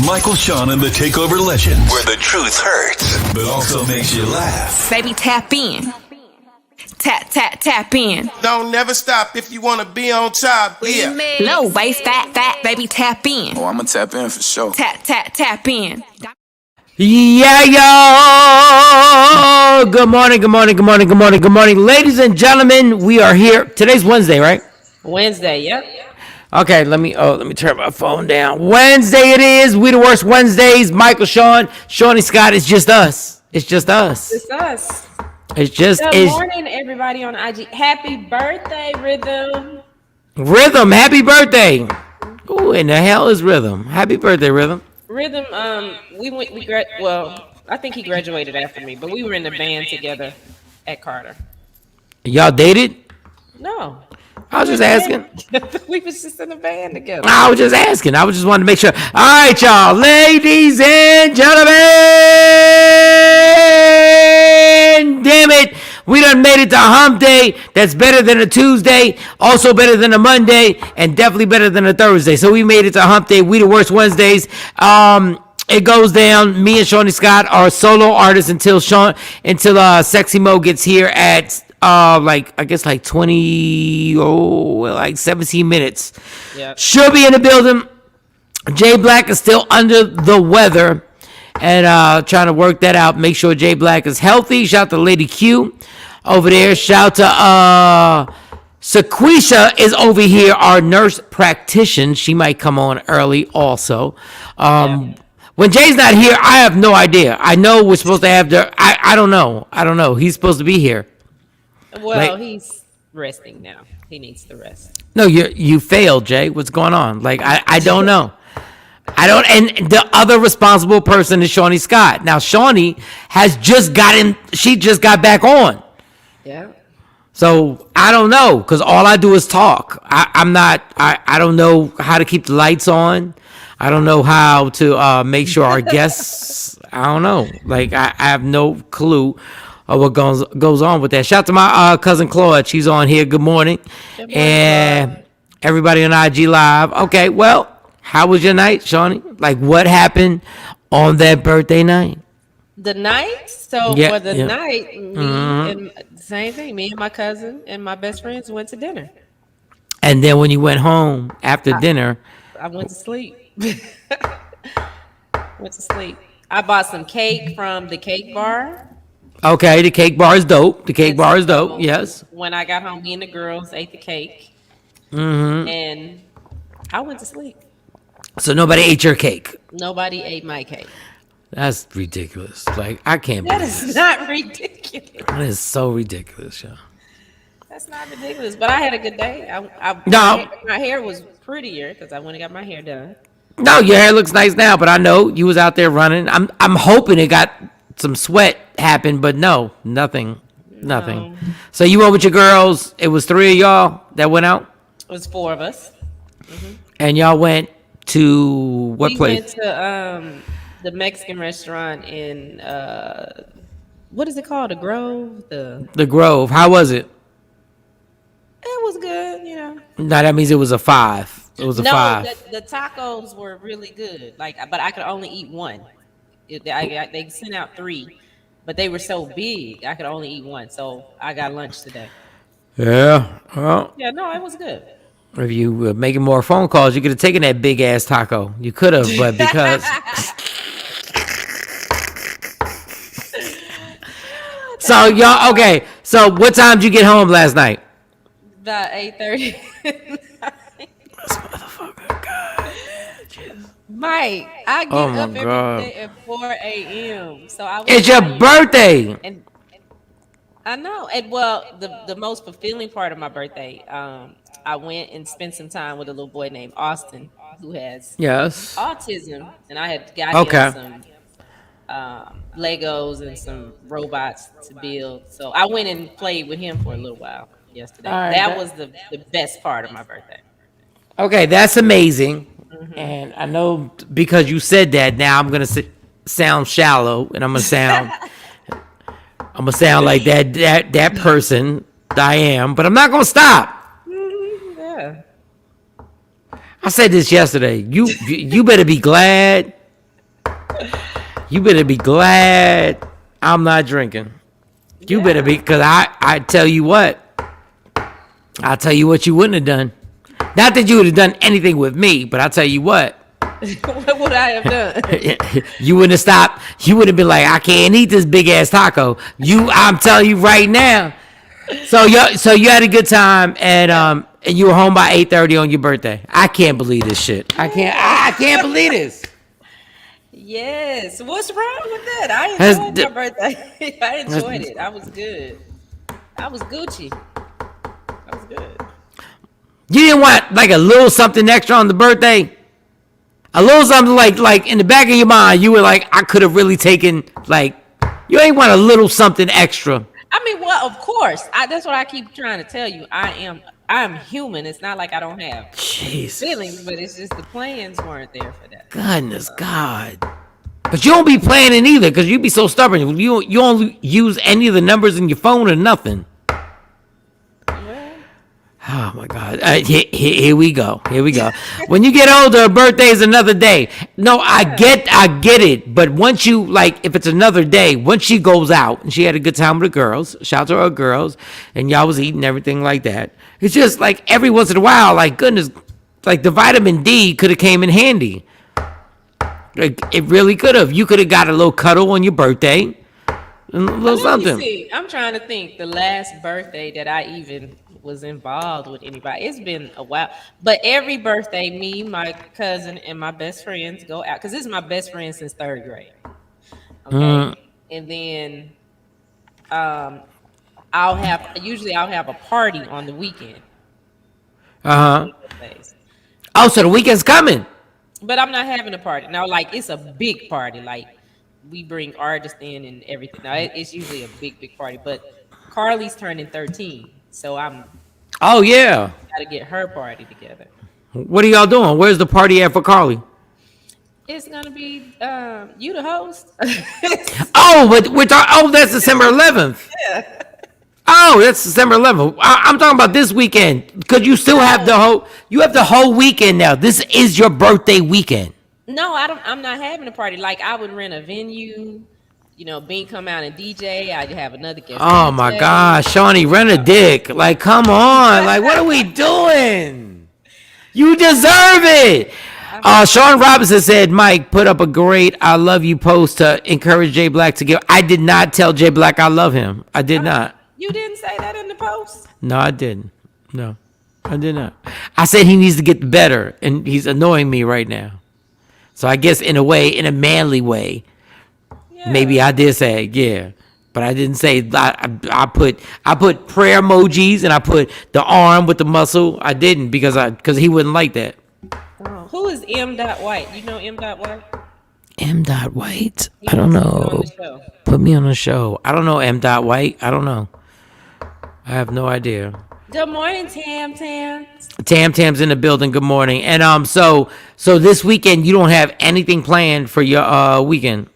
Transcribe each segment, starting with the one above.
Michael, Shawn, and the Takeover Legends, where the truth hurts, but also makes you laugh. Baby, tap in. Tap in. Don't never stop if you want to be on top. Yeah. Low waist, fat, baby, tap in. Oh, I'm gonna tap in for sure. Tap in. Yeah, yo! Good morning. Ladies and gentlemen, we are here. Today's Wednesday, right? Wednesday, yep. Okay, let me turn my phone down. Wednesday it is. We the worst Wednesdays. Michael, Shawn, Shawnee Scott. It's just us. It's us. Good morning, everybody on IG. Happy birthday, Rhythm. Rhythm, happy birthday. Who in the hell is Rhythm? Happy birthday, Rhythm. Rhythm, I think he graduated after me, but we were in the band together at Carter. Y'all dated? No. I was just asking. We was just in the band together. I was just asking. I was just wanting to make sure. All right, y'all. Ladies and gentlemen. Damn it. We done made it to hump day. That's better than a Tuesday. Also better than a Monday. And definitely better than a Thursday. So we made it to hump day. We the worst Wednesdays. It goes down. Me and Shawnee Scott are solo artists until Sexy Mo gets here at 17 minutes. Yep. She'll be in the building. Jay Black is still under the weather and trying to work that out. Make sure Jay Black is healthy. Shout out to Lady Q over there. Shout out to Sequisha is over here, our nurse practitioner. She might come on early also. When Jay's not here, I have no idea. I know we're supposed to have I don't know. He's supposed to be here. Well, he's resting now. He needs to rest. No, you failed, Jay. What's going on? I don't know. And the other responsible person is Shawnee Scott. Now, Shawnee she just got back on. Yeah. So, I don't know, because all I do is talk. I don't know how to keep the lights on. I don't know how to make sure our guests, I don't know. I have no clue what goes on with that. Shout out to my cousin Claude. She's on here. Good morning. And everybody on IG Live. Okay, well, how was your night, Shawnee? What happened on that birthday night? The night? For the night, and same thing. Me and my cousin and my best friends went to dinner. And then when you went home after dinner? I went to sleep. I bought some cake from the cake bar. Okay, the cake bar is dope. Yes. When I got home, me and the girls ate the cake. Mm-hmm. And I went to sleep. So nobody ate your cake? Nobody ate my cake. That's ridiculous. I can't That believe is this. not ridiculous. That is so ridiculous, yo. That's not ridiculous. But I had a good day. No. My hair was prettier because I went and got my hair done. No, your hair looks nice now, but I know you was out there running. I'm hoping it got some sweat happened, but no, nothing. No. So you went with your girls. It was 3 of y'all that went out? It was 4 of us. Mm-hmm. And y'all went to what place? We went to the Mexican restaurant in, what is it called? The Grove? The Grove. How was it? It was good, No, that means it was a 5. It was a 5. No, the tacos were really good. But I could only eat one. They sent out 3, but they were so big I could only eat one. So I got lunch today. Yeah. Well. Yeah, no, it was good. If you were making more phone calls, you could have taken that big ass taco. You could have, but because. So y'all okay? So what time did you get home last night? About 8:30. This motherfucker, God. Mike, I get up every day at 4 a.m. So it's your birthday. And I know. And the most fulfilling part of my birthday, I went and spent some time with a little boy named Austin who has autism, and I had got him some Legos and some robots to build. So I went and played with him for a little while yesterday. Right, that was the best part of my birthday. Okay, that's amazing. Mm-hmm. And I know because you said that, now I'm gonna sound shallow, and I'm gonna sound like that person I am, but I'm not gonna stop. Yeah. I said this yesterday. You better be glad. You better be glad I'm not drinking. You better be, because I tell you what. I'll tell you what you wouldn't have done. Not that you would have done anything with me, but I'll tell you what. What would I have done? You wouldn't have stopped. You would have been like, I can't eat this big ass taco. I'm telling you right now. So you had a good time, and you were home by 8:30 on your birthday. I can't believe this shit. I can't believe this. Yes. What's wrong with that? I enjoyed my birthday. I enjoyed it. I was good. I was Gucci. I was good. You didn't want like a little something extra on the birthday? A little something like in the back of your mind, you were like, I could have really taken, like, you ain't want a little something extra. I mean, well, of course. That's what I keep trying to tell you. I'm human. It's not like I don't have feelings, but it's just the plans weren't there for that. Goodness God. But you don't be planning either, because you be so stubborn. You don't use any of the numbers in your phone or nothing. Oh my God! Here we go. When you get older, a birthday is another day. No, I get it. But once you, like, if it's another day, once she goes out and she had a good time with the girls, shout out to her girls, and y'all was eating everything like that. It's just like every once in a while, like, goodness, like the vitamin D could have came in handy. Like, it really could have. You could have got a little cuddle on your birthday, and a little something. See, I'm trying to think the last birthday that I even was involved with anybody. It's been a while, but every birthday, me, my cousin, and my best friends go out, because this is my best friend since 3rd grade. Okay, and then I'll have a party on the weekend. Oh, so the weekend's coming. But I'm not having a party now. Like, it's a big party. Like, we bring artists in and everything. Now it's usually a big party. But Carly's turning 13. So oh yeah, gotta get her party together. What are y'all doing? Where's the party at for Carly? It's gonna be you the host. That's December 11th. Yeah. Oh, that's December 11th. I'm talking about this weekend, because you still have the whole weekend now. This is your birthday weekend. No, I'm not having a party. Like, I would rent a venue. You know, Bean come out and DJ. I'd have another guest. Oh my gosh, Shawnee, rent a dick. Like, come on. Like, what are we doing? You deserve it. Shawn Robinson said, Mike, put up a great I love you post to encourage Jay Black to give. I did not tell Jay Black I love him. I did not. You didn't say that in the post? No, I didn't. No, I did not. I said he needs to get better, and he's annoying me right now. So I guess in a manly way, maybe I did say, yeah, but I didn't say. I put prayer emojis, and I put the arm with the muscle. I didn't because he wouldn't like that. Oh, who is M. White? You know M. White? M. White? I don't know. Put me on the show. I don't know M. White. I don't know. I have no idea. Good morning, Tam. Tam's in the building. Good morning. And so this weekend you don't have anything planned for your weekend?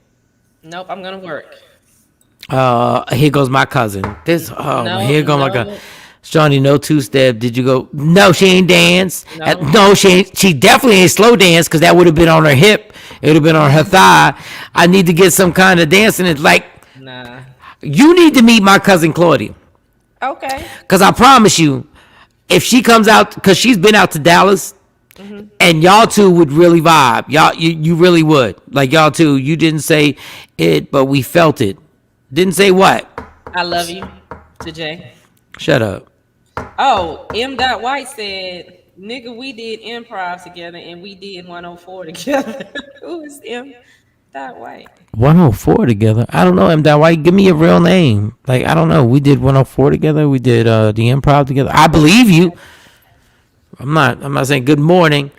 Nope, I'm gonna work. Here goes my cousin. Here goes my cousin. Shawnee, no two-step. Did you go? No, she ain't dance. No, she ain't. She definitely ain't slow dance, because that would have been on her hip. It would have been on her thigh. I need to get some kind of dancing. It's like, nah. You need to meet my cousin Claudia. Okay. Because I promise you, if she comes out, because she's been out to Dallas, and y'all two would really vibe. You really would. Like, y'all two, you didn't say it, but we felt it. Didn't say what? I love you, to Jay. Shut up. Oh, M. White said, nigga, we did improv together and we did 104 together. Who is M. White? 104 together? I don't know, M. White. Give me your real name. Like, I don't know. We did 104 together. We did the improv together. I believe you. I'm not saying good morning.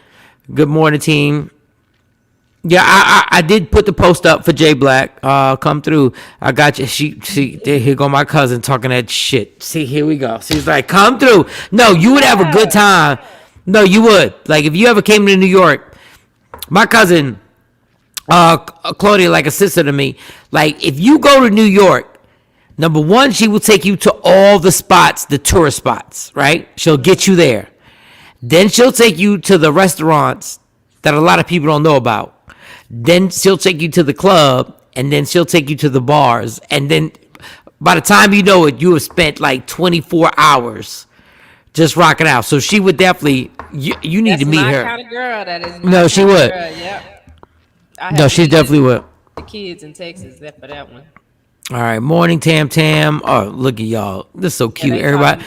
Good morning, team. Yeah, I did put the post up for Jay Black. Come through. I got you. Here go my cousin talking that shit. See, here we go. She's like, come through. No, you would have a good time. No, you would. Like, if you ever came to New York, my cousin, Claudia, like a sister to me. Like, if you go to New York, number one, she will take you to all the spots, the tourist spots, right? She'll get you there. Then she'll take you to the restaurants that a lot of people don't know about. Then she'll take you to the club, and then she'll take you to the bars. And then by the time you know it, you have spent like 24 hours just rocking out. So she would definitely, you need to meet her. That's my kind of girl. That is no, she would. Yep. No, she definitely would. The kids in Texas, that for that one. All right, morning, Tam Tam. Oh, look at y'all. This is so cute. Yeah,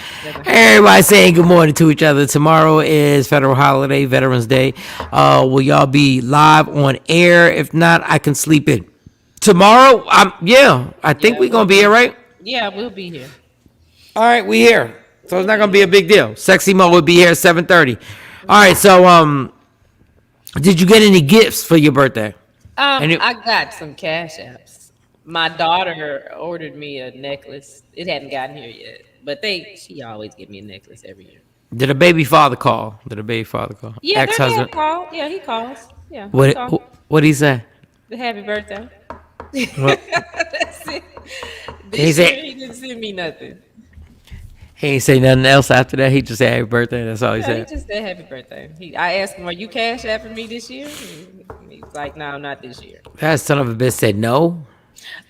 Everybody saying good morning to each other. Tomorrow is federal holiday, Veterans Day. Will y'all be live on air? If not, I can sleep in. Tomorrow, I think we're going to be here, right? Yeah, we'll be here. All right, we here. So it's not going to be a big deal. Sexy Mo will be here at 7:30. All right, so did you get any gifts for your birthday? I got some cash apps. My daughter ordered me a necklace. It hadn't gotten here yet, but she always give me a necklace every year. Did a baby father call? Yeah, ex-husband call. Yeah, he calls. Yeah. What did he say? The happy birthday. That's it. He didn't send me nothing. He ain't say nothing else after that. He just said happy birthday. That's all he said. He just said happy birthday. I asked him, "Are you cash apping me this year?" He's like, "No, not this year." That son of a bitch said no.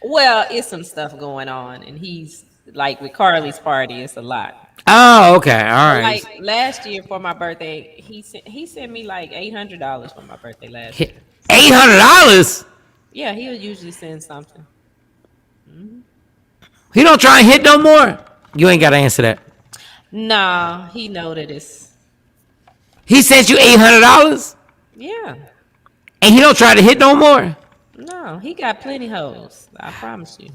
Well, it's some stuff going on, and he's like with Carly's party. It's a lot. Oh, okay, all right. Like last year for my birthday, he sent me like $800 for my birthday last year. $800? Yeah, he'll usually send something. Mm-hmm. He don't try and hit no more. You ain't got to answer that. Nah, he know that it's. He sent you $800? Yeah. And he don't try to hit no more? No, he got plenty hoes. I promise you.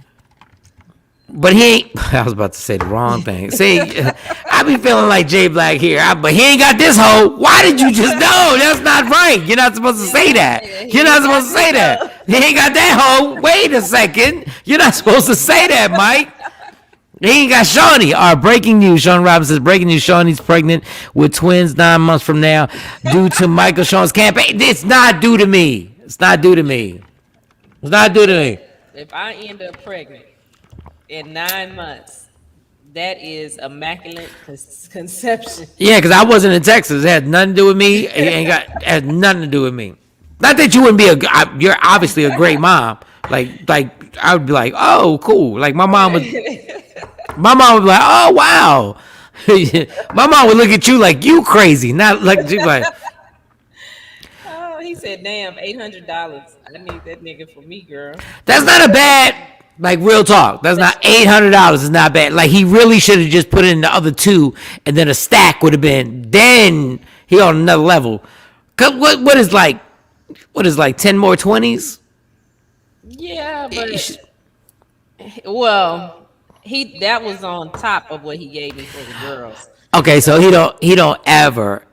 But he ain't. I was about to say the wrong thing. See, I be feeling like Jay Black here. But he ain't got this hoe. Why did you just know? That's not right. You're not supposed to say that. You're not supposed to say that. He ain't got that hoe. Wait a second. You're not supposed to say that, Mike. He ain't got Shawnee. All right, breaking news. Shawn Robinson says, breaking news. Shawnee's pregnant with twins 9 months from now due to Michael Shawn's campaign. It's not due to me. It's not due to me. It's not due to me. If I end up pregnant in 9 months, that is immaculate conception. Yeah, because I wasn't in Texas. It had nothing to do with me. It had nothing to do with me. Not that you wouldn't be you're obviously a great mom. Like I would be like, oh, cool. Like my mom would be like, oh, wow. My mom would look at you like you crazy. Not like she'd be like. Oh, he said, damn, $800. I need that nigga for me, girl. That's not a bad, like, real talk. That's not $800 is not bad. Like, he really should have just put in the other two, and then a stack would have been. Then he on another level. Cause what is like 10 more 20s? Yeah, but well, that was on top of what he gave me for the girls. Okay, so he don't ever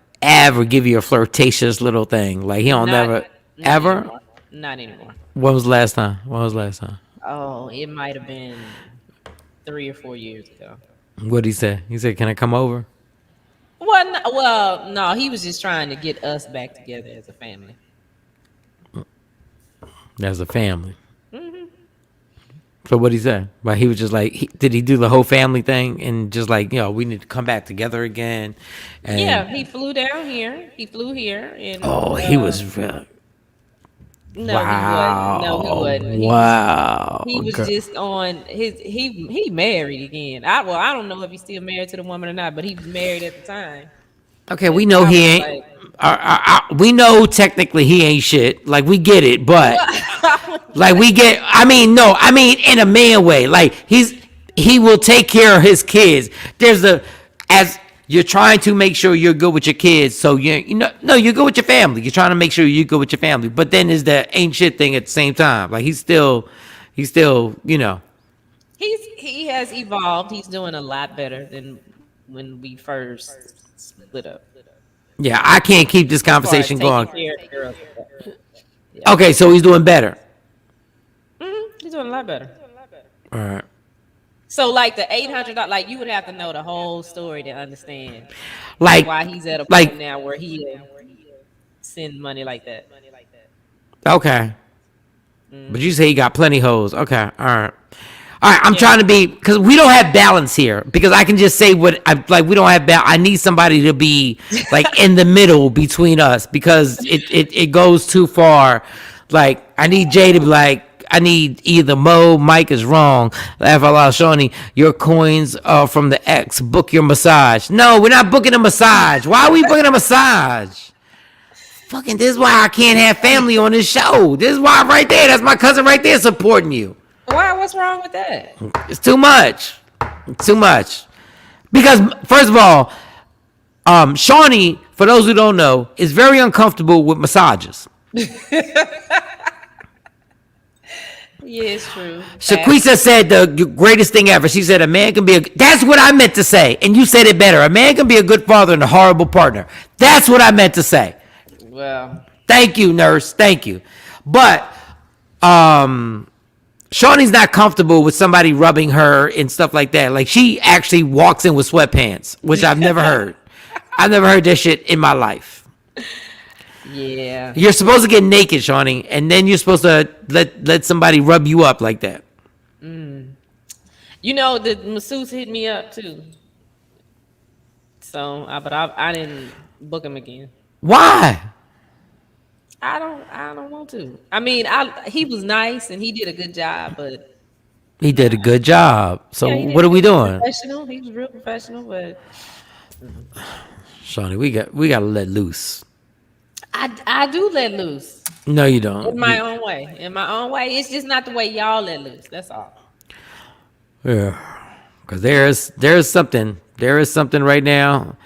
give you a flirtatious little thing. Like he don't never ever. Anymore. Not anymore. When was the last time? Oh, it might have been 3 or 4 years ago. What'd he say? He said, "Can I come over?" Well, no, he was just trying to get us back together as a family. As a family. Mm-hmm. So what'd he say? But he was just like, did he do the whole family thing and just like, we need to come back together again? And yeah, he flew down here. He flew here, and he was. No, wow. He wasn't. Wow. He was just on his. He married again. I don't know if he's still married to the woman or not, but he was married at the time. Okay, we know he ain't. We know technically he ain't shit. Like we get it, but like we get. I mean in a man way. Like he will take care of his kids. As you're trying to make sure you're good with your kids, so you're good with your family. You're trying to make sure you're good with your family, but then there's the ain't shit thing at the same time. Like he's still. He has evolved. He's doing a lot better than when we first split up. Yeah, I can't keep this conversation going. Yeah. Okay, so he's doing better. Mm-hmm. He's doing a lot better. All right. So, like the $800, like you would have to know the whole story to understand, like why he's at a point now where he send money like that. Okay. But you say he got plenty hoes. Okay, all right. All right, I'm trying to be, because we don't have balance here. Because I can just say what I like. We don't have balance. I need somebody to be like in the middle between us because it goes too far. Like I need Jay to be like, I need either Mike is wrong. Laugh out loud, Shawnee. Your coins are from the ex. Book your massage. No, we're not booking a massage. Why are we booking a massage? Fucking, this is why I can't have family on this show. This is why right there. That's my cousin right there supporting you. Why? What's wrong with that? It's too much. It's too much. Because first of all, Shawnee, for those who don't know, is very uncomfortable with massages. Yeah, it's true. Shaquisa said the greatest thing ever. She said a man can be that's what I meant to say. And you said it better. A man can be a good father and a horrible partner. That's what I meant to say. Well. Thank you, nurse. Thank you. But Shawnee's not comfortable with somebody rubbing her and stuff like that. Like she actually walks in with sweatpants, which I've never heard. I've never heard that shit in my life. Yeah. You're supposed to get naked, Shawnee, and then you're supposed to let somebody rub you up like that. You know, the masseuse hit me up too. So, but I didn't book him again. Why? I don't want to. I mean, he was nice and he did a good job, but he did a good job. So yeah, what are we doing? Professional. He was real professional, but Shawnee, we got to let loose. I do let loose. No, you don't. In my own way. In my own way. It's just not the way y'all let loose. That's all. Yeah. Because there is something right now.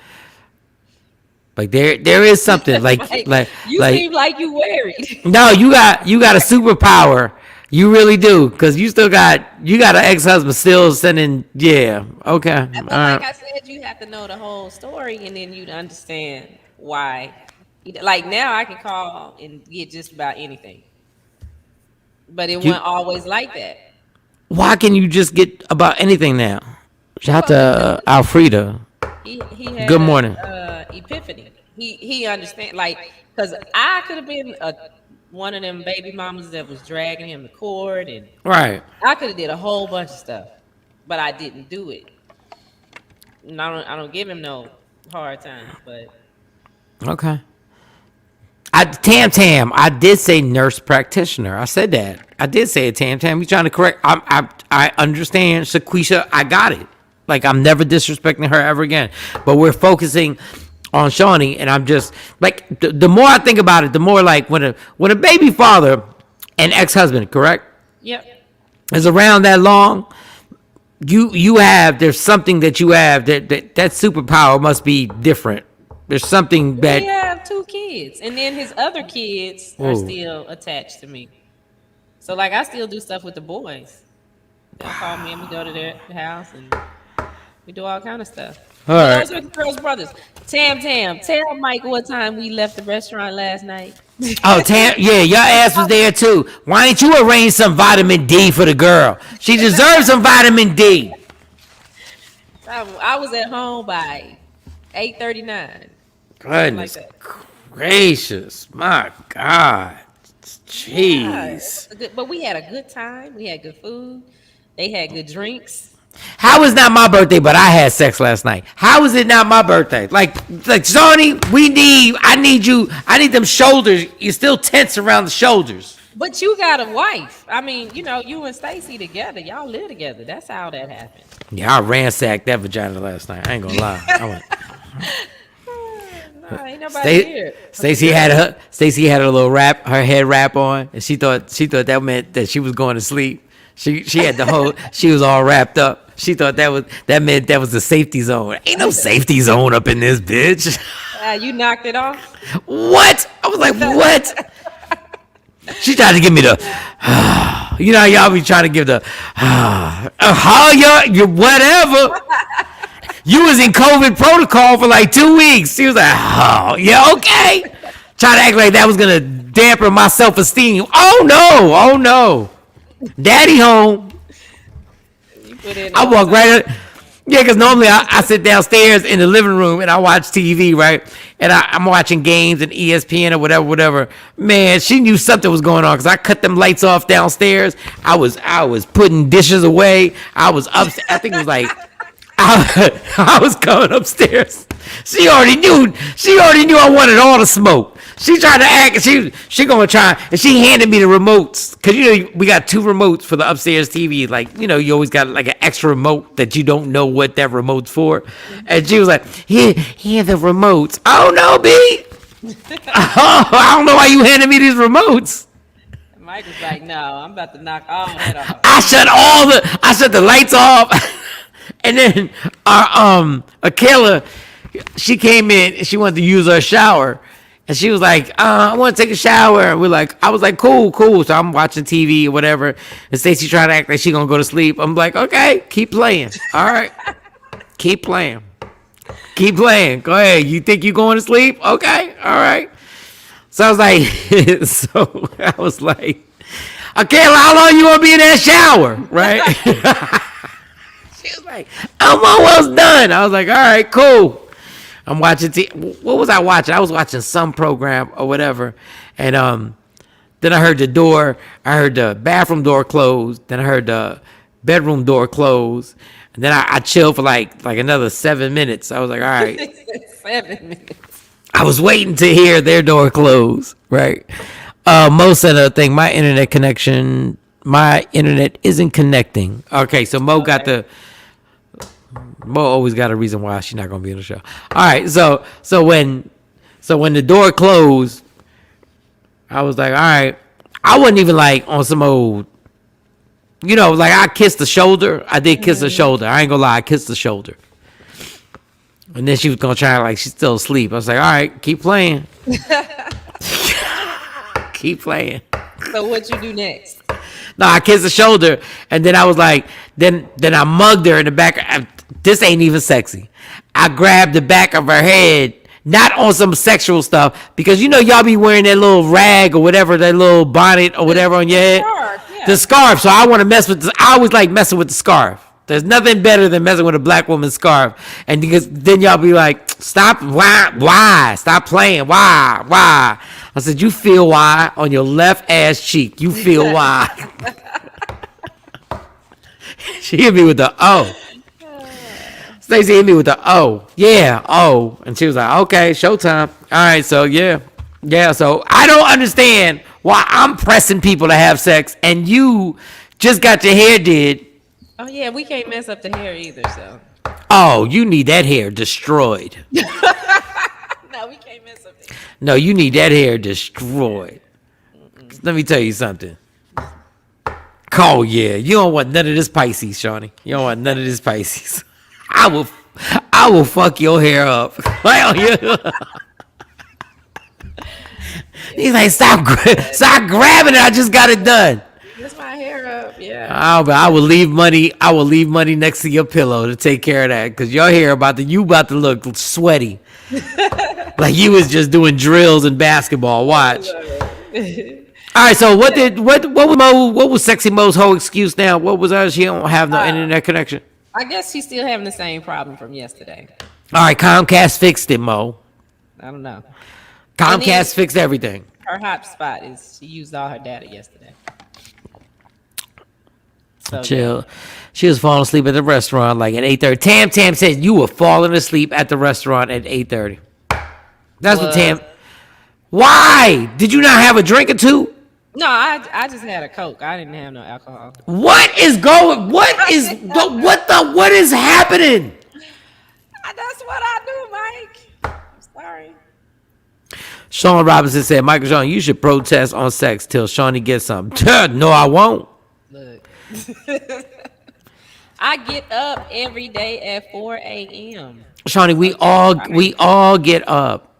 Like there is something like you seem like you worried. No, you got a superpower. You really do, because you got an ex-husband still sending. Yeah, okay. But like I said, you have to know the whole story, and then you'd understand why. Like now, I can call and get just about anything, but it wasn't always like that. Why can you just get about anything now? Shout out to Alfreda. He had good morning. Epiphany. He understand, like, because I could have been one of them baby mamas that was dragging him to court, and right. I could have did a whole bunch of stuff, but I didn't do it. And I don't give him no hard time, but okay. Tam, I did say nurse practitioner. I said that. I did say it, Tam. You trying to correct? I understand, Shaquisha. I got it. Like, I'm never disrespecting her ever again. But we're focusing on Shawnee, and I'm just like the more I think about it, the more like when a baby father and ex-husband, correct? Yep. Is around that long, there's something that you have that superpower must be different. There's something that we have 2 kids, and then his other kids are still attached to me. So like I still do stuff with the boys. They'll call me and we go to their house and we do all kind of stuff. All right. Those are the girls' brothers. Tam, tell Mike what time we left the restaurant last night. Oh, Tam, yeah, your ass was there too. Why ain't you arrange some vitamin D for the girl? She deserves some vitamin D. I was at home by 8:39. Goodness gracious, my God, jeez. Yeah, but we had a good time. We had good food. They had good drinks. How is not my birthday, but I had sex last night? How is it not my birthday? Like Shawnee, I need them shoulders. You're still tense around the shoulders. But you got a wife. I mean, you and Stacy together. Y'all live together. That's how that happened. Yeah, I ransacked that vagina last night. I ain't gonna lie. I went. No, ain't nobody here. Stacy had her little her head wrap on, and she thought that meant that she was going to sleep. She had she was all wrapped up. She thought that meant that was the safety zone. Ain't no safety zone up in this bitch. You knocked it off? What? I was like, what? She tried to give me the, you know, y'all be trying to give the, you whatever. You was in COVID protocol for like 2 weeks. She was like, oh, yeah, okay. Trying to act like that was going to dampen my self-esteem. Oh, no. Daddy home. I walked right up. Yeah, because normally I sit downstairs in the living room and I watch TV, right? And I'm watching games and ESPN or whatever. Man, she knew something was going on because I cut them lights off downstairs. I was putting dishes away. I was up. I think it was like I was coming upstairs. She already knew I wanted all the smoke. She tried to act. She gonna try, and she handed me the remotes because we got 2 remotes for the upstairs TV. Like you always got like an extra remote that you don't know what that remote's for. And she was like, here the remotes. Oh no, B. I don't know why you handed me these remotes. Mike was like, no, I'm about to knock all that off. I shut the lights off, and then our Akela, she came in and she wanted to use her shower. And she was like, I want to take a shower. And I was like, cool. So I'm watching TV or whatever. And Stacey trying to act like she going to go to sleep. I'm like, okay, keep playing. All right. Keep playing. Go ahead. You think you going to sleep? Okay. All right. So I was like, okay, how long you going to be in that shower? Right? She was like, I'm almost done. I was like, all right, cool. I'm watching what was I watching? I was watching some program or whatever. And then I heard the bathroom door close. Then I heard the bedroom door close. And then I chilled for like another 7 minutes. I was like, all right. 7 minutes. I was waiting to hear their door close, right? Mo said a thing, my internet isn't connecting. Okay, so Mo Mo always got a reason why she's not gonna be on the show. All right, so when the door closed, I was like, all right. I wasn't even like on some old, like I kissed the shoulder. I did kiss the shoulder. I ain't gonna lie, I kissed the shoulder. And then she was gonna try like she's still asleep. I was like, all right, keep playing. Keep playing. So what you do next? No, I kissed the shoulder, and then I was like, then I mugged her in the back. This ain't even sexy. I grabbed the back of her head, not on some sexual stuff, because y'all be wearing that little rag or whatever, that little bonnet or whatever on your head. Scarf, yeah. The scarf. So I want to mess with I always like messing with the scarf. There's nothing better than messing with a black woman's scarf. And because then y'all be like, stop, why? Stop playing, why? I said, you feel why on your left ass cheek. You feel why. She hit me with the O. Stacey hit me with the O. Yeah, O. And she was like, okay, showtime. All right, so yeah. Yeah, so I don't understand why I'm pressing people to have sex and you just got your hair did. Oh, yeah, we can't mess up the hair either, so. Oh, you need that hair destroyed. No, we can't mess up the hair. No, you need that hair destroyed. Let me tell you something. Oh, yeah. You don't want none of this Pisces, Shawnee. You don't want none of this Pisces. I will fuck your hair up. He's like, stop grabbing it. I just got it done. That's my hair up, yeah. I will leave money. I will leave money next to your pillow to take care of that, because your hair about to look sweaty, like you was just doing drills in basketball. Watch. All right. So what was Sexy Mo's whole excuse now? What was that? She don't have no internet connection. I guess she's still having the same problem from yesterday. All right. Comcast fixed it, Mo. I don't know. Comcast fixed everything. Her hotspot is she used all her data yesterday. So, chill. Yeah. She was falling asleep at the restaurant like at 8:30. Tam said you were falling asleep at the restaurant at 8:30. That's what Tam. Why? Did you not have a drink or two? No, I just had a Coke. I didn't have no alcohol. What is happening? That's what I do, Mike. I'm sorry. Shawn Robinson said, Michael Shawn, you should protest on sex till Shawnee gets something. No, I won't. Look. I get up every day at 4 a.m. Shawnee, we all get up.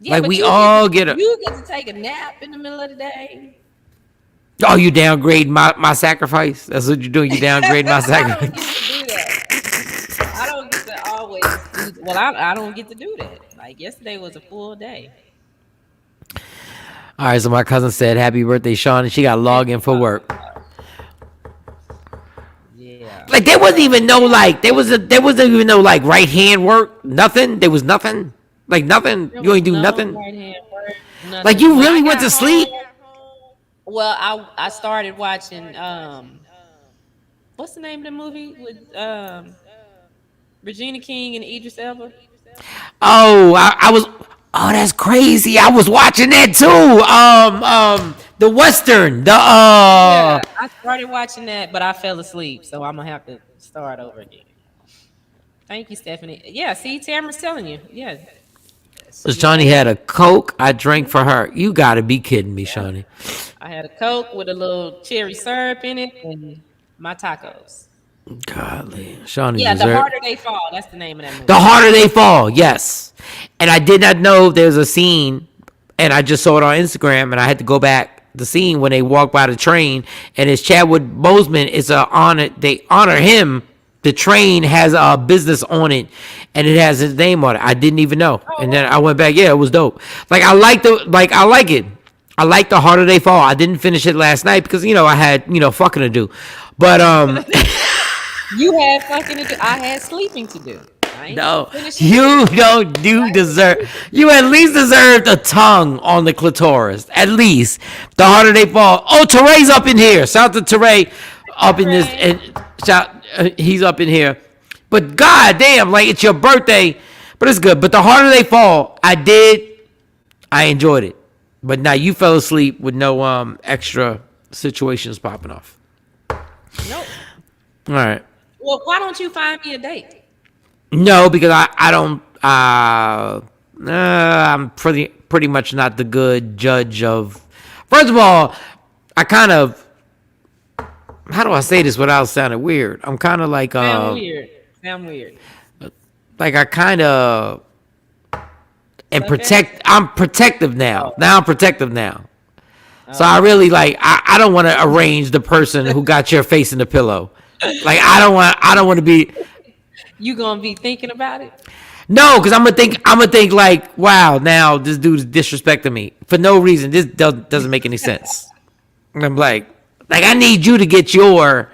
Yeah, like we all get up. You get to take a nap in the middle of the day. Oh, you downgrade my sacrifice? That's what you're doing. You downgrade my sacrifice. I don't get to always do, I don't get to do that. Like yesterday was a full day. All right, so my cousin said, happy birthday, Shawn, and she got to log in for work. Yeah. Like there wasn't even no like there wasn't even no like right hand work. Nothing. There was nothing. Like nothing. You ain't do nothing. Right hand work, nothing. Like you really went to sleep. Well, I started watching what's the name of the movie with Regina King and Idris Elba? Oh, I was. Oh, that's crazy. I was watching that too. The Western. Yeah, I started watching that, but I fell asleep, so I'm gonna have to start over again. Thank you, Stephanie. Yeah, see, Tamara's telling you. Yeah. Shawnee had a Coke. I drank for her. You gotta be kidding me, Shawnee. I had a Coke with a little cherry syrup in it and my tacos. Godly. Shawnee. Yeah, The Harder They Fall. That's the name of that movie. The Harder They Fall, yes. And I did not know there's a scene, and I just saw it on Instagram, and I had to go back the scene when they walk by the train, and it's Chadwick Boseman. It's a honor. They honor him. The train has a business on it, and it has his name on it. I didn't even know. And then I went back. Yeah, it was dope. Like I like it. I like The Harder They Fall. I didn't finish it last night because I had fucking to do. But You had fucking to do. I had sleeping to do. No, you deserve. You at least deserved a tongue on the clitoris. At least. The Harder They Fall. Oh, Teray's up in here. Shout out to Teray up in this. And he's up in here. But goddamn, like it's your birthday. But it's good. But The Harder They Fall, I enjoyed it. But now you fell asleep with no extra situations popping off. Nope. All right. Well, why don't you find me a date? No, because I don't. I'm pretty much not the good judge of. First of all, I kind of. How do I say this without sounding weird? I'm kind of like. Sound weird. Like I kind of. And I'm protective now. Now I'm protective now. So I really like. I don't want to arrange the person who got your face in the pillow. Like I don't want to be. You gonna be thinking about it? No, because I'm gonna think like, wow, now this dude is disrespecting me for no reason. This doesn't make any sense. And I'm like I need you to get your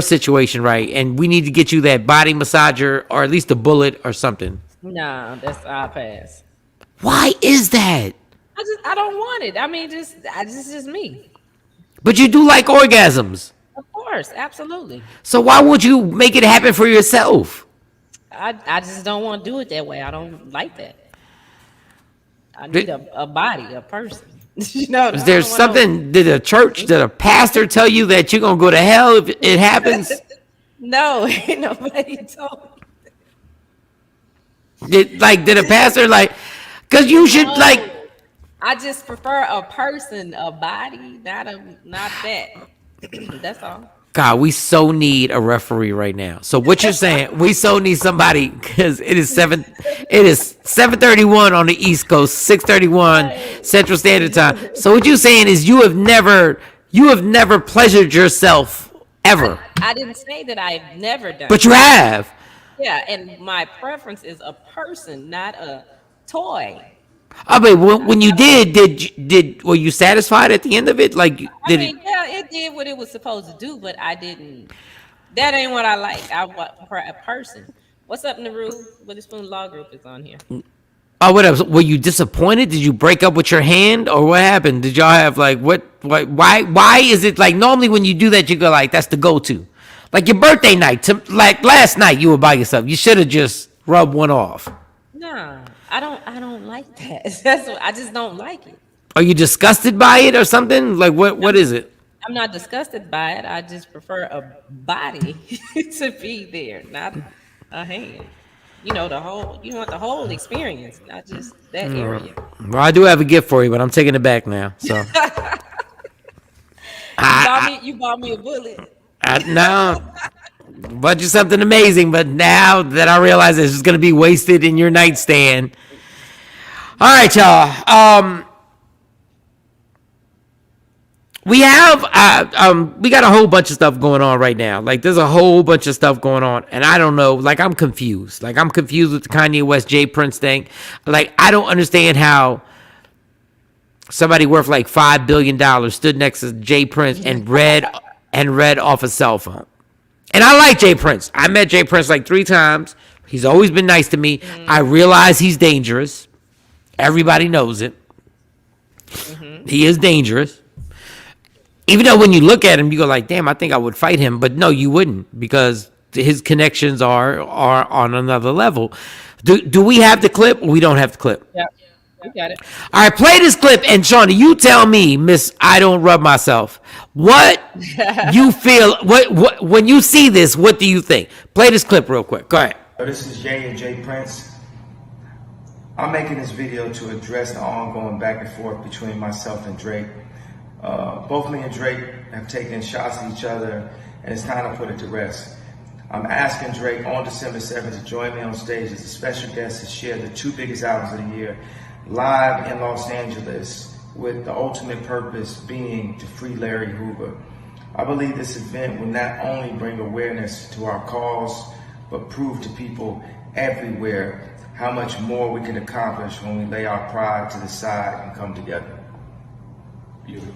situation right, and we need to get you that body massager or at least a bullet or something. Nah, I'll pass. Why is that? I don't want it. I mean, this is just me. But you do like orgasms. Of course, absolutely. So why would you make it happen for yourself? I just don't want to do it that way. I don't like that. I need a body, a person. Is there something? Did a pastor tell you that you're gonna go to hell if it happens? No, ain't nobody told me. Did a pastor because you should I just prefer a person, a body, not that. That's all. God, we so need a referee right now. So what you're saying, we so need somebody because it is 7:31 on the East Coast, 6:31 Central Standard Time. So what you're saying is you have never pleasured yourself ever. I didn't say that I've never done. But you have. Yeah, and my preference is a person, not a toy. I mean, when you were you satisfied at the end of it? Yeah, it did what it was supposed to do, but I didn't. That ain't what I like. I want a person. What's up, Naru? Witherspoon Law Group is on here. Oh, what else? Were you disappointed? Did you break up with your hand, or what happened? Did y'all have why is it like normally when you do that you go that's the go-to, like your birthday night? Like last night you were by yourself. You should have just rubbed one off. Nah. I don't like that. That's what, I just don't like it. Are you disgusted by it or something? Like what is it? I'm not disgusted by it. I just prefer a body to be there, not a hand. You want the whole experience, not just that area. Well, I do have a gift for you, but I'm taking it back now. So you bought me a bullet. No. Bought you something amazing, but now that I realize it's just going to be wasted in your nightstand. All right, y'all. We have we got a whole bunch of stuff going on right now. Like there's a whole bunch of stuff going on, and I don't know. Like I'm confused. Like I'm confused with the Kanye West Jay Prince thing. Like I don't understand how somebody worth like $5 billion stood next to Jay Prince and read off a cell phone. And I like Jay Prince. I met Jay Prince like 3 times. He's always been nice to me. Mm-hmm. I realize he's dangerous. Everybody knows it. Mm-hmm. He is dangerous. Even though when you look at him, you go like, damn, I think I would fight him. But no, you wouldn't, because his connections are on another level. Do we have the clip? We don't have the clip. Yeah, we got it. All right, play this clip. And Shawnee, you tell me, Miss I Don't Rub Myself, what you feel, what when you see this, what do you think? Play this clip real quick. Go ahead. This is Jay and Jay Prince. I'm making this video to address the ongoing back and forth between myself and Drake. Both me and Drake have taken shots at each other, and it's time to put it to rest. I'm asking Drake on December 7th to join me on stage as a special guest to share the 2 biggest albums of the year live in Los Angeles, with the ultimate purpose being to free Larry Hoover. I believe this event will not only bring awareness to our cause, but prove to people everywhere how much more we can accomplish when we lay our pride to the side and come together. Beautiful.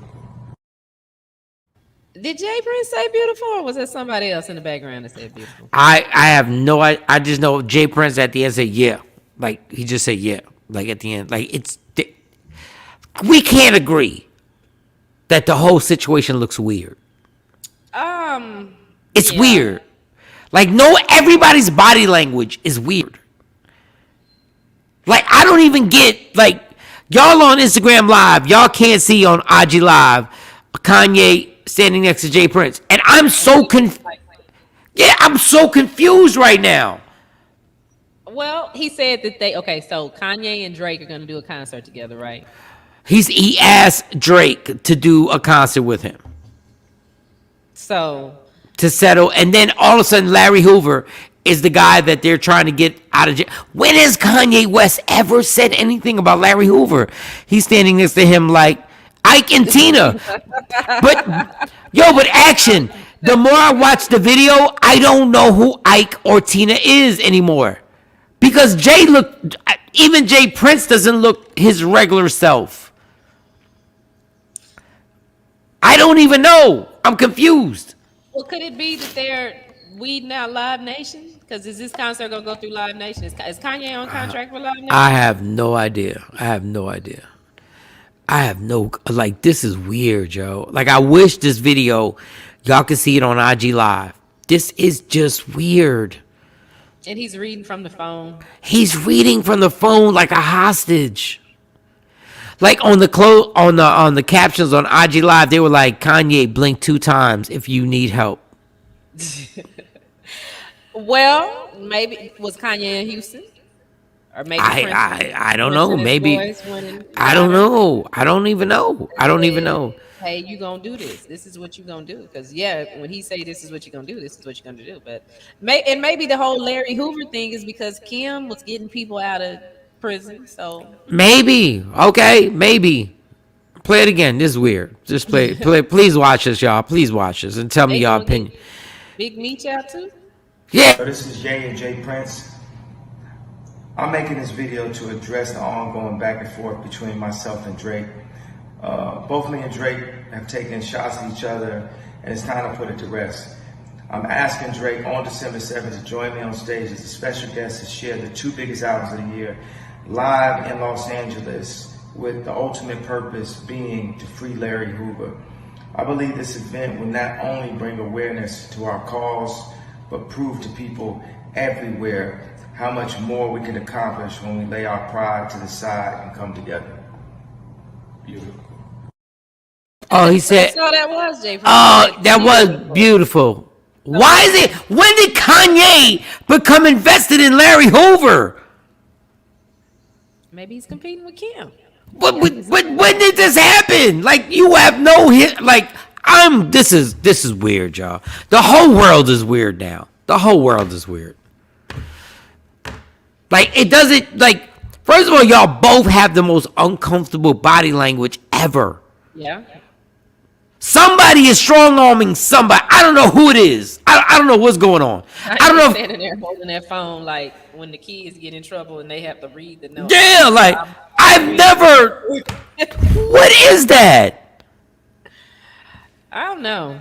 Did Jay Prince say beautiful, or was there somebody else in the background that said beautiful? I have no, I just know Jay Prince at the end said yeah. Like, he just said yeah. Like, at the end. Like, we can't agree that the whole situation looks weird. It's weird. Like, no, everybody's body language is weird. Like, I don't even get, like, y'all on Instagram Live, y'all can't see on IG Live Kanye standing next to Jay Prince. And I'm so I'm so confused right now. Well, he said that so Kanye and Drake are going to do a concert together, right? He asked Drake to do a concert with him. So, to settle, and then all of a sudden Larry Hoover is the guy that they're trying to get out of jail. When has Kanye West ever said anything about Larry Hoover? He's standing next to him like Ike and Tina. But action, the more I watch the video, I don't know who Ike or Tina is anymore. Because even Jay Prince doesn't look his regular self. I don't even know. I'm confused. Well, could it be that they're weeding out Live Nation? Because is this concert going to go through Live Nation? Is Kanye on contract with Live Nation? I have no idea. This is weird, yo. Like, I wish this video, y'all could see it on IG Live. This is just weird. And he's reading from the phone. He's reading from the phone like a hostage. Like on the captions on IG Live, they were like, Kanye, blink 2 times if you need help. Well, maybe was Kanye in Houston? Or maybe I don't know. Maybe I don't know. I don't even know. Hey, you gonna do this? This is what you gonna do? Because when he say this is what you gonna do, this is what you're gonna do. But maybe the whole Larry Hoover thing is because Kim was getting people out of prison. So maybe play it again. This is weird. Just play. Please watch this, y'all. Please watch this and tell me y'all opinion. Big Meech out too. Yeah. This is Jay and Jay Prince. I'm making this video to address the ongoing back and forth between myself and Drake. Both me and Drake have taken shots at each other, and it's time to put it to rest. I'm asking Drake on December 7th to join me on stage as a special guest to share the 2 biggest albums of the year live in Los Angeles, with the ultimate purpose being to free Larry Hoover. I believe this event will not only bring awareness to our cause, but prove to people everywhere how much more we can accomplish when we lay our pride to the side and come together. Beautiful. Oh, he said. So that was Jay. Oh, that was beautiful. Why is it? When did Kanye become invested in Larry Hoover? Maybe he's competing with Kim. When did this happen? Like, you have no hit. Like, This is weird, y'all. The whole world is weird now. The whole world is weird. Like, it doesn't, like, first of all, y'all both have the most uncomfortable body language ever. Yeah. Somebody is strong-arming somebody. I don't know who it is. I don't know what's going on. I don't know. Standing there holding that phone like when the kids get in trouble and they have to read the note. Yeah, like, I've never. What is that? I don't know.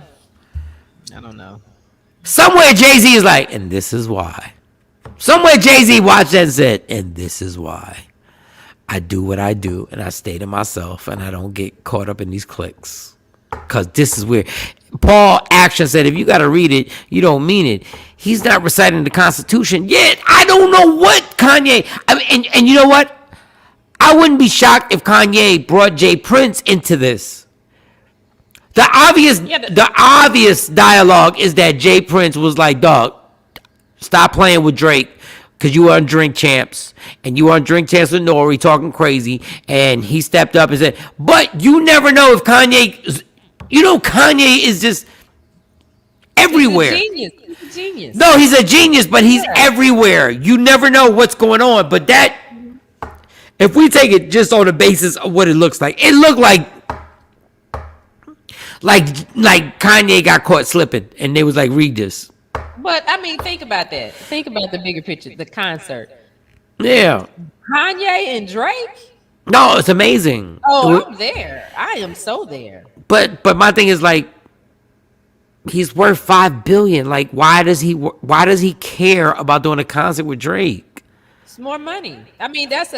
Somewhere Jay-Z is like, and this is why. Somewhere Jay-Z watched that and said, and this is why. I do what I do, and I stay to myself, and I don't get caught up in these cliques. Because this is weird. Paul Action said, if you got to read it, you don't mean it. He's not reciting the Constitution. Yet, I don't know what Kanye... I mean, and you know what? I wouldn't be shocked if Kanye brought Jay Prince into this. The obvious dialogue is that Jay Prince was like, dog, stop playing with Drake. Because you were on Drink Champs, and you were on Drink Champs with Nori talking crazy, and he stepped up and said, but you never know if Kanye, Kanye is just everywhere. He's a genius. No, he's a genius, but he's everywhere. You never know what's going on. But that, if we take it just on the basis of what it looks like, it looked like Kanye got caught slipping, and they was like, read this. But I mean, think about that. Think about the bigger picture, the concert. Yeah. Kanye and Drake? No, it's amazing. Oh, I'm there. I am so there. But my thing is like, he's worth $5 billion. Like, why does he care about doing a concert with Drake? It's more money. I mean, that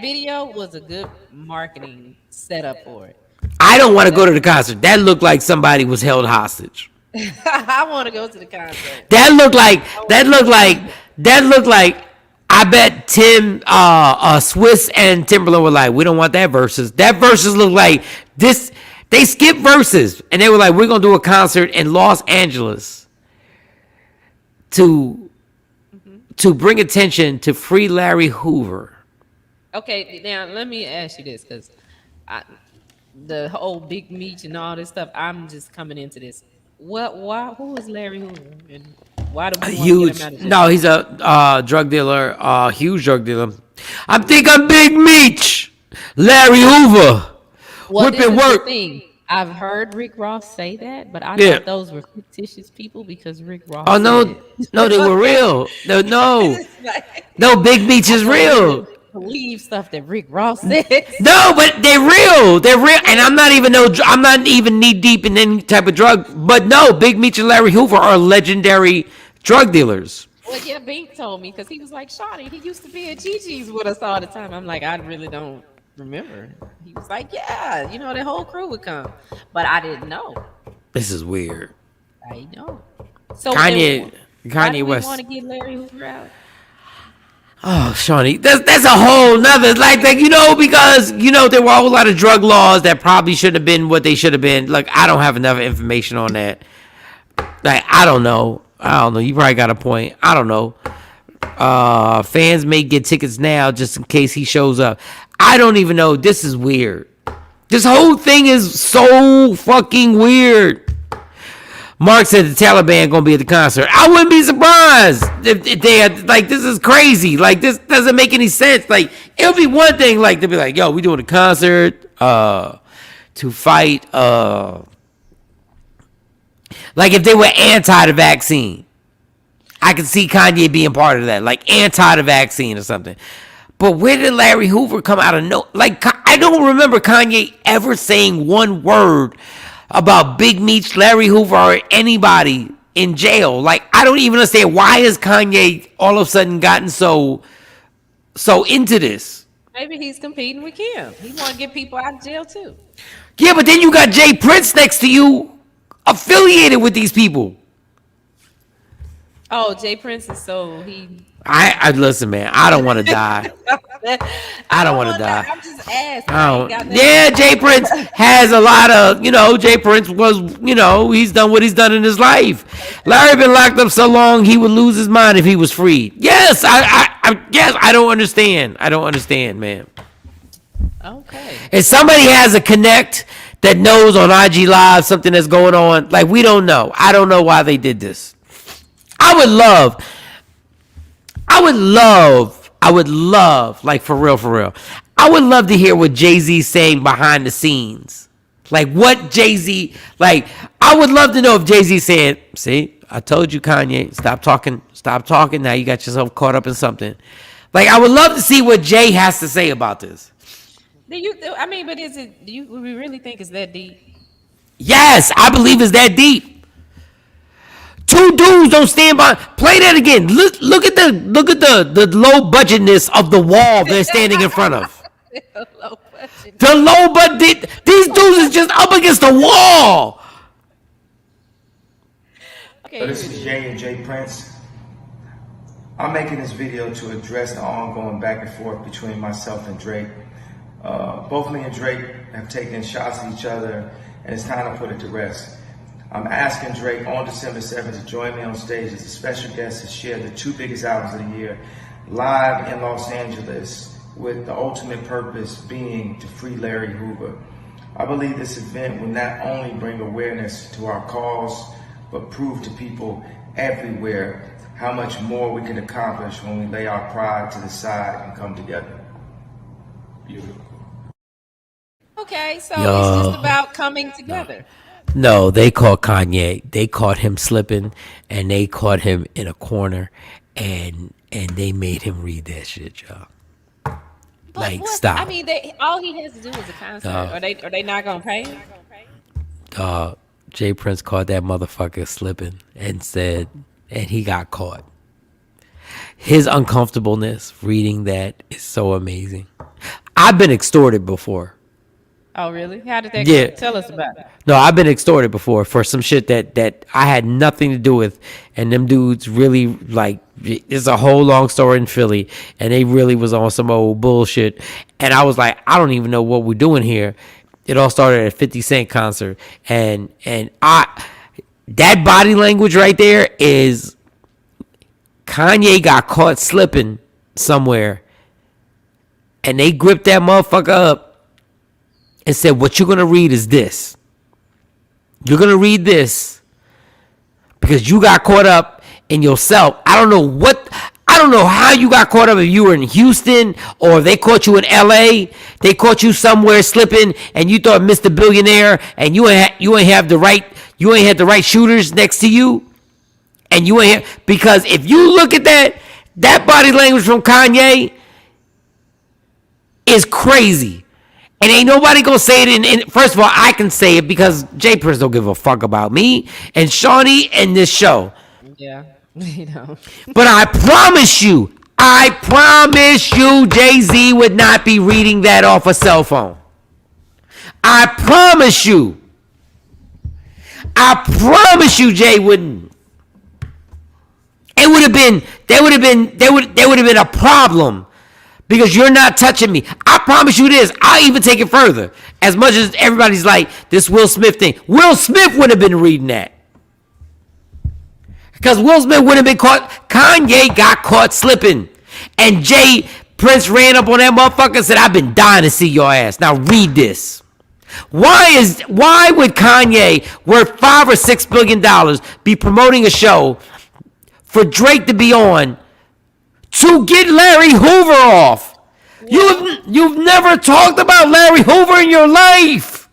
video was a good marketing setup for it. I don't want to go to the concert. That looked like somebody was held hostage. I want to go to the concert. That looked like. I bet Tim, Swiss and Timberland were like, we don't want that verses. That verses looked like this. They skipped verses and they were like, we're gonna do a concert in Los Angeles to bring attention to Free Larry Hoover. Okay, now let me ask you this, because the whole Big Meech and all this stuff, I'm just coming into this. Who is Larry Hoover, and why do we want to get him out of jail? No, he's a drug dealer, huge drug dealer. I'm Big Meech, Larry Hoover, whipping work. I've heard Rick Ross say that, but I thought those were fictitious people because Rick Ross. Oh no, they were real. No, Big Meech is real. Believe stuff that Rick Ross said. No, but they're real. And I'm not even knee deep in any type of drug. But no, Big Meech and Larry Hoover are legendary drug dealers. Well, yeah, Bink told me because he was like, Shawnee, he used to be at Gigi's with us all the time. I'm like, I really don't remember. He was like, yeah, the whole crew would come, but I didn't know. This is weird. I know. So Kanye West. Want to get Larry Hoover out? Oh, Shawnee, that's a whole nother because there were a whole lot of drug laws that probably shouldn't have been what they should have been. Like, I don't have enough information on that. Like, I don't know. You probably got a point. I don't know. Fans may get tickets now just in case he shows up. I don't even know. This is weird. This whole thing is so fucking weird. Mark said the Taliban gonna be at the concert. I wouldn't be surprised if they had, like, this is crazy. Like, this doesn't make any sense. Like, it would be one thing, like, to be like, yo, we doing a concert to fight like if they were anti the vaccine. I could see Kanye being part of that, like anti the vaccine or something. But where did Larry Hoover come out of no? Like, I don't remember Kanye ever saying one word about Big Meech, Larry Hoover, or anybody in jail. Like, I don't even understand why has Kanye all of a sudden gotten so into this. Maybe he's competing with Kim. He want to get people out of jail too. Yeah, but then you got Jay Prince next to you, affiliated with these people. Oh, Jay Prince is I listen, man. I don't want to die. I don't want to die. I'm just asking. Yeah, Jay Prince has a lot of, Jay Prince was, he's done what he's done in his life. Larry been locked up so long he would lose his mind if he was freed. Yes, I don't understand. I don't understand, man. Okay. If somebody has a connect that knows on IG Live something that's going on, like, we don't know. I don't know why they did this. I would love, like, for real. I would love to hear what Jay-Z's saying behind the scenes. Like, what Jay-Z, like, I would love to know if Jay-Z saying, see, I told you, Kanye, stop talking. Now you got yourself caught up in something. Like, I would love to see what Jay has to say about this. But do we really think it's that deep? Yes, I believe it's that deep. two dudes don't stand by. Play that again. Look at the low budgetness of the wall they're standing in front of. The low budget. These dudes is just up against the wall. Okay. So this is Jay and Jay Prince. I'm making this video to address the ongoing back and forth between myself and Drake. Both me and Drake have taken shots at each other, and it's time to put it to rest. I'm asking Drake on December 7th to join me on stage as a special guest to share the two biggest albums of the year, live in Los Angeles, with the ultimate purpose being to free Larry Hoover. I believe this event will not only bring awareness to our cause, but prove to people everywhere how much more we can accomplish when we lay our pride to the side and come together. Beautiful. Okay, so it's just about coming together. No, they caught Kanye. They caught him slipping, and they caught him in a corner, and they made him read that shit, y'all. Like, stop. I mean, all he has to do is a concert. Are they not gonna pay him? Jay Prince caught that motherfucker slipping and said, and he got caught. His uncomfortableness reading that is so amazing. I've been extorted before. Oh, really? How did that go? Tell us about it. No, I've been extorted before for some shit that I had nothing to do with. And them dudes really, like, it's a whole long story in Philly. And they really was on some old bullshit. And I was like, I don't even know what we're doing here. It all started at a 50 Cent concert. And that body language right there is Kanye got caught slipping somewhere. And they gripped that motherfucker up and said, what you're going to read is this. You're going to read this because you got caught up in yourself. I don't know how you got caught up. If you were in Houston or they caught you in LA, they caught you somewhere slipping and you thought Mr. Billionaire and you ain't had the right shooters next to you. And you ain't because if you look at that body language from Kanye is crazy. And ain't nobody gonna say it in first of all, I can say it because Jay Prince don't give a fuck about me and Shawnee and this show. Yeah, you know. But I promise you, Jay-Z would not be reading that off a cell phone. I promise you, Jay wouldn't. There would have been a problem. Because you're not touching me. I promise you this. I'll even take it further. As much as everybody's like, this Will Smith thing. Will Smith would have been reading that. Because Will Smith would have been caught. Kanye got caught slipping. And Jay Prince ran up on that motherfucker and said, I've been dying to see your ass. Now read this. Why would Kanye, worth $5 or $6 billion, be promoting a show for Drake to be on to get Larry Hoover off? Yeah. You've never talked about Larry Hoover in your life.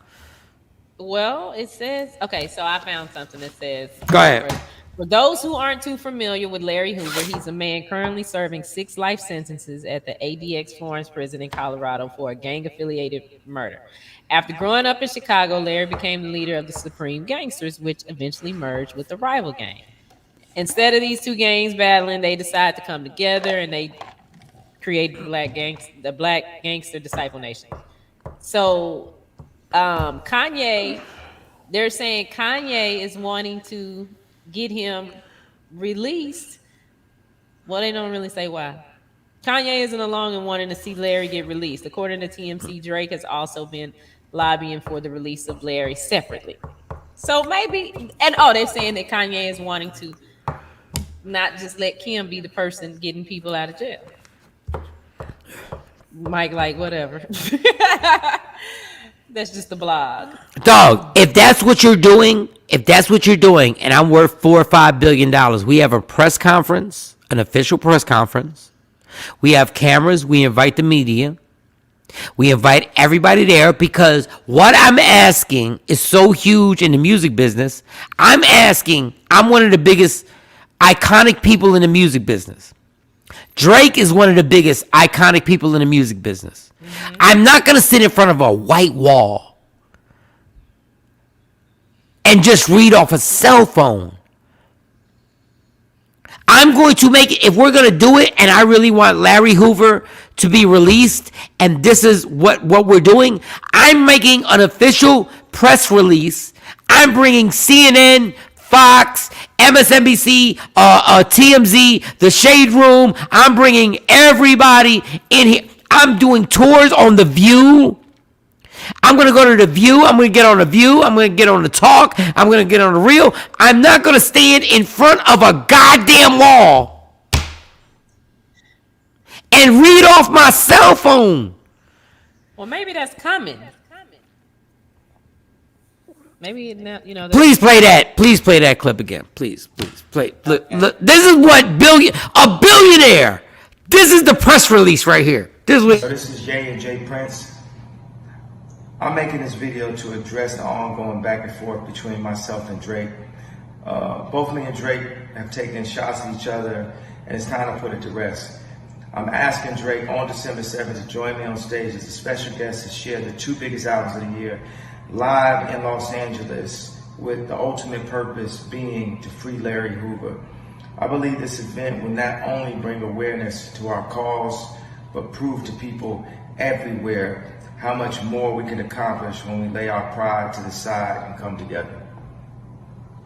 Well, it says, okay, so I found something that says, go ahead. For those who aren't too familiar with Larry Hoover, he's a man currently serving 6 life sentences at the ADX Florence prison in Colorado for a gang-affiliated murder. After growing up in Chicago, Larry became the leader of the Supreme Gangsters, which eventually merged with the rival gang. Instead of these two gangs battling, they decided to come together and they created the Black Gangster Disciple Nation. So Kanye, they're saying Kanye is wanting to get him released. Well, they don't really say why. Kanye isn't alone in wanting to see Larry get released. According to TMZ, Drake has also been lobbying for the release of Larry separately. So maybe, and they're saying that Kanye is wanting to not just let Kim be the person getting people out of jail. Mike, like, whatever. That's just the blog. Dog, if that's what you're doing, and I'm worth $4 or $5 billion, we have a press conference, an official press conference. We have cameras. We invite the media. We invite everybody there because what I'm asking is so huge in the music business. I'm one of the biggest iconic people in the music business. Drake is one of the biggest iconic people in the music business. Mm-hmm. I'm not going to sit in front of a white wall and just read off a cell phone I'm going to make it, if we're going to do it, and I really want Larry Hoover to be released, and this is what we're doing, I'm making an official press release. I'm bringing CNN, Fox, MSNBC, TMZ, The Shade Room. I'm bringing everybody in here. I'm doing tours on The View. I'm going to go to The View. I'm going to get on The View. I'm going to get on The Talk. I'm going to get on The Real. I'm not going to stand in front of a goddamn wall and read off my cell phone. Well, maybe that's coming. Maybe now, Please play that. Please play that clip again. Please play. Okay. Look, this is what a billionaire. This is the press release right here. This is Jay and Jay Prince. I'm making this video to address the ongoing back and forth between myself and Drake. Both me and Drake have taken shots at each other, and it's time to put it to rest. I'm asking Drake on December 7th to join me on stage as a special guest to share the 2 biggest albums of the year, live in Los Angeles, with the ultimate purpose being to free Larry Hoover. I believe this event will not only bring awareness to our cause, but prove to people everywhere how much more we can accomplish when we lay our pride to the side and come together.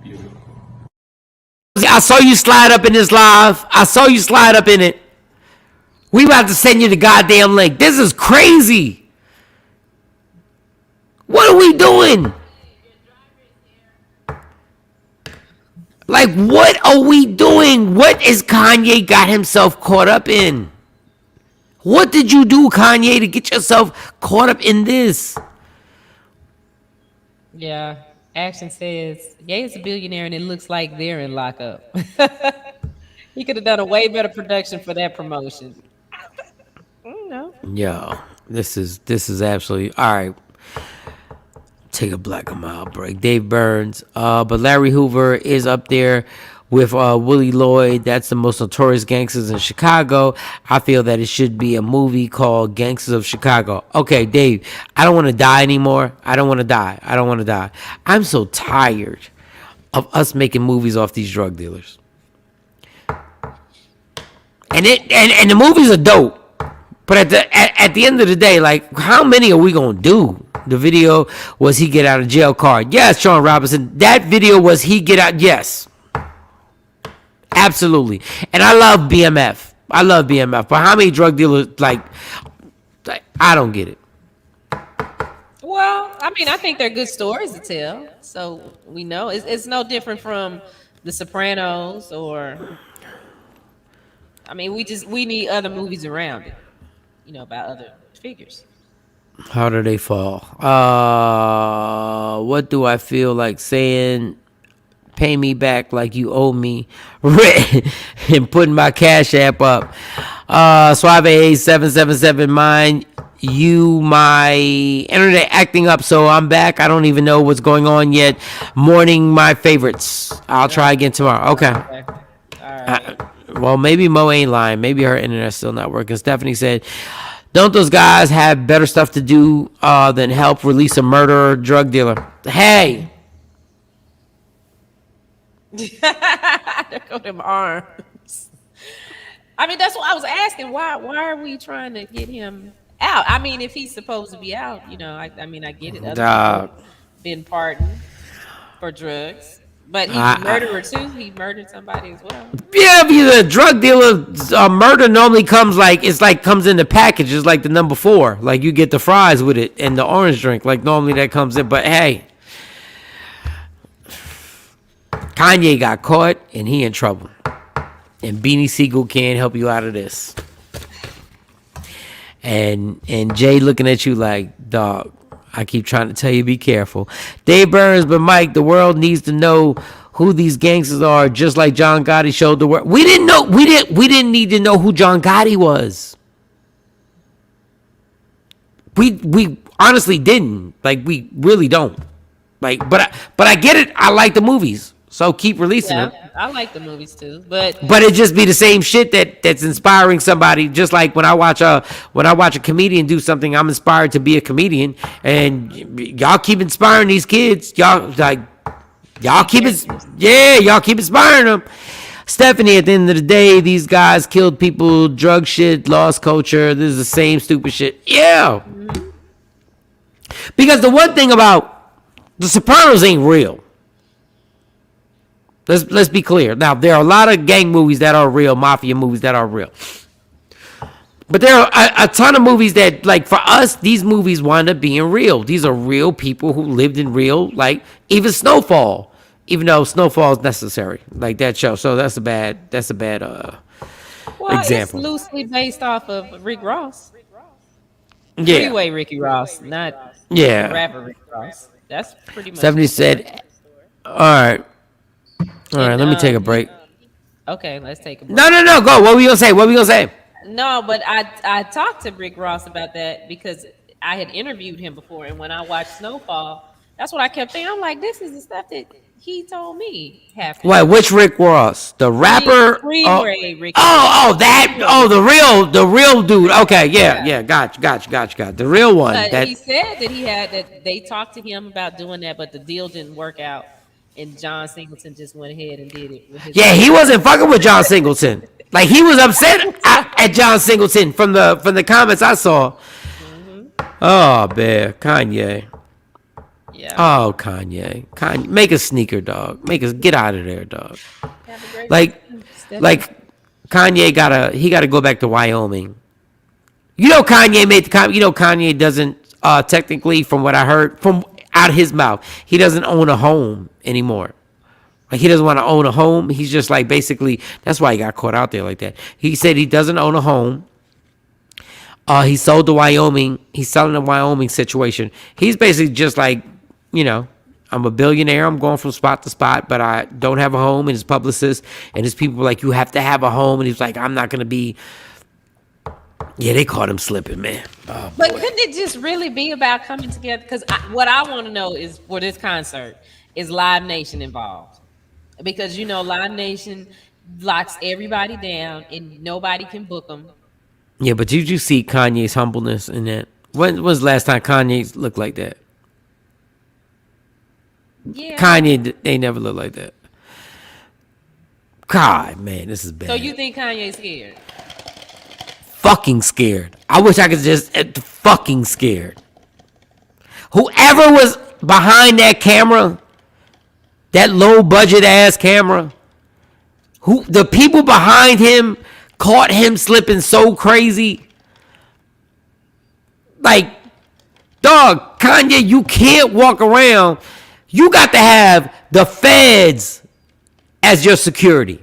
Beautiful. I saw you slide up in this live. I saw you slide up in it. We about to send you the goddamn link. This is crazy. What are we doing? Like, what are we doing? What is Kanye got himself caught up in? What did you do, Kanye, to get yourself caught up in this? Yeah, Action says, Ye is a billionaire and it looks like they're in lockup. He could have done a way better production for that promotion. No. Yo, this is absolutely all right. Take a black and mild break. Dave Burns, but Larry Hoover is up there with Willie Lloyd. That's the most notorious gangsters in Chicago. I feel that it should be a movie called Gangsters of Chicago. Okay, Dave, I don't want to die anymore. I don't want to die. I'm so tired of us making movies off these drug dealers. And the movies are dope. But at the end of the day, like, how many are we gonna do? The video was he get out of jail card. Yes, Shawn Robinson. That video was he get out. Yes, absolutely. And I love BMF. But how many drug dealers like I don't get it. Well, I mean, I think they're good stories to tell. So we know it's no different from The Sopranos or. I mean, we need other movies around it. About other figures. How do they fall? What do I feel like saying? Pay me back like you owe me. And putting my Cash App up. Suave 777 mine. My internet acting up, so I'm back. I don't even know what's going on yet. Morning, my favorites. I'll try again tomorrow. Okay. All right. Well, maybe Mo ain't lying. Maybe her internet's still not working. Stephanie said, don't those guys have better stuff to do than help release a murderer drug dealer? Hey. There go them arms. I mean, that's what I was asking. Why are we trying to get him out? I mean, if he's supposed to be out, I get it. Other people been pardoned for drugs. But he's a murderer too. He murdered somebody as well. Yeah, if he's a drug dealer, murder normally comes comes in the package. It's like the number 4. Like you get the fries with it and the orange drink. Like normally that comes in. But hey, Kanye got caught and he in trouble. And Beanie Siegel can't help you out of this. And Jay looking at you like, dog, I keep trying to tell you, be careful. Dave Burns, but Mike, the world needs to know who these gangsters are, just like John Gotti showed the world. We didn't know. We didn't need to know who John Gotti was. We honestly didn't. Like, we really don't. Like, but I get it. I like the movies, so keep releasing them. I like the movies too, but it just be the same shit that's inspiring somebody. Just like when I watch a comedian do something, I'm inspired to be a comedian, and y'all keep inspiring these kids. Y'all keep inspiring them. Stephanie, at the end of the day, these guys killed people, drug shit, lost culture. This is the same stupid shit. Yeah. Because the one thing about The Sopranos ain't real. Let's be clear. Now, there are a lot of gang movies that are real, mafia movies that are real. But there are a ton of movies that, like, for us, these movies wind up being real. These are real people who lived in real, like, even Snowfall. Even though Snowfall is necessary, like that show. So that's a bad example. It's loosely based off of Rick Ross. Yeah. Freeway Ricky Ross, not rapper Rick Ross. That's pretty much. 70 said, all right, let me take a break. Okay, let's take a break. No, go. What were you gonna say? No, but I talked to Rick Ross about that because I had interviewed him before, and when I watched Snowfall, that's what I kept thinking. I'm like, this is the stuff that he told me happened. Wait, which Rick Ross? The rapper? Freeway Rick. The real dude. Okay, yeah. Gotcha. The real one. He said that they talked to him about doing that, but the deal didn't work out, and John Singleton just went ahead and did it. He wasn't fucking with John Singleton. Like, he was upset at John Singleton from the comments I saw. Oh, man, Kanye. Yeah. Oh, Kanye, make a sneaker, dog. Get out of there, dog. Like Kanye gotta go back to Wyoming. You know, Kanye made the comment. You know, Kanye doesn't technically, from what I heard from out of his mouth, he doesn't own a home anymore. Like, he doesn't want to own a home. He's just like, basically, that's why he got caught out there like that. He said he doesn't own a home. He sold to Wyoming. He's selling the Wyoming situation. He's basically just like, you know, I'm a billionaire. I'm going from spot to spot, but I don't have a home. And his publicist and his people were like, you have to have a home. And he's like, I'm not going to be. Yeah, they caught him slipping, man. Oh, but couldn't it just really be about coming together? Because what I want to know is, for this concert, is Live Nation involved? Because, you know, Live Nation locks everybody down and nobody can book them. Yeah, but did you see Kanye's humbleness in that? When was the last time Kanye looked like that? Yeah. Kanye ain't never looked like that. God, man, this is bad. So you think Kanye's scared? Fucking scared. I wish I could just fucking scared. Whoever was behind that camera, that low budget ass camera, the people behind him caught him slipping so crazy. Like, dog, Kanye, you can't walk around. You got to have the feds as your security.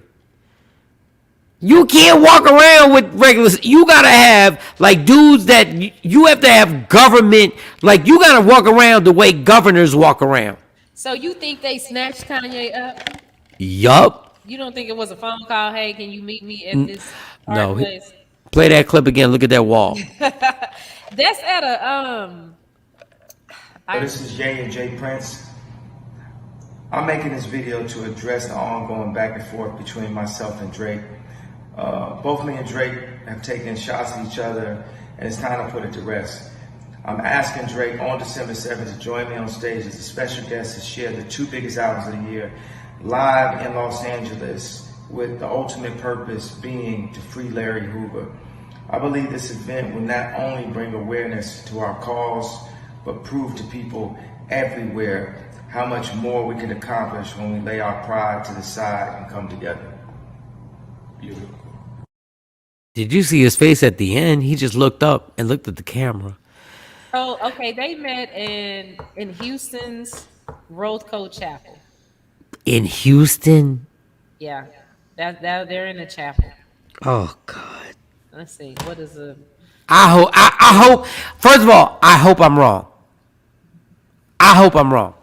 You can't walk around with regular. You got to have, like, dudes that you have to have government. Like, you got to walk around the way governors walk around. So you think they snatched Kanye up? Yup. You don't think it was a phone call? Hey, can you meet me at this place? Play that clip again. Look at that wall. That's at a This is Jay and Jay Prince. I'm making this video to address the ongoing back and forth between myself and Drake. Both me and Drake have taken shots at each other, and it's time to put it to rest. I'm asking Drake on December 7th to join me on stage as a special guest to share the two biggest albums of the year, live in Los Angeles, with the ultimate purpose being to free Larry Hoover. I believe this event will not only bring awareness to our cause, but prove to people everywhere how much more we can accomplish when we lay our pride to the side and come together. Beautiful. Did you see his face at the end? He just looked up and looked at the camera. Oh, okay. They met in Houston's Rothko Chapel. In Houston? Yeah, they're in the chapel. Oh God. Let's see. What is a? I hope. First of all, I hope I'm wrong. I hope I'm wrong.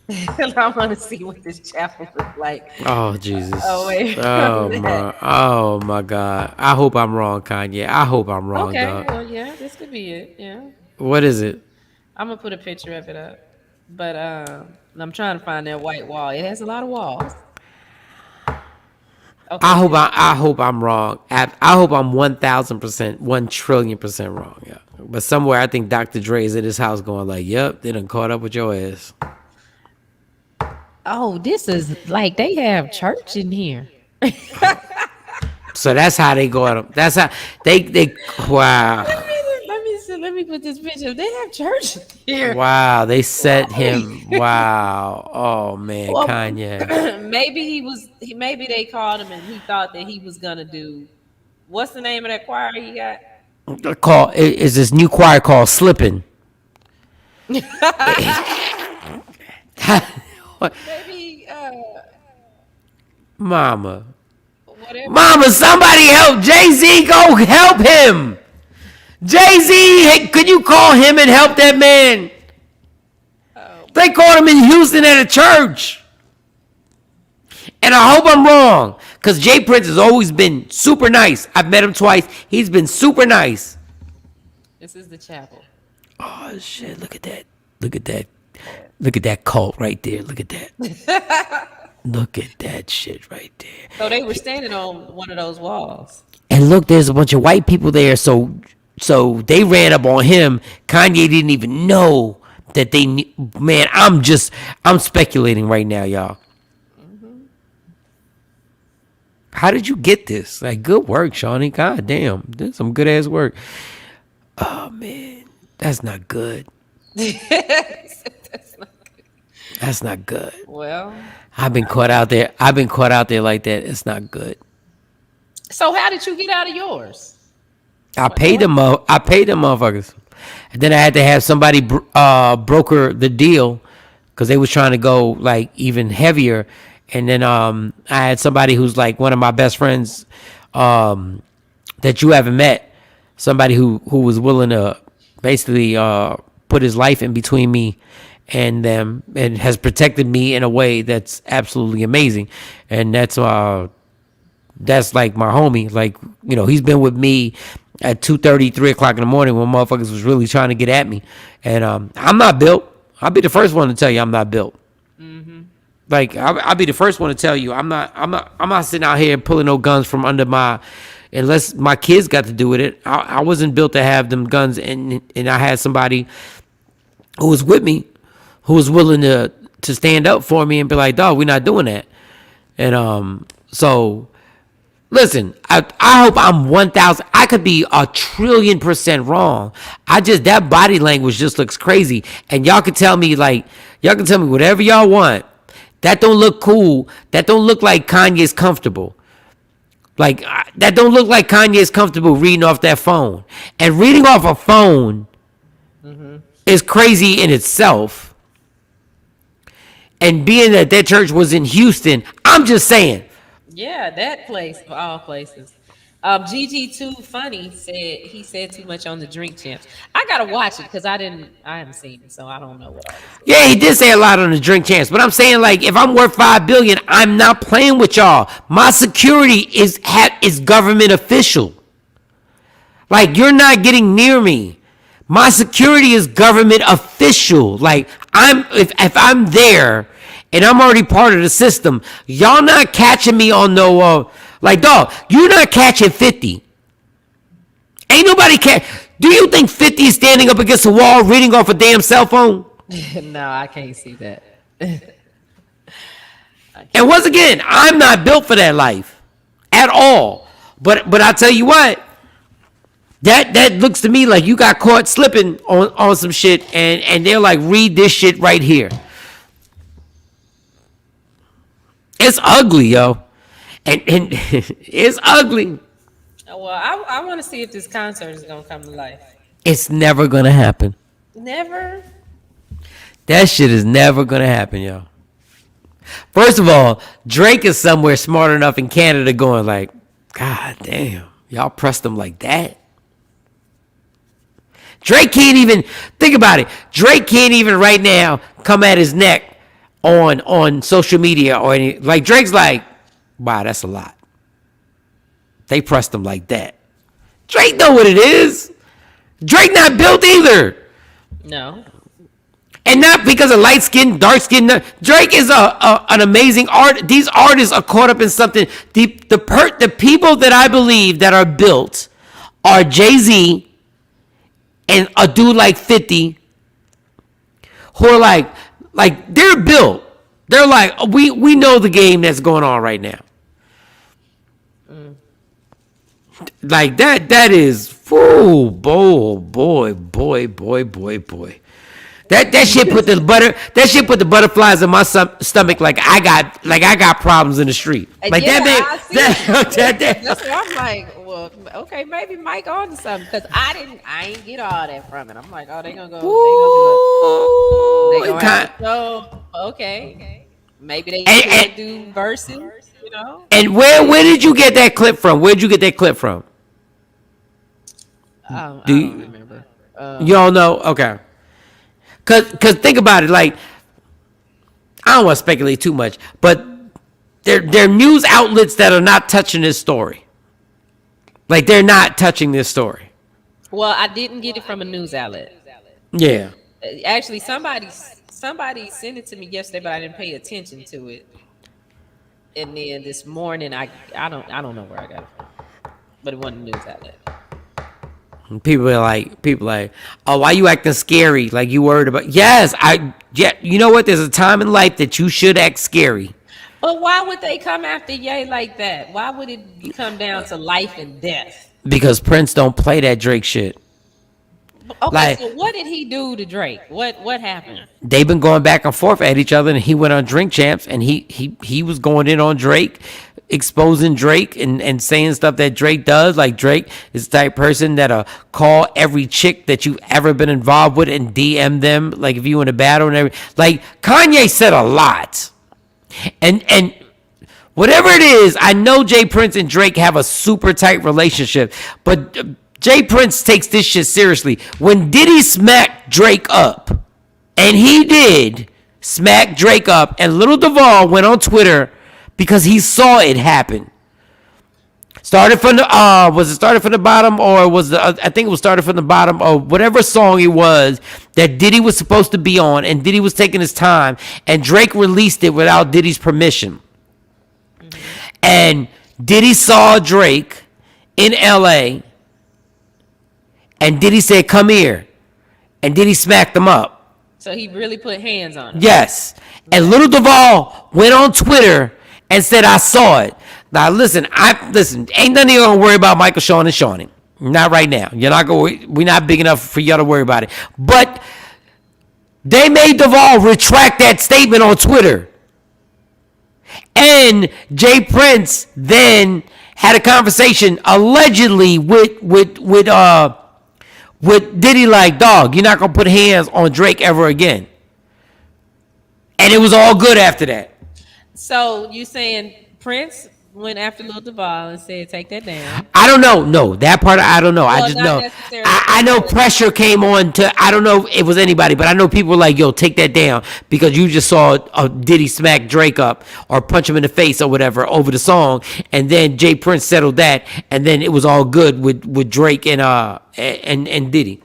I want to see what this chapel looks like. Oh Jesus! Oh wait! Oh my God! I hope I'm wrong, Kanye. I hope I'm wrong. Okay, dog. well, yeah, this could be it. Yeah. What is it? I'm gonna put a picture of it up, but I'm trying to find that white wall. It has a lot of walls. Okay. I hope I'm wrong. I hope I'm 1,000%, 1,000,000,000,000% wrong. Yeah. But somewhere I think Dr. Dre is in his house going like, "Yep, they done caught up with your ass." Oh, this is like they have church in here. So that's how they go at him. That's how they wow. Let me put this picture. They have church here. Wow, they set him. Wow. Oh man, Well, Kanye. Maybe they called him and he thought that he was gonna do. What's the name of that choir he got? Is this new choir called Slippin'? Maybe Mama. whatever. Mama, somebody help Jay-Z. Go help him. Jay-Z, hey, could you call him and help that man? They called him in Houston at a church. And I hope I'm wrong, because Jay Prince has always been super nice. I've met him twice. He's been super nice. This is the chapel. Oh, shit. Look at that. Look at that. Look at that cult right there. Look at that. Look at that shit right there. So they were standing on one of those walls. And look, there's a bunch of white people there. So they ran up on him. Kanye didn't even know that they, man, I'm speculating right now, y'all. How did you get this? Like, good work, Shawnee. God damn. That's some good ass work. Oh, man. That's not good. That's not good. Well, I've been caught out there like that. It's not good. So how did you get out of yours? I paid them motherfuckers. And then I had to have somebody broker the deal because they was trying to go like even heavier. And then I had somebody who's like one of my best friends that you haven't met. Somebody who was willing to basically put his life in between me and them and has protected me in a way that's absolutely amazing. And that's like my homie. Like, you know, he's been with me at 2:30, 3 o'clock in the morning when motherfuckers was really trying to get at me. And I'm not built. I'll be the first one to tell you I'm not built. Like I'll be the first one to tell you I'm not sitting out here pulling no guns from under unless my kids got to do with it. I wasn't built to have them guns, and I had somebody who was with me who was willing to stand up for me and be like, dog, we're not doing that. And so listen, I hope I'm 1,000. I could be 1,000,000,000% wrong. That body language just looks crazy. And y'all can tell me whatever y'all want. That don't look cool. That don't look like Kanye's comfortable. Like, that don't look like Kanye's comfortable reading off that phone. And reading off a phone is crazy in itself. And being that church was in Houston, I'm just saying. Yeah, that place of all places. GG2 Funny said too much on the Drink Champs. I gotta watch it because I haven't seen it, so I don't know what all this is. Yeah, he did say a lot on the Drink Champs, but I'm saying, like, if I'm worth $5 billion, I'm not playing with y'all. My security is government official. Like, you're not getting near me. My security is government official. Like, if I'm there and I'm already part of the system, y'all not catching me on no like, dog, you're not catching 50. Ain't nobody Do you think 50 is standing up against the wall reading off a damn cell phone? No, I can't see that. And once again, I'm not built for that life at all. But I tell you what, that looks to me like you got caught slipping on some shit, and they're like, read this shit right here. It's ugly, yo. And it's ugly. Well, I want to see if this concert is going to come to life. It's never going to happen. Never? That shit is never going to happen, yo. First of all, Drake is somewhere smart enough in Canada going like, God damn, y'all pressed him like that? Drake can't even, think about it. Drake can't even right now come at his neck on social media or any, like Drake's like, wow, that's a lot. They pressed him like that. Drake know what it is. Drake not built either. No. And not because of light skin, dark skin. Drake is an amazing art. These artists are caught up in something. The people that I believe that are built are Jay-Z and a dude like 50 who are like they're built. They're like, we know the game that's going on right now. Like that is, oh boy. That shit put the butterflies in my stomach like I got problems in the street. Like that's why I'm like, well, okay, maybe Mike on to something, because I ain't get all that from it. I'm like, oh, they gonna go, they gonna have to go. Okay, maybe they do verses, you know. And where did you get that clip from? Where'd you get that clip from? I don't remember. You don't know? Okay. Cause think about it, like, I don't want to speculate too much, but they're news outlets that are not touching this story. Like, they're not touching this story. Well, I didn't get it from a news outlet. Yeah. Actually, somebody sent it to me yesterday, but I didn't pay attention to it. And then this morning, I don't know where I got it from, but it wasn't a news outlet. People are like, oh, why you acting scary? Like you worried about? Yes, you know what? There's a time in life that you should act scary. But why would they come after Ye like that? Why would it come down to life and death? Because Prince don't play that Drake shit. Okay, like, so what did he do to Drake? What happened? They've been going back and forth at each other, and he went on Drink Champs, and he was going in on Drake, exposing Drake and saying stuff that Drake does. Like, Drake is the type of person that'll call every chick that you've ever been involved with and DM them, like if you in a battle and everything. Like, Kanye said a lot. And whatever it is, I know Jay Prince and Drake have a super tight relationship, but Jay Prince takes this shit seriously. When Diddy smacked Drake up, and he did smack Drake up, and Lil Duval went on Twitter because he saw it happen. Started from the was it started from the bottom, or was I think it was started from the bottom of whatever song it was that Diddy was supposed to be on, and Diddy was taking his time, and Drake released it without Diddy's permission. And Diddy saw Drake in LA, and Diddy said, "Come here," and Diddy smacked him up. So he really put hands on him. Yes. And Lil Duval went on Twitter and said, "I saw it." Now listen, ain't none of y'all gonna worry about Michael, Shawn, and Shawnee. Not right now. We're not big enough for y'all to worry about it. But they made Duval retract that statement on Twitter. And Jay Prince then had a conversation allegedly with Diddy, like, dog, you're not gonna put hands on Drake ever again. And it was all good after that. So you saying Prince went after Lil Duval and said, take that down? I don't know. No, that part I don't know. Well, I just know. I know pressure came on to, I don't know if it was anybody, but I know people were like, yo, take that down, because you just saw Diddy smack Drake up or punch him in the face or whatever over the song. And then Jay Prince settled that, and then it was all good with Drake and Diddy.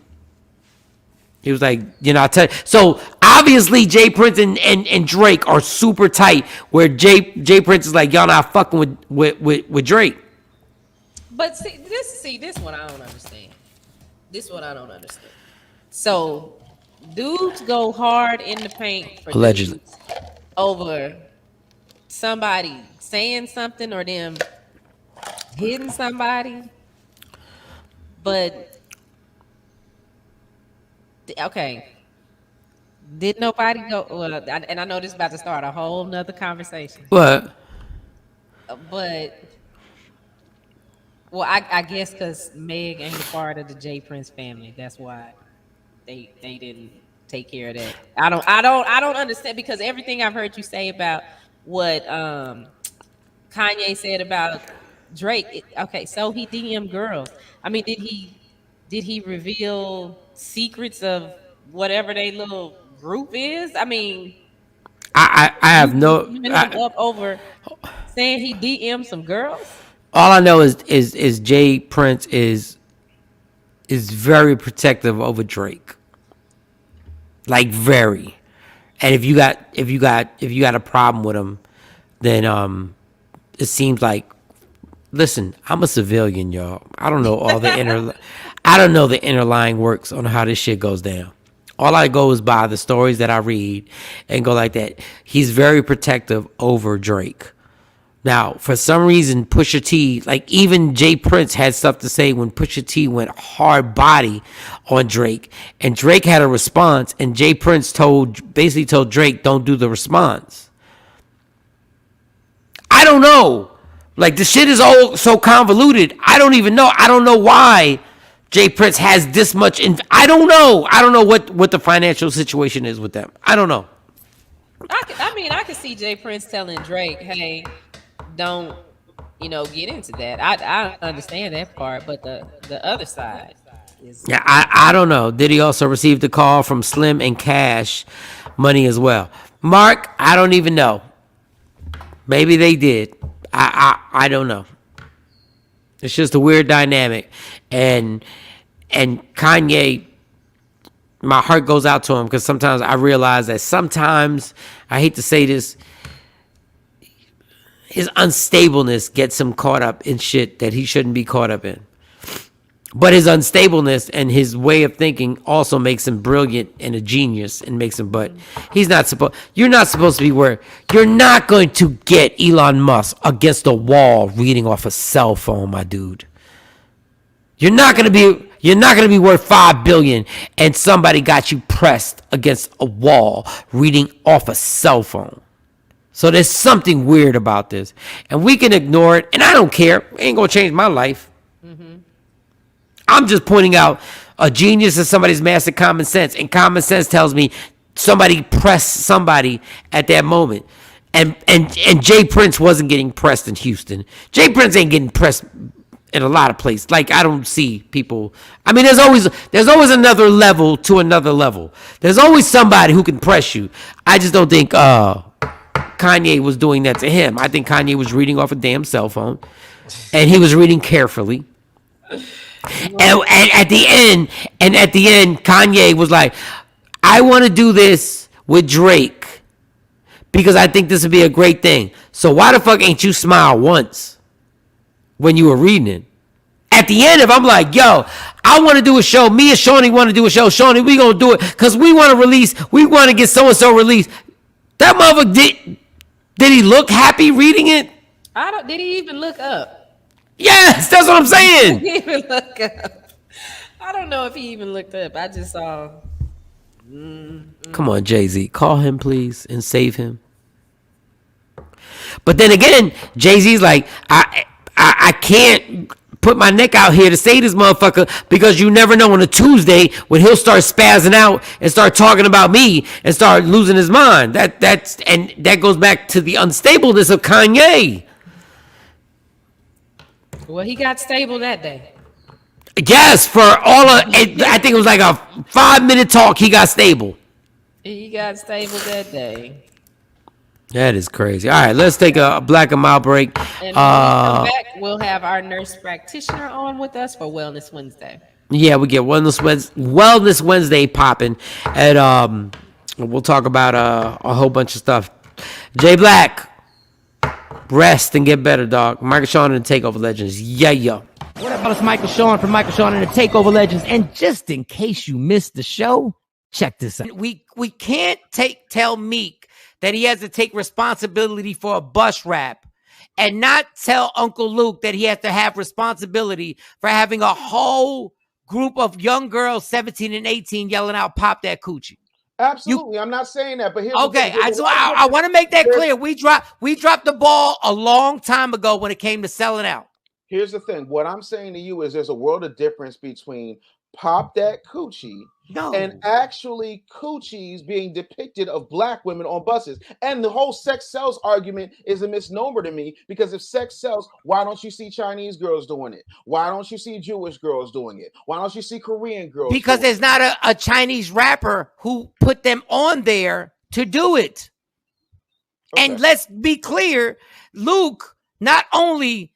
He was like, I tell you. So obviously Jay Prince and Drake are super tight, where Jay Prince is like, y'all not fucking with Drake. But this one I don't understand. This one I don't understand. So dudes go hard in the paint for allegedly over somebody saying something or them hitting somebody, but okay, did nobody go? Well, and I know this is about to start a whole nother conversation. What? But, well, I guess because Meg ain't a part of the Jay Prince family, that's why they didn't take care of that. I don't understand, because everything I've heard you say about what Kanye said about Drake. Okay, so he DM'd girls. I mean, did he reveal secrets of whatever they little group is? I mean, I have no up over saying he DM'd some girls. All I know is Jay Prince is very protective over Drake, like very. And if you got a problem with him, then it seems like, listen, I'm a civilian, y'all. I don't know the underlying works on how this shit goes down. All I go is by the stories that I read and go like that. He's very protective over Drake. Now, for some reason, Pusha T, like even Jay Prince had stuff to say when Pusha T went hard body on Drake. And Drake had a response, and Jay Prince basically told Drake, don't do the response. I don't know. Like, the shit is all so convoluted. I don't even know. I don't know why Jay Prince has this much. I don't know. I don't know what the financial situation is with them. I don't know. I could see Jay Prince telling Drake, hey, don't, get into that. I understand that part, but the other side is. Yeah, I don't know. Did he also receive the call from Slim and Cash Money as well? Mark, I don't even know. Maybe they did. I don't know. It's just a weird dynamic. And Kanye, my heart goes out to him because sometimes I realize that sometimes, I hate to say this, his unstableness gets him caught up in shit that he shouldn't be caught up in. But his unstableness and his way of thinking also makes him brilliant and a genius and makes him, but you're not supposed to be where you're not going to get Elon Musk against a wall reading off a cell phone, my dude. You're not going to be worth $5 billion and somebody got you pressed against a wall reading off a cell phone. So there's something weird about this and we can ignore it. And I don't care. It ain't going to change my life. Mm-hmm. I'm just pointing out a genius is somebody's mastered common sense. And common sense tells me somebody pressed somebody at that moment. And Jay Prince wasn't getting pressed in Houston. Jay Prince ain't getting pressed in a lot of places. Like, I don't see people. I mean, there's always another level to another level. There's always somebody who can press you. I just don't think Kanye was doing that to him. I think Kanye was reading off a damn cell phone. And he was reading carefully. And at the end, Kanye was like, I want to do this with Drake because I think this would be a great thing. So why the fuck ain't you smile once when you were reading it? At the end, if I'm like, yo, I want to do a show. Me and Shawnee want to do a show. Shawnee, we going to do it because we want to get so-and-so released. That motherfucker, did he look happy reading it? Did he even look up? Yes, that's what I'm saying. He even look up. I don't know if he even looked up. I just saw. Come on, Jay-Z. Call him, please, and save him. But then again, Jay-Z's like, I can't put my neck out here to say this motherfucker because you never know on a Tuesday when he'll start spazzing out and start talking about me and start losing his mind. That goes back to the unstableness of Kanye. Well, he got stable that day. Yes, for I think it was like a 5-minute talk. He got stable. He got stable that day. That is crazy. All right, let's take a black and mild break. And when we come back, we'll have our nurse practitioner on with us for Wellness Wednesday. Yeah, we get Wellness Wednesday popping, and we'll talk about a whole bunch of stuff. Jay Black. Rest and get better, dog. Michael Shawn and the Takeover Legends. Yeah. What up, it's Michael Shawn from Michael Shawn and the Takeover Legends. And just in case you missed the show, check this out. We can't tell Meek that he has to take responsibility for a bus rap and not tell Uncle Luke that he has to have responsibility for having a whole group of young girls, 17 and 18, yelling out, "Pop that coochie." Absolutely, I'm not saying that, but here's okay. I want to make that clear. We dropped the ball a long time ago when it came to selling out. Here's the thing. What I'm saying to you is there's a world of difference between "Pop That Coochie" and actually coochies being depicted of black women on buses. And the whole sex sells argument is a misnomer to me because if sex sells, why don't you see Chinese girls doing it? Why don't you see Jewish girls doing it? Why don't you see Korean girls? Because there's not a Chinese rapper who put them on there to do it. Okay. And let's be clear, Luke not only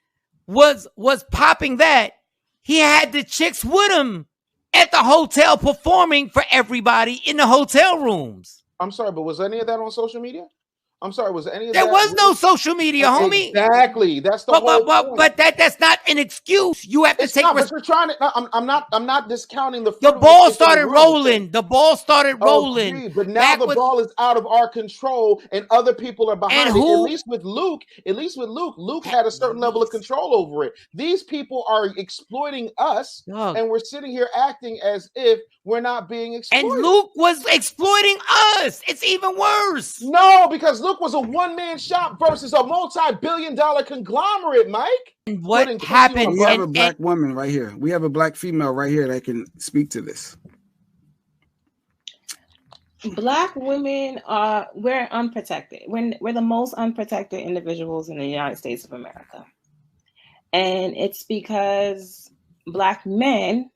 was popping that, he had the chicks with him at the hotel performing for everybody in the hotel rooms. I'm sorry, but was any of that on social media? I'm sorry, was any of there that? There was no social media, homie. Exactly. That's the whole point. But that's not an excuse. You have to take. But you're trying to. I'm not discounting the. The ball started rolling. The ball started rolling. Agreed, but now the ball is out of our control, and other people are behind it. At least with Luke, Luke had a certain level of control over it. These people are exploiting us, and we're sitting here acting as if we're not being exploited. And Luke was exploiting us. It's even worse. No, because Luke was a one-man shop versus a multi-billion-dollar conglomerate, Mike. And what happened? We have a black woman right here. We have a black female right here that can speak to this. Black women we're unprotected. We're the most unprotected individuals in the United States of America. And it's because Black men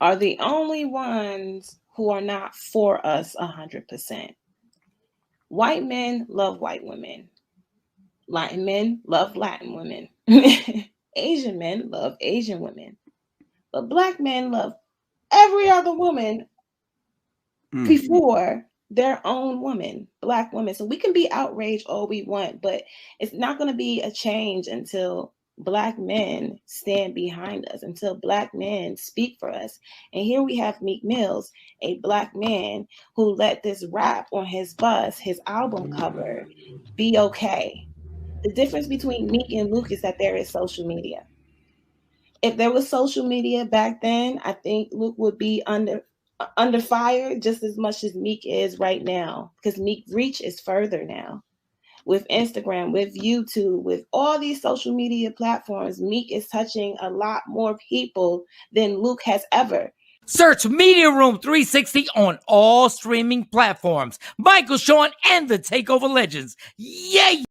are the only ones who are not for us 100%. White men love white women. Latin men love Latin women. Asian men love Asian women. But Black men love every other woman before their own woman, Black women. So we can be outraged all we want, but it's not going to be a change until Black men stand behind us, until Black men speak for us. And here we have Meek Mills, a Black man who let this rap on his bus, his album cover, be okay. The difference between Meek and Luke is that there is social media. If there was social media back then, I think Luke would be under fire just as much as Meek is right now, because Meek reach is further now. With Instagram, with YouTube, with all these social media platforms, Meek is touching a lot more people than Luke has ever. Search Media Room 360 on all streaming platforms. Michael, Shawn, and the Takeover Legends. Yay!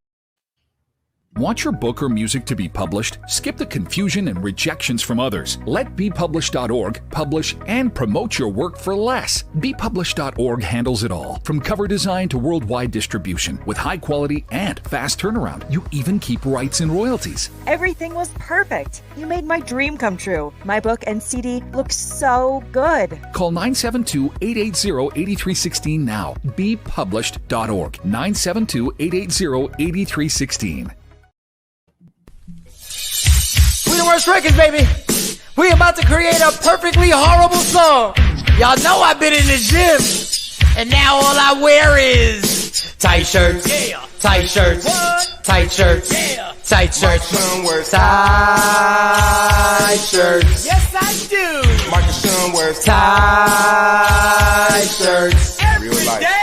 Want your book or music to be published? Skip the confusion and rejections from others. Let bepublished.org publish and promote your work for less. Bepublished.org handles it all, from cover design to worldwide distribution, with high quality and fast turnaround. You even keep rights and royalties. Everything was perfect. You made my dream come true. My book and CD look so good. Call 972-880-8316 now. Bepublished.org. 972-880-8316. We the worst records, baby. We about to create a perfectly horrible song. Y'all know I've been in the gym, and now all I wear is tight shirts, tight shirts, tight shirts, tight shirts, tight shirts. Yes, I do. Michael Shawn wears tight shirts every day.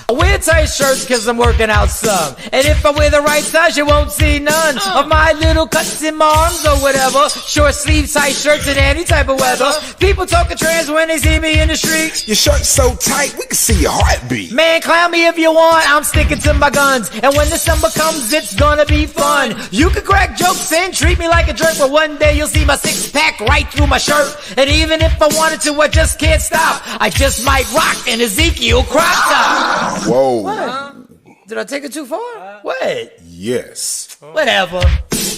I wear tight shirts because I'm working out some. And if I wear the right size, you won't see none of my little cuts in my arms or whatever. Short sleeve tight shirts in any type of weather. People talking trans when they see me in the street. Your shirt's so tight, we can see your heartbeat. Man, clown me if you want, I'm sticking to my guns. And when December comes, it's gonna be fun. You can crack jokes and treat me like a jerk, but one day you'll see my six-pack right through my shirt. And even if I wanted to, I just can't stop. I just might rock an Ezekiel crop top. Whoa. What? Did I take it too far? What? Yes. Whatever.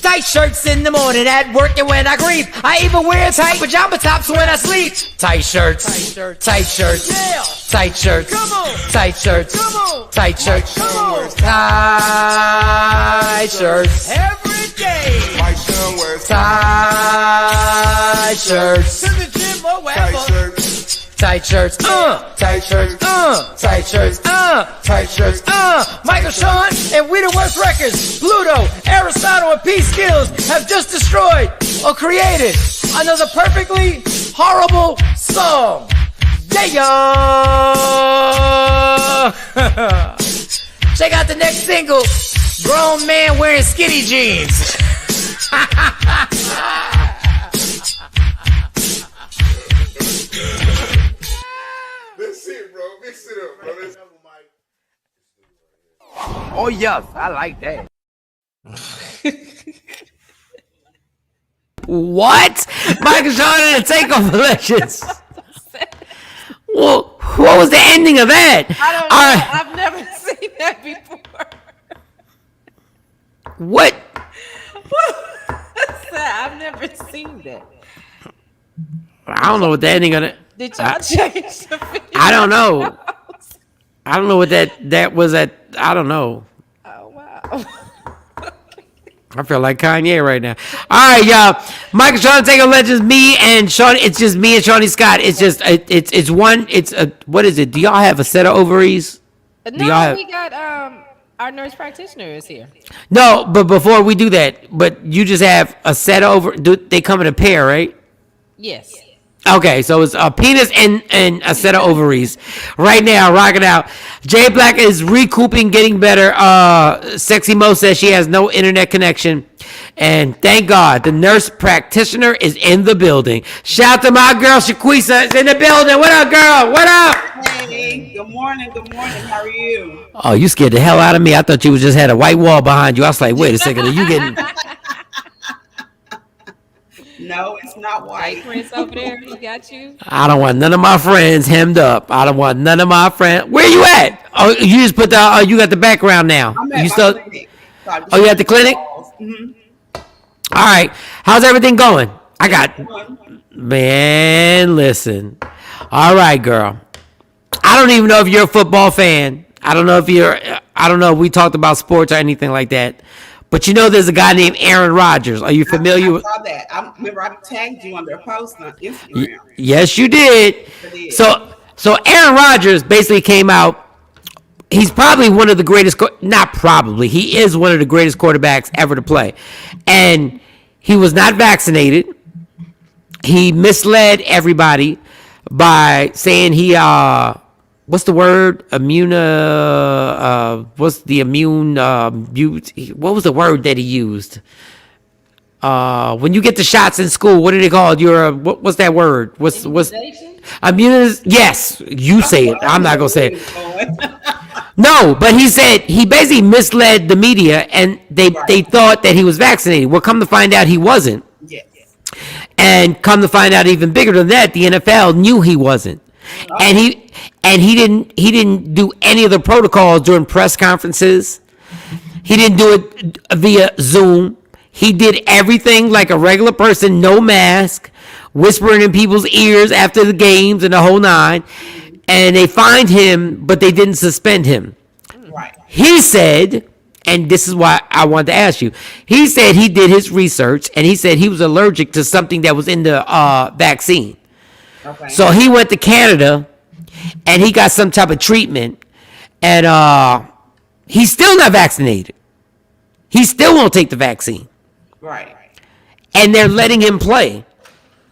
Tight shirts in the morning at work and when I grieve. I even wear tight pajama tops when I sleep. Tight shirts. Tight shirts. Tight shirts. Yeah. Tight shirts. Come on. Tight shirts. Come on. Tight shirts. Come on. Tight shirts. Every day. Mike Shawn wears tight shirts. To the gym or wherever. tight shirts. Tight shirts, tight shirts, tight shirts, tight shirts, Michael Shawn and We the Worst Records, Pluto, Aristotle, and P Skills have just destroyed or created another perfectly horrible song. Yeah! Check out the next single, Grown Man Wearing Skinny Jeans. That's it, bro. Mix it up, bro. Oh, yes, I like that. What? Michael Shawn and the Takeover Legends. Well, what was the ending of that? I don't know. I've never seen that before. What? What's that? I've never seen that. I don't know what the ending of it. Did y'all change the video? I don't know. I don't know what that was at I don't know. Oh wow. I feel like Kanye right now. All right, y'all. Michael, Shawn, Takeover Legends. Me and Shawn. It's just me and Shawnee Scott. It's just it's one. It's a what is it? Do y'all have a set of ovaries? No, we got our nurse practitioner is here. No, but before we do that, but you just have a set of over. Do they come in a pair, right? Yes. Okay, so it's a penis and a set of ovaries. Right now, rocking out. Jay Black is recouping, getting better. Sexy Mo says she has no internet connection. And thank God, the nurse practitioner is in the building. Shout out to my girl, Shaquisa, is in the building. What up, girl? What up? Hey, good morning. Good morning. How are you? Oh, you scared the hell out of me. I thought you just had a white wall behind you. I was like, wait a second, are you getting... No, it's not white. Hey, Prince over there, he got you. I don't want none of my friends hemmed up. I don't want none of my friends. Where you at? Oh, you just put the. You got the background now. I'm at you my still? clinic. Oh, you at the clinic? Mm-hmm. All right. How's everything going? I got. Man, listen. All right, girl. I don't even know if you're a football fan. I don't know if you're. I don't know if we talked about sports or anything like that. But you know there's a guy named Aaron Rodgers. Are you familiar with? I saw that. I remember I tagged you on their post on Instagram. Yes, you did. So Aaron Rodgers basically came out. He's probably one of the greatest. Not probably. He is one of the greatest quarterbacks ever to play, and he was not vaccinated. He misled everybody by saying he what's the word? What's the immune? What was the word that he used? When you get the shots in school, what are they called? What's that word? What's immunization? Yes, you say it. I'm not gonna say it. No, but he said he basically misled the media, and they thought that he was vaccinated. Well, come to find out, he wasn't. Yes. And come to find out, even bigger than that, the NFL knew he wasn't. And he didn't do any of the protocols during press conferences. He didn't do it via Zoom. He did everything like a regular person, no mask, whispering in people's ears after the games and the whole nine. And they fined him, but they didn't suspend him. Right. He said, and this is why I wanted to ask you, he said he did his research, and he said he was allergic to something that was in the vaccine. Okay. So he went to Canada, and he got some type of treatment, and he's still not vaccinated. He still won't take the vaccine. Right. And they're letting him play.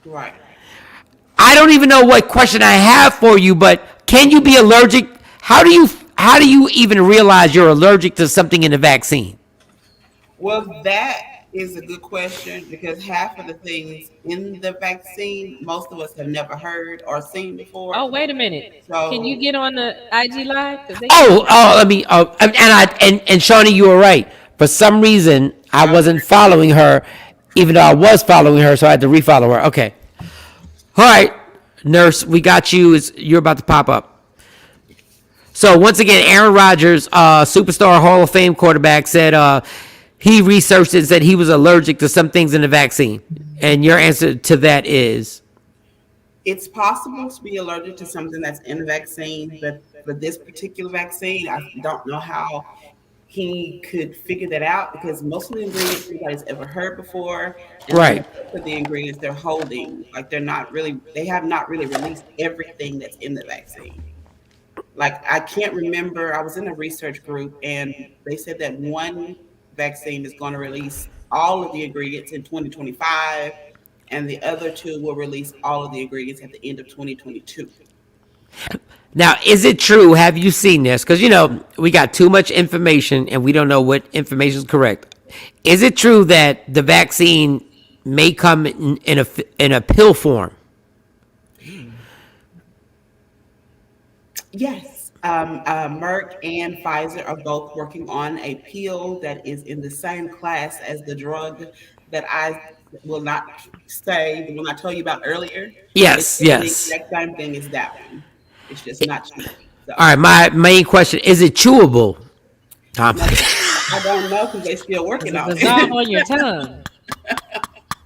Right. I don't even know what question I have for you, but can you be allergic? How do you even realize you're allergic to something in the vaccine? Well, that is a good question because half of the things in the vaccine, most of us have never heard or seen before. Oh, wait a minute. So, can you get on the IG Live? And Shawnee, you were right. For some reason, I wasn't following her, even though I was following her, so I had to refollow her. Okay. All right, nurse, we got you. You're about to pop up. So once again, Aaron Rodgers, superstar Hall of Fame quarterback, said he researched and said he was allergic to some things in the vaccine. And your answer to that is? It's possible to be allergic to something that's in the vaccine, but for this particular vaccine, I don't know how he could figure that out because most of the ingredients nobody's ever heard before. Right. For the ingredients they're holding, like they have not really released everything that's in the vaccine. Like I can't remember, I was in a research group and they said that one vaccine is going to release all of the ingredients in 2025 and the other two will release all of the ingredients at the end of 2022. Now, is it true? Have you seen this? Because, we got too much information and we don't know what information is correct. Is it true that the vaccine may come in a pill form? Yes. Merck and Pfizer are both working on a pill that is in the same class as the drug that I will not tell you about earlier. Yes. The exact same thing as that one. It's just not chewable. So. All right, my main question, is it chewable? I don't know because they're still working on it. Dissolve on your tongue.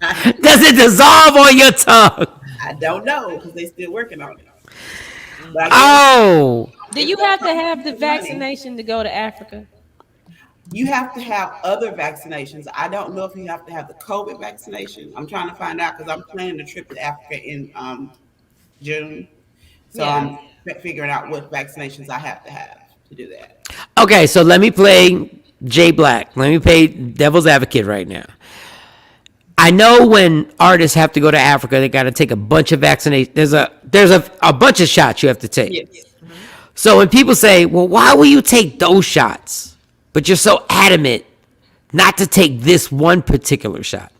Does it dissolve on your tongue? I don't know because they're still working on it. Do you have to have the vaccination to go to Africa? You have to have other vaccinations. I don't know if you have to have the COVID vaccination. I'm trying to find out because I'm planning a trip to Africa in June. So I'm figuring out what vaccinations I have to do that. Okay, so let me play Jay Black. Let me play devil's advocate right now. I know when artists have to go to Africa, they got to take a bunch of vaccinations. There's a bunch of shots you have to take. Yes. So when people say, well, why will you take those shots? But you're so adamant not to take this one particular shot.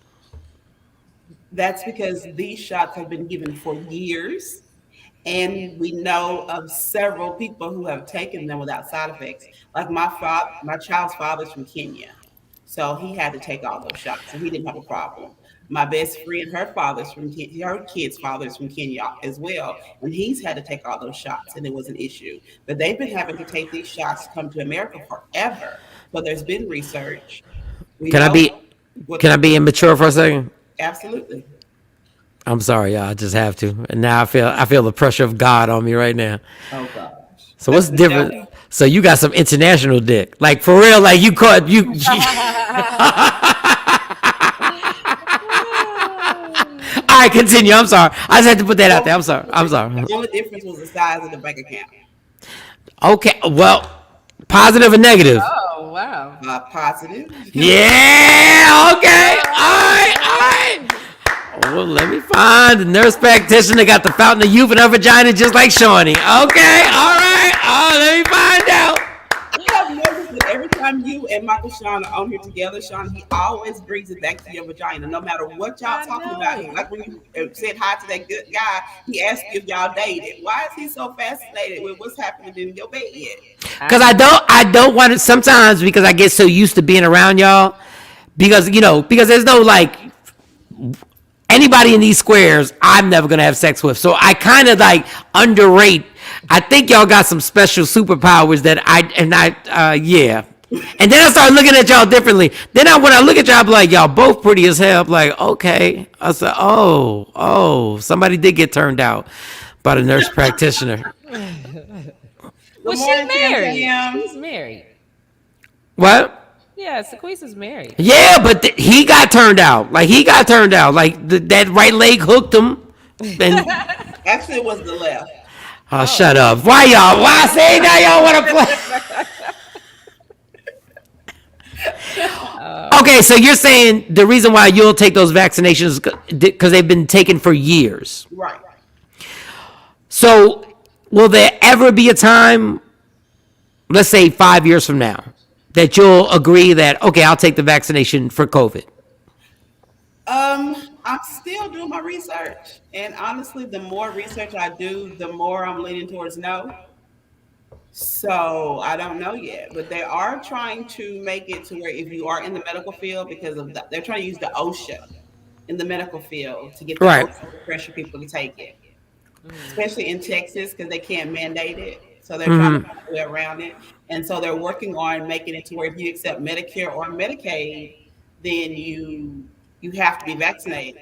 That's because these shots have been given for years. And we know of several people who have taken them without side effects. Like my child's father's from Kenya. So he had to take all those shots and he didn't have a problem. My best friend, her kid's father's from Kenya as well. And he's had to take all those shots and it was an issue. But they've been having to take these shots to come to America forever. But there's been research. Can I be immature for a second? Absolutely. I'm sorry, y'all. I just have to. And now I feel the pressure of God on me right now. Oh gosh. So what's different? So you got some international dick, like for real, like you caught you. All right, continue. I'm sorry. I just had to put that out there. I'm sorry. The only difference was the size of the bank account. Okay, well, positive or negative? Oh wow. Positive. Yeah. Okay. All right. Well, let me find the nurse practitioner got the fountain of youth in her vagina just like Shawnee. Okay, all right. Oh, let me find out. You have noticed that every time you and Michael Shawn are on here together, Shawn, he always brings it back to your vagina, no matter what y'all talking about. Like when you said hi to that good guy, he asked you if y'all dated. Why is he so fascinated with what's happening in your bed? Because I don't want it sometimes because I get so used to being around y'all. Because there's no like anybody in these squares I'm never gonna have sex with. So I kind of like underrate. I think y'all got some special superpowers that yeah. And then I started looking at y'all differently. Then when I look at y'all, I'm like, y'all both pretty as hell. I'm like, okay. I said, oh, somebody did get turned out by the nurse practitioner. Well, she's married. She's married. What? Yeah, Sequisa's married. Yeah, but he got turned out. Like that right leg hooked him. And actually, it was the left. Oh, shut up! Why say now y'all want to play? Okay, so you're saying the reason why you'll take those vaccinations because they've been taken for years, right? So will there ever be a time, let's say 5 years from now, that you'll agree that, okay, I'll take the vaccination for COVID? I'm still doing my research. And honestly, the more research I do, the more I'm leaning towards no. So I don't know yet. But they are trying to make it to where if you are in the medical field, they're trying to use the OSHA in the medical field to get the OSHA pressure people to take it. Especially in Texas, because they can't mandate it. So they're trying to find a way around it. And so they're working on making it to where if you accept Medicare or Medicaid, then you have to be vaccinated.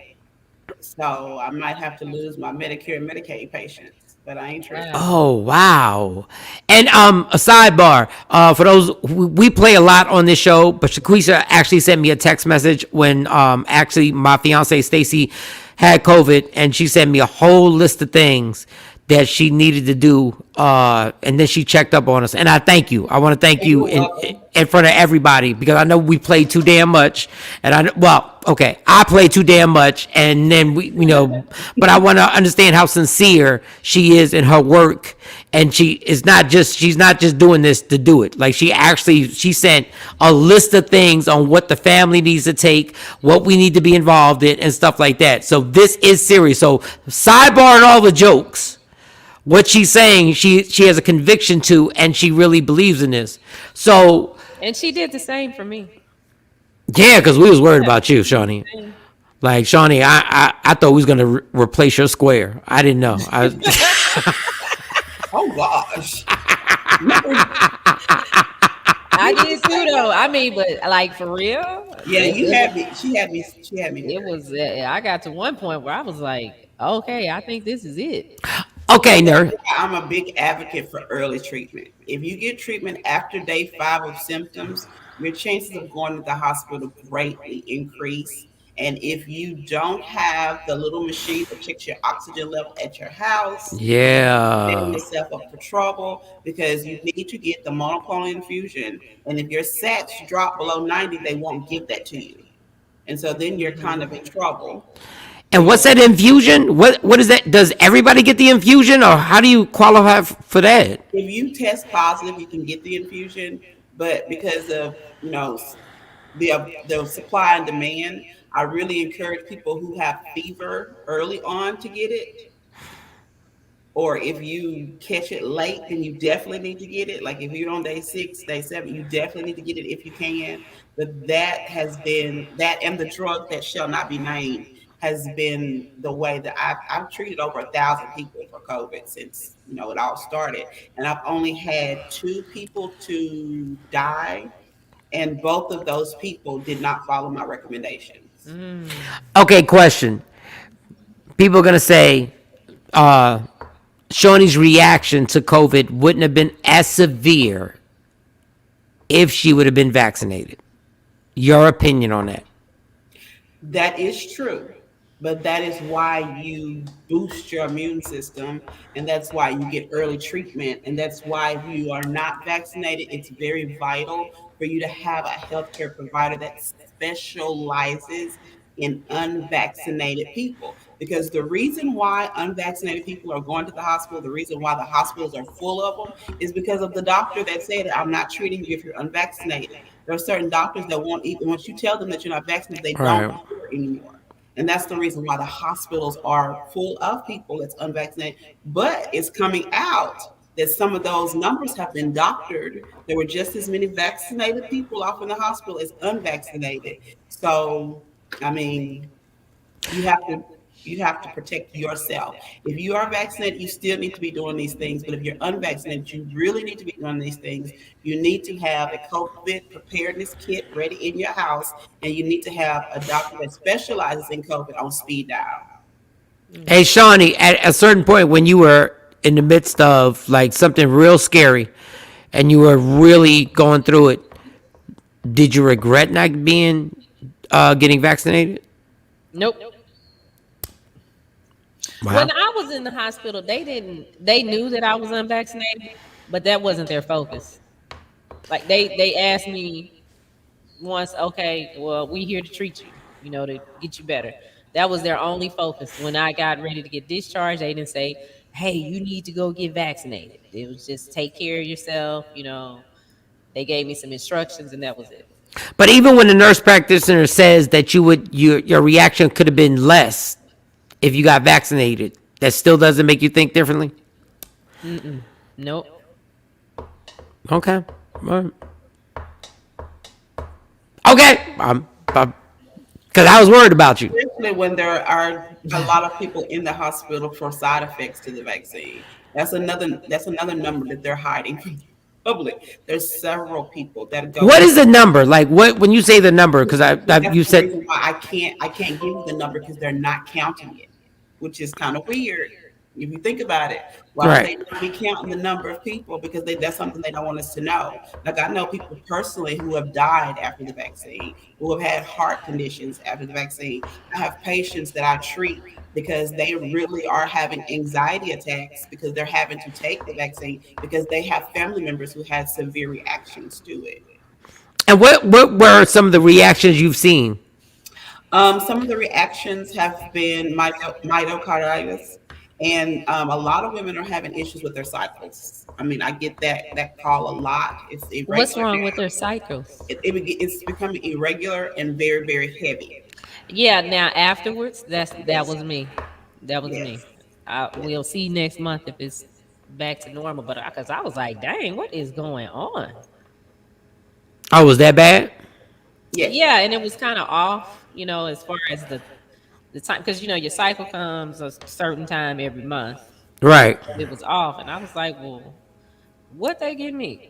So I might have to lose my Medicare and Medicaid patients, but I ain't tripping. Oh, wow. And a sidebar, for those, we play a lot on this show, but Shaquisha actually sent me a text message when actually my fiance Stacy had COVID, and she sent me a whole list of things that she needed to do, and then she checked up on us. And I thank you. I want to thank you in front of everybody, because I know we play too damn much. And I play too damn much, and then but I want to understand how sincere she is in her work. And she's not just doing this to do it. Like she sent a list of things on what the family needs to take, what we need to be involved in, and stuff like that. So this is serious. So sidebar and all the jokes. What she's saying, she has a conviction to, and she really believes in this. So, and she did the same for me. Yeah, because we was worried about you, Shawnee. Like Shawnee, I thought we was gonna replace your square. I didn't know. Oh gosh. I did too, though. I mean, but like for real. Yeah, you had me. She had me. It was. I got to one point where I was like, okay, I think this is it. Okay, nurse. I'm a big advocate for early treatment. If you get treatment after day 5 of symptoms, your chances of going to the hospital greatly increase. And if you don't have the little machine that checks your oxygen level at your house, setting Yeah. yourself up for trouble because you need to get the monoclonal infusion. And if your sats drop below 90, they won't give that to you. And so then you're kind of in trouble. And what's that infusion? What is that? Does everybody get the infusion, or how do you qualify for that? If you test positive, you can get the infusion, but because of the supply and demand, I really encourage people who have fever early on to get it. Or if you catch it late, then you definitely need to get it. Like if you're on day 6, day 7, you definitely need to get it if you can. But that has been that, and the drug that shall not be named has been the way that I've treated over 1,000 people for COVID since it all started, and I've only had 2 people to die, and both of those people did not follow my recommendations. Okay, question. People are gonna say, Shawnee's reaction to COVID wouldn't have been as severe if she would have been vaccinated. Your opinion on that? That is true, but that is why you boost your immune system, and that's why you get early treatment, and that's why if you are not vaccinated, it's very vital for you to have a healthcare provider that specializes in unvaccinated people. Because the reason why unvaccinated people are going to the hospital, the reason why the hospitals are full of them, is because of the doctor that said, I'm not treating you if you're unvaccinated. There are certain doctors that won't even, once you tell them that you're not vaccinated, they don't care anymore. And that's the reason why the hospitals are full of people that's unvaccinated. But it's coming out that some of those numbers have been doctored. There were just as many vaccinated people off in the hospital as unvaccinated. So, I mean, you have to protect yourself. If you are vaccinated, you still need to be doing these things. But if you're unvaccinated, you really need to be doing these things. You need to have a COVID preparedness kit ready in your house, and you need to have a doctor that specializes in COVID on speed dial. Hey, Shawnee, at a certain point when you were in the midst of like something real scary and you were really going through it, did you regret not being getting vaccinated? Nope. Wow. When I was in the hospital, they knew that I was unvaccinated, but that wasn't their focus. Like they asked me once, okay, well, we here to treat you, to get you better. That was their only focus. When I got ready to get discharged, they didn't say, hey, you need to go get vaccinated. It was just take care of yourself. They gave me some instructions and that was it. But even when the nurse practitioner says that your reaction could have been less if you got vaccinated, that still doesn't make you think differently? Nope. Okay. Okay. Because I was worried about you. Especially when there are a lot of people in the hospital for side effects to the vaccine. That's another number that they're hiding from the public. There's several people that go. What is the number? Like what when you say the number? Because you said the reason why I can't give you the number because they're not counting it, which is kind of weird if you think about it. Why would they not be counting the number of people? Because that's something they don't want us to know. Like I know people personally who have died after the vaccine, who have had heart conditions after the vaccine. I have patients that I treat because they really are having anxiety attacks because they're having to take the vaccine because they have family members who had severe reactions to it. And what were some of the reactions you've seen? Some of the reactions have been myocarditis, and a lot of women are having issues with their cycles. I mean, I get that call a lot. It's irregular. What's wrong with their cycles? It's becoming irregular and very, very heavy. Yeah. Now afterwards, that was me. That was me. We'll see next month if it's back to normal. But because I was like, dang, what is going on? Oh, was that bad? Yeah, and it was kind of off, as far as the time, because your cycle comes a certain time every month. Right. It was off, and I was like, well, what they give me?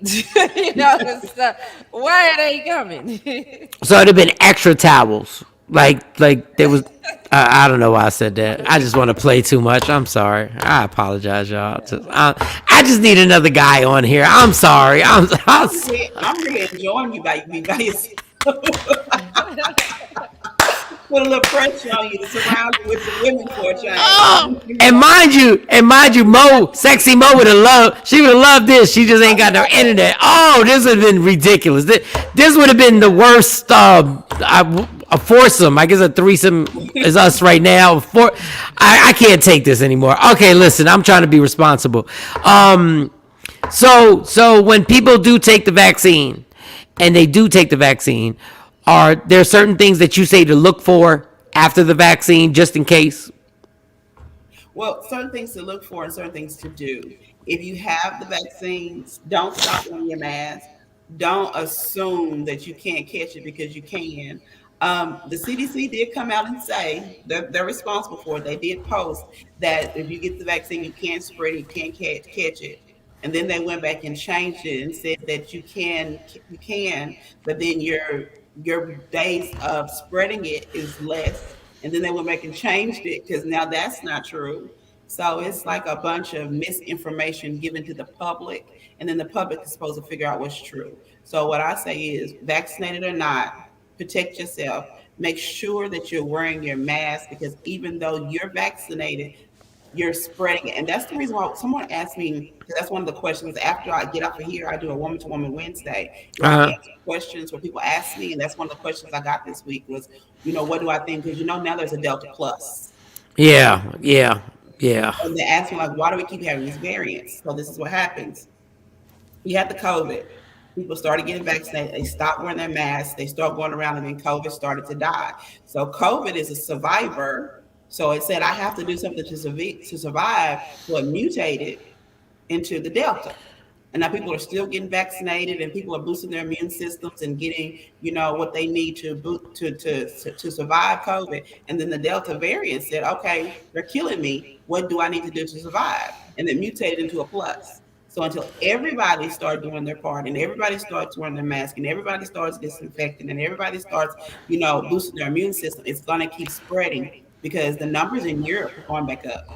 Why are they coming? So it'd have been extra towels. Like there was. I don't know why I said that. I just want to play too much. I'm sorry. I apologize, y'all. I just need another guy on here. I'm sorry. I'm really enjoying you by yourself. Put a little pressure on you to surround you with some women for a change. Oh, and mind you, Mo, sexy Mo would have loved. She would have loved this. She just ain't got no internet. Oh, this would have been ridiculous. This would have been the worst. A foursome. I guess a threesome is us right now. I can't take this anymore. Okay, listen. I'm trying to be responsible. So when people do take the vaccine, and they do take the vaccine, are there certain things that you say to look for after the vaccine, just in case? Well, certain things to look for and certain things to do. If you have the vaccines, don't stop wearing your mask. Don't assume that you can't catch it because you can. The CDC did come out and say they're responsible for it. They did post that if you get the vaccine, you can't spread it, you can't catch it. And then they went back and changed it and said that you can, but then your days of spreading it is less. And then they went back and changed it because now that's not true. So it's like a bunch of misinformation given to the public, and then the public is supposed to figure out what's true. So what I say is, vaccinated or not, protect yourself. Make sure that you're wearing your mask, because even though you're vaccinated, you're spreading it. And that's the reason why someone asked me, because that's one of the questions after I get off of here, I do a woman to woman Wednesday. I answer questions where people ask me, and that's one of the questions I got this week was, what do I think? Because now there's a Delta Plus. Yeah. And they asked me, why do we keep having these variants? So this is what happens. You had the COVID. People started getting vaccinated. They stopped wearing their masks. They started going around, and then COVID started to die. So COVID is a survivor. So it said, I have to do something to survive. So it mutated into the Delta. And now people are still getting vaccinated, and people are boosting their immune systems and getting, what they need to survive COVID. And then the Delta variant said, okay, they're killing me. What do I need to do to survive? And it mutated into a plus. So until everybody starts doing their part, and everybody starts wearing their mask, and everybody starts disinfecting, and everybody starts, boosting their immune system, it's going to keep spreading, because the numbers in Europe are going back up.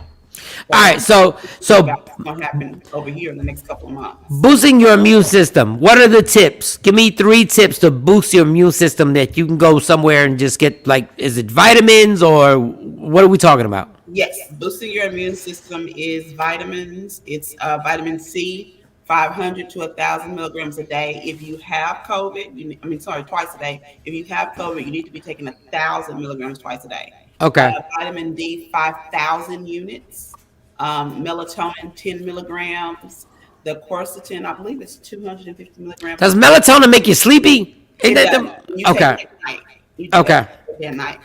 All right, so what's going to happen over here in the next couple of months? Boosting your immune system. What are the tips? Give me 3 tips to boost your immune system that you can go somewhere and just get, is it vitamins, or what are we talking about? Yes, boosting your immune system is vitamins. It's vitamin C, 500 to 1,000 milligrams a day. If you have COVID, twice a day. If you have COVID, you need to be taking 1,000 milligrams twice a day. Okay. Vitamin D, 5,000 units. Melatonin, 10 milligrams. The quercetin, I believe it's 250 milligrams. Does melatonin make you sleepy? Okay. Okay. At night,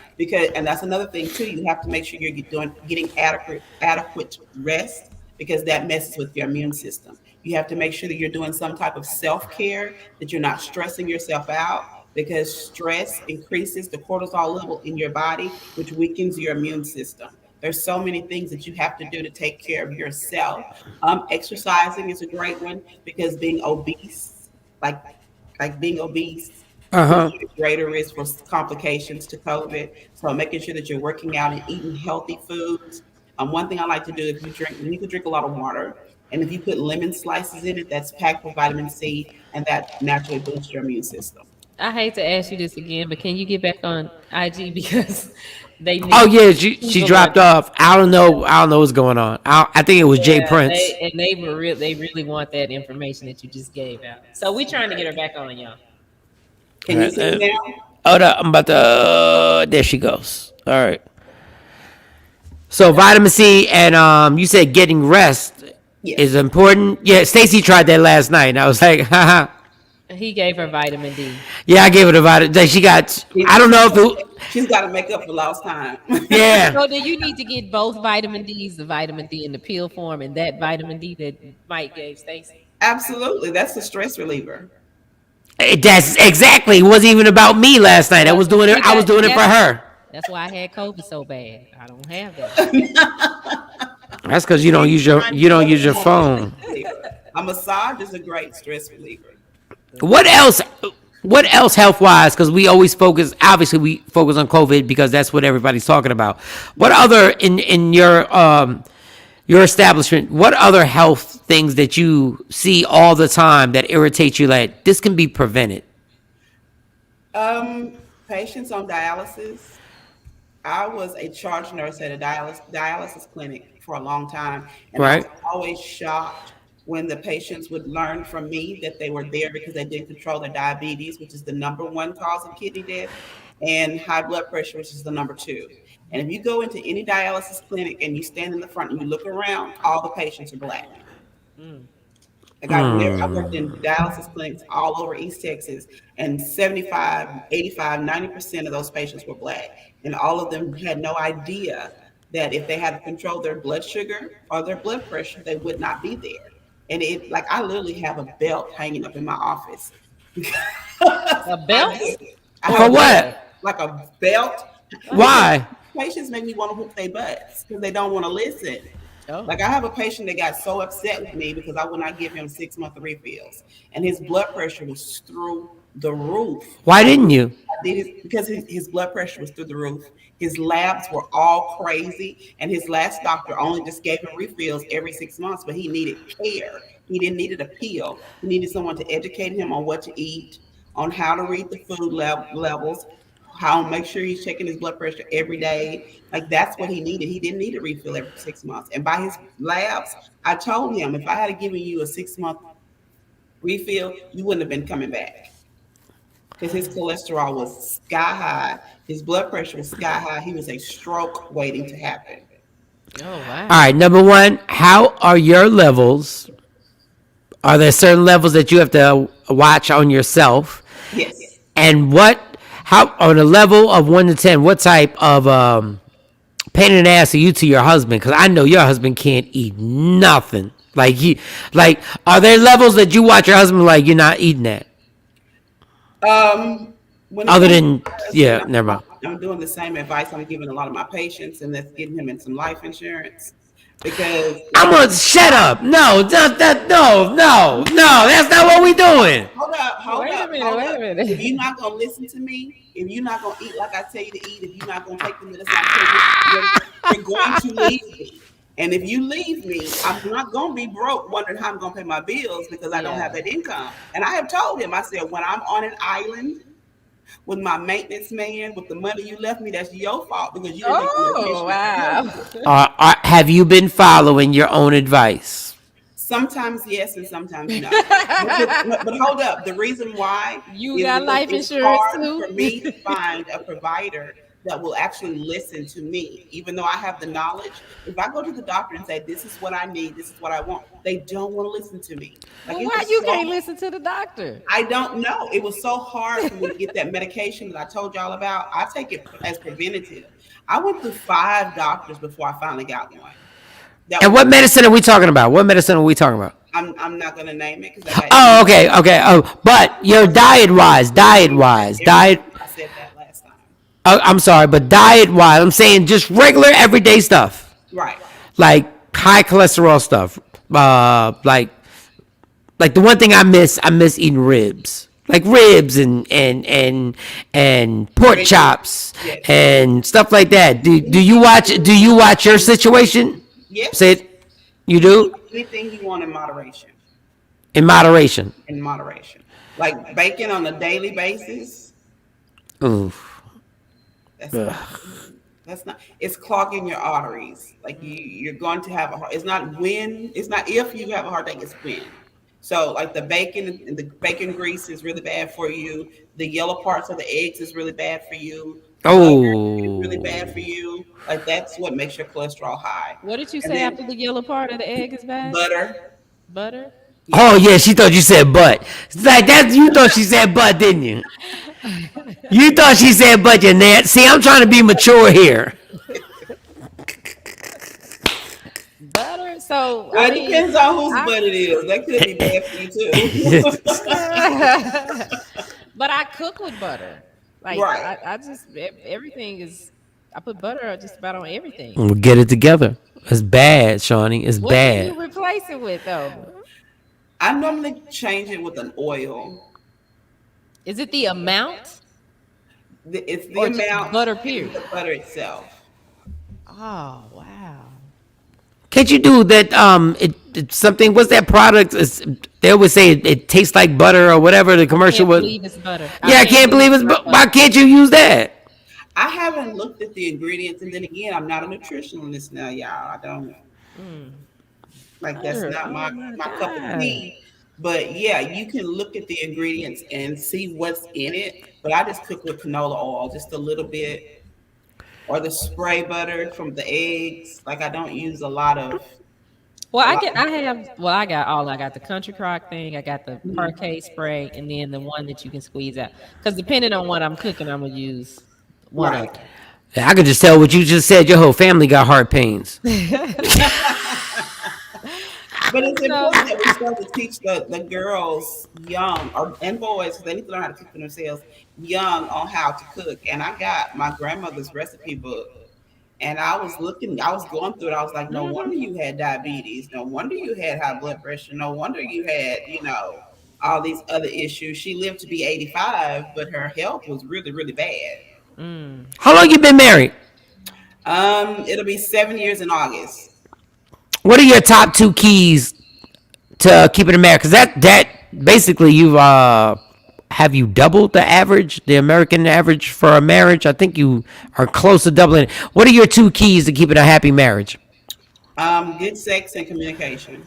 and that's another thing too. You have to make sure you're getting adequate rest, because that messes with your immune system. You have to make sure that you're doing some type of self-care, that you're not stressing yourself out, because stress increases the cortisol level in your body, which weakens your immune system. There's so many things that you have to do to take care of yourself. Exercising is a great one, because being obese, like being obese, greater risk for complications to COVID. So making sure that you're working out and eating healthy foods. One thing I like to do, if you need to drink a lot of water, and if you put lemon slices in it, that's packed with vitamin C, and that naturally boosts your immune system. I hate to ask you this again, but can you get back on IG, because they? She dropped off. I don't know what's going on. I think it was Jay Prince. They really want that information that you just gave out. So we're trying to get her back on, y'all. Can you see me now? Hold up, I'm about to. There she goes. All right. So vitamin C and you said getting rest is important. Yeah, Stacy tried that last night, and I was like, haha. He gave her vitamin D. Yeah, I gave her the vitamin. She got. I don't know if she's got to make up for lost time. Yeah. So do you need to get both vitamin Ds, the vitamin D in the pill form, and that vitamin D that Mike gave Stacy? Absolutely, that's the stress reliever. That's exactly. It wasn't even about me last night. I was doing it. I was doing it for her. That's why I had COVID so bad. I don't have that. That's because you don't use your phone. A massage is a great stress reliever. What else? What else health wise? Because we always focus. Obviously, we focus on COVID because that's what everybody's talking about. What other in your establishment? What other health things that you see all the time that irritate you? Like this can be prevented. Patients on dialysis. I was a charge nurse at a dialysis clinic for a long time, and I was Right. always shocked when the patients would learn from me that they were there because they didn't control their diabetes, which is the number one cause of kidney death, and high blood pressure, which is the number two. And if you go into any dialysis clinic and you stand in the front and you look around, all the patients are Black. Like I worked in dialysis clinics all over East Texas, and 75, 85, 90% of those patients were Black. And all of them had no idea that if they had to control their blood sugar or their blood pressure, they would not be there. And it, like, I literally have a belt hanging up in my office. A belt? I have For a what? belt, like a belt. Why? Patients make me want to whoop their butts because they don't want to listen. Oh. Like I have a patient that got so upset with me because I would not give him 6-month refills, and his blood pressure was through the roof. Why didn't you? I did it because his blood pressure was through the roof. His labs were all crazy, and his last doctor only just gave him refills every 6 months, but he needed care. He didn't need a pill. He needed someone to educate him on what to eat, on how to read the food levels, how to make sure he's checking his blood pressure every day. Like that's what he needed. He didn't need a refill every 6 months. And by his labs, I told him if I had given you a 6-month refill, you wouldn't have been coming back. Because his cholesterol was sky high, his blood pressure was sky high. He was a stroke waiting to happen. Oh wow! All right. Number one, how are your levels? Are there certain levels that you have to watch on yourself? Yes. And how on a level of 1 to 10, what type of pain in the ass are you to your husband? Because I know your husband can't eat nothing. Are there levels that you watch your husband like you're not eating that? Other than never mind. I'm doing the same advice I'm giving a lot of my patients, and that's getting him in some life insurance. Because I'm gonna shut up. No, that's not what we doing. Hold Wait up. a minute. If you're not gonna listen to me, if you're not gonna eat like I tell you to eat, if you're not gonna take the medicine I tell you, you're going to leave me. And if you leave me, I'm not gonna be broke wondering how I'm gonna pay my bills because I don't have that income. And I have told him, I said, when I'm on an island with my maintenance man, with the money you left me, that's your fault because you didn't Oh wow! Have you been following your own advice? Sometimes yes, and sometimes no. but hold up, the reason why You got life it's insurance hard too? for me to find a provider that will actually listen to me, even though I have the knowledge. If I go to the doctor and say, this is what I need, this is what I want, they don't want to listen to me. Like, Well, why you can't listen to the doctor? I don't know. It was so hard for me to get that medication that I told y'all about. I take it as preventative. I went through 5 doctors before I finally got one. And what medicine are we talking about? I'm not going to name it. Oh, okay. Oh, but your diet wise. I said that last time. I'm sorry, but diet wise, I'm saying just regular everyday stuff. Right. Like high cholesterol stuff. Like the one thing I miss eating ribs. Like ribs and pork chops and stuff like that. Do you watch your situation? Yes. Say it. You do? Anything you want in moderation. In moderation. Like bacon on a daily basis. Oof. That's not. It's clogging your arteries. Like you're going to have a heart. It's not if you have a heart attack. It's when. So like the bacon and the bacon grease is really bad for you. The yellow parts of the eggs is really bad for you. It's really bad for you. Like that's what makes your cholesterol high. What did you say after the yellow part of the egg is bad? Butter. Oh yeah, she thought you said butt. It's like that. You thought she said butt, didn't you? You thought she said butt, you Nat. See, I'm trying to be mature here. Butter. So it depends on whose butt it is. That could be bad for you too. But I cook with butter. Like right. I just everything is. I put butter just about on everything. We'll get it together. It's bad, Shawnee. It's bad. What do you replace it with though? I normally change it with an oil. Is it the amount? It's the Or just amount butter, and period? the butter itself. Oh, wow. Can't you do that? It's something. What's that product? They always say it tastes like butter or whatever the commercial was. I can't believe it's butter. Yeah, I can't believe it's. But why can't you use that? I haven't looked at the ingredients, and then again, I'm not a nutritionist now, y'all. I don't like that's not my cup of tea. But yeah, you can look at the ingredients and see what's in it. But I just cook with canola oil, just a little bit, or the spray butter from the eggs. Like I don't use a lot of. Well, I got the country crock thing, I got the parquet spray, and then the one that you can squeeze out. Because depending on what I'm cooking, I'm gonna use one of them. I could just tell what you just said. Your whole family got heart pains. But it's important that we start to teach the girls young and boys, because they need to learn how to cook for themselves young on how to cook. And I got my grandmother's recipe book, and I was going through it. I was like, no wonder you had diabetes. No wonder you had high blood pressure. No wonder you had, all these other issues. She lived to be 85, but her health was really, really bad. How long you been married? It'll be 7 years in August. What are your top 2 keys to keeping it married? Because that basically have you doubled the American average for a marriage? I think you are close to doubling it. What are your 2 keys to keeping a happy marriage? Good sex and communication.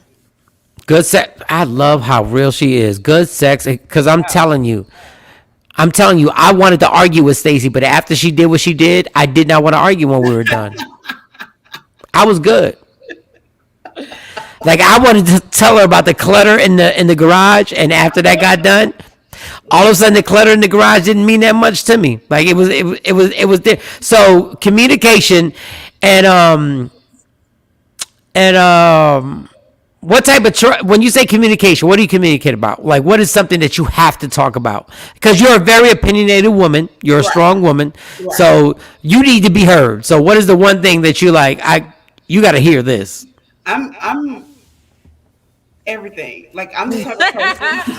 Good sex. I love how real she is. Good sex, because I'm telling you, I wanted to argue with Stacey, but after she did what she did, I did not want to argue when we were done. I was good. Like I wanted to tell her about the clutter in the garage, and after that got done, all of a sudden the clutter in the garage didn't mean that much to me. Like it was there. So communication and what type of when you say communication, what do you communicate about? Like what is something that you have to talk about? Because you're a very opinionated woman, you're a strong woman, so you need to be heard. So what is the one thing that you like? You got to hear this. I'm everything. Like I'm the type of person.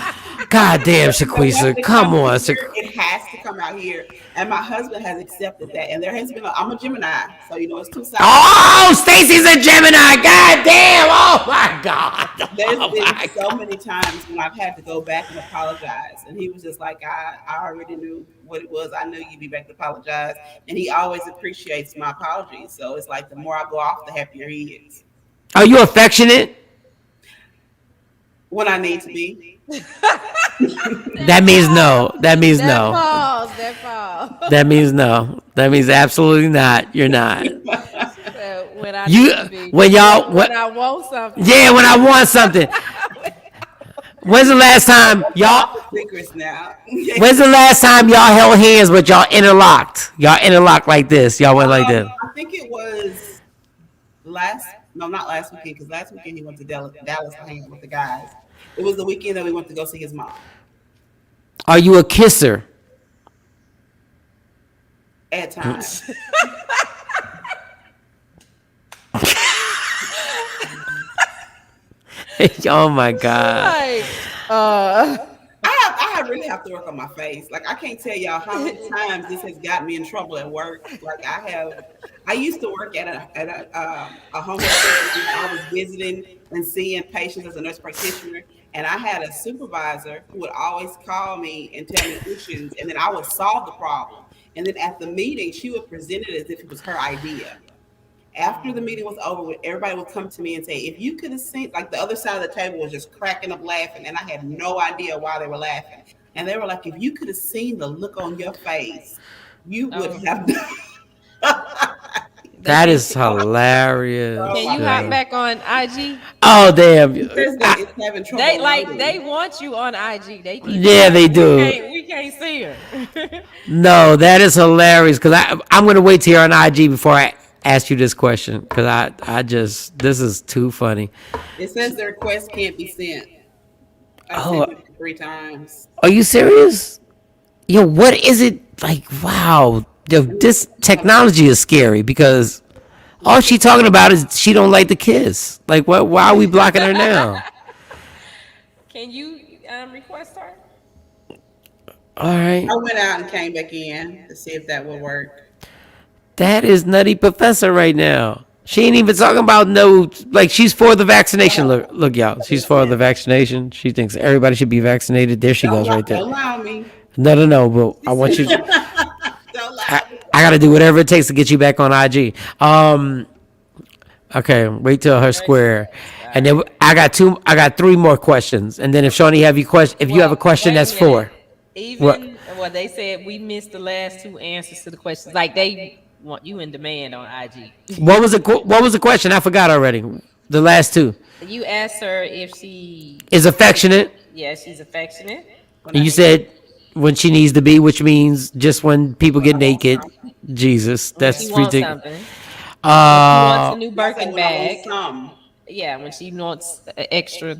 God damn, Shaquisa, come on. It has to come out here, and my husband has accepted that. And there has been. I'm a Gemini, so it's 2 sides. Oh, Stacey's a Gemini. God damn. Oh my God. There's been so many times when I've had to go back and apologize, and he was just like, I already knew what it was. I knew you'd be back to apologize, and he always appreciates my apologies. So it's like the more I go off, the happier he is. Are you affectionate? When I need to be. That means no. That means no. That falls. That means no. That means absolutely not. You're not. When I need to be. When I want something. Yeah, when I want something. When's the last time y'all? Secrets now. When's the last time y'all held hands but y'all interlocked? Y'all interlocked like this. Y'all went like this. I think it was not last weekend, because last weekend he went to Dallas to hang out with the guys. It was the weekend that we went to go see his mom. Are you a kisser? At times. Oh my God. I really have to work on my face. Like I can't tell y'all how many times this has got me in trouble at work. Like I used to work at a home health care. I was visiting and seeing patients as a nurse practitioner, and I had a supervisor who would always call me and tell me issues, and then I would solve the problem. And then at the meeting, she would present it as if it was her idea. After the meeting was over, everybody would come to me and say, if you could have seen, like the other side of the table was just cracking up laughing, and I had no idea why they were laughing. And they were like, if you could have seen the look on your face, you would have done. That is hilarious. Can you hop back on IG? Oh damn! They want you on IG. They do. We can't see her. No, that is hilarious. Because I'm gonna wait till you're on IG before I ask you this question. Because this is too funny. It says the request can't be sent. I sent it 3 times. Are you serious? Yo, what is it like? Wow. This technology is scary because all she talking about is she don't like the kiss. Like, what? Why are we blocking her now? Can you request her? All right. I went out and came back in to see if that would work. That is Nutty Professor right now. She ain't even talking about no, like, she's for the vaccination. Look, y'all. She's for the vaccination. She thinks everybody should be vaccinated. There she goes right there. Don't allow me. No, but I want you to. I got to do whatever it takes to get you back on IG. Okay, wait till her square. And then I got 3 more questions. And then if Shawnee have if you have a question, that's 4. Even well, they said we missed the last 2 answers to the questions. Like they want you in demand on IG. What was the question? I forgot already. The last 2. You asked her if she is affectionate. Yeah, she's affectionate. And you said when she needs to be, which means just when people get naked. Jesus, that's ridiculous. She wants a new Birkin bag. Yeah, when she wants an extra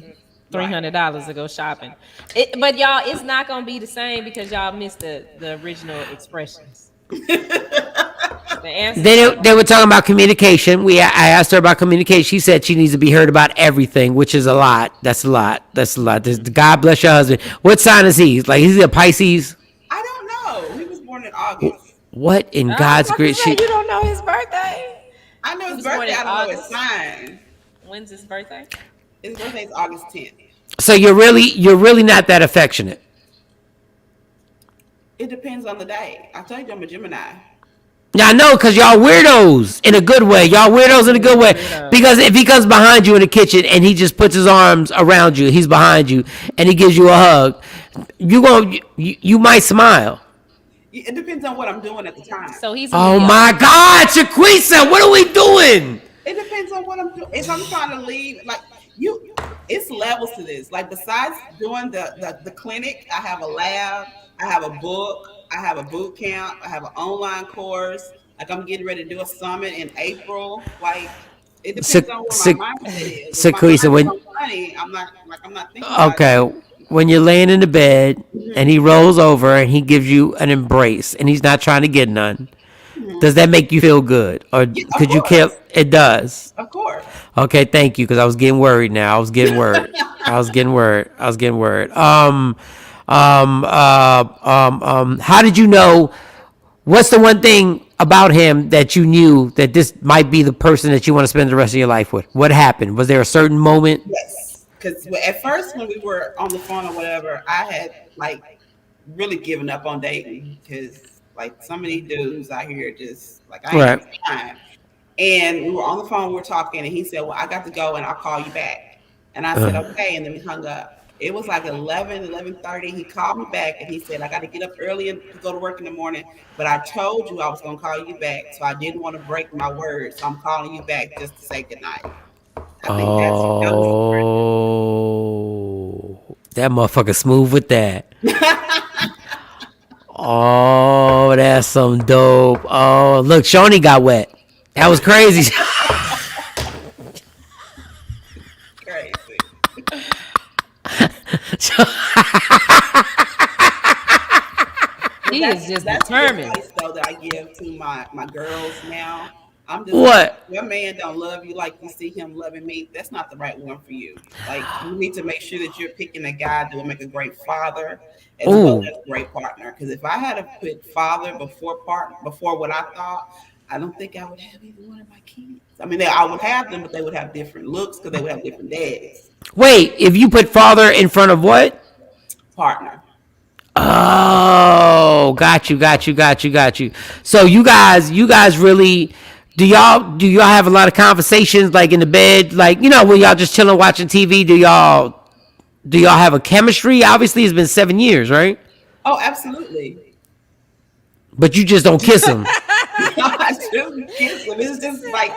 $300 to go shopping. But y'all, it's not gonna be the same because y'all missed the original expressions. The answer. They were talking about communication. I asked her about communication. She said she needs to be heard about everything, which is a lot. That's a lot. God bless your husband. What sign is he? Like, is he a Pisces? I don't know. He was born in August. What in God's grace? You don't know his birthday? I know his birthday. I don't know his sign. When's his birthday? His birthday is August 10th. So you're really not that affectionate. It depends on the day. I told you I'm a Gemini. Yeah, I know, because y'all weirdos in a good way. Y'all weirdos in a good way. Because if he comes behind you in the kitchen and he just puts his arms around you, he's behind you, and he gives you a hug, you might smile. It depends on what I'm doing at the time. So he's. Oh my God, Shaquisa, what are we doing? It depends on what I'm doing. If I'm trying to leave, like it's levels to this. Like besides doing the clinic, I have a lab, I have a book, I have a boot camp, I have an online course. Like I'm getting ready to do a summit in April. Like it depends on what my mindset is. Shaquisa, I'm not thinking. Okay. When you're laying in the bed and he rolls over and he gives you an embrace and he's not trying to get none, does that make you feel good? Or could you kill? It does. Of course. Okay, thank you, because I was getting worried now. I was getting worried. How did you know? What's the one thing about him that you knew that this might be the person that you want to spend the rest of your life with? What happened? Was there a certain moment? Yes. Because at first, when we were on the phone or whatever, I had like really given up on dating because like some of these dudes out here just like I ain't got time. And we were on the phone, we were talking, and he said, "Well, I got to go, and I'll call you back." And I said, "Okay," and then we hung up. It was like 11:30. He called me back, and he said, "I got to get up early and go to work in the morning, but I told you I was going to call you back, so I didn't want to break my word, so I'm calling you back just to say goodnight." That motherfucker smooth with that. Oh, that's some dope. Oh, look, Shawnee got wet. That was crazy. Crazy. He is just determined. That's the advice, though, that I give to my girls now. I'm just what? Your man don't love you like you see him loving me. That's not the right one for you. Like you need to make sure that you're picking a guy that will make a great father as well as a great partner. Because if I had to put father before what I thought, I don't think I would have either one of my kids. I mean, I would have them, but they would have different looks because they would have different dads. Wait, if you put father in front of what? Partner. Oh, got you. So you guys really. Do y'all have a lot of conversations like in the bed, like, you know, when y'all just chilling watching TV? Do y'all have a chemistry? Obviously, it's been 7 years, right? Oh, absolutely. But you just don't kiss him. I do kiss him. It's just like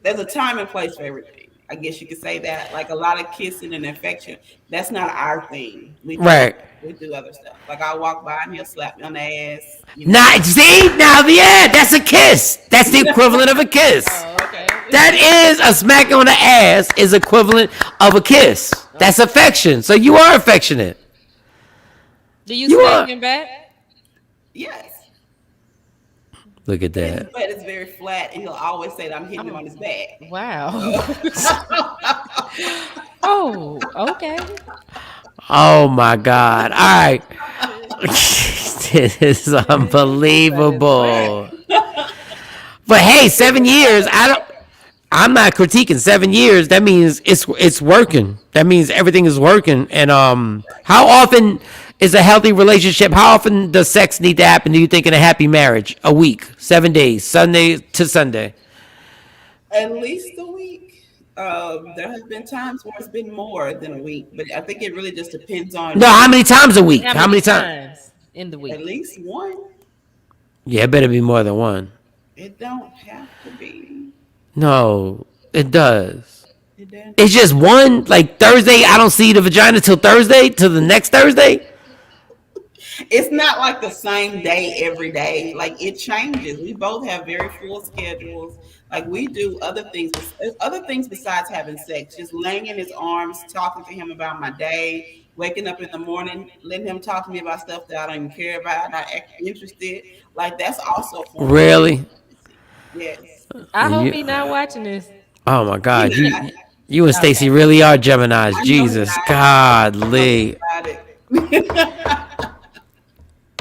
there's a time and place for everything. I guess you could say that. Like a lot of kissing and affection, that's not our thing. We do other stuff. Like I'll walk by and he'll slap me on the ass. That's a kiss. That's the equivalent of a kiss. Oh, okay. That is a smack on the ass is equivalent of a kiss. That's affection. So you are affectionate. Do you smack him back? Yes. Look at that. His butt is very flat, and he'll always say that I'm hitting him on his back. Wow. Oh, okay. Oh my God! All right, this is unbelievable. But hey, 7 years. I'm not critiquing 7 years. That means it's working. That means everything is working. And how often is a healthy relationship? How often does sex need to happen? Do you think in a happy marriage? A week, 7 days, Sunday to Sunday. At least a week. There have been times where it's been more than a week, but I think it really just depends on. No, how many times a week? How many times in the week? At least one. Yeah, it better be more than one. It don't have to be. No, it does. It's just one. Like Thursday, I don't see the vagina till Thursday, till the next Thursday. It's not like the same day every day. Like it changes. We both have very full schedules. Like we do other things besides having sex. Just laying in his arms, talking to him about my day, waking up in the morning, letting him talk to me about stuff that I don't even care about, not interested. Like that's also fun. Really? Yes. I hope he's not watching this. Oh my God, you and Stacy really are Geminis. Jesus, godly.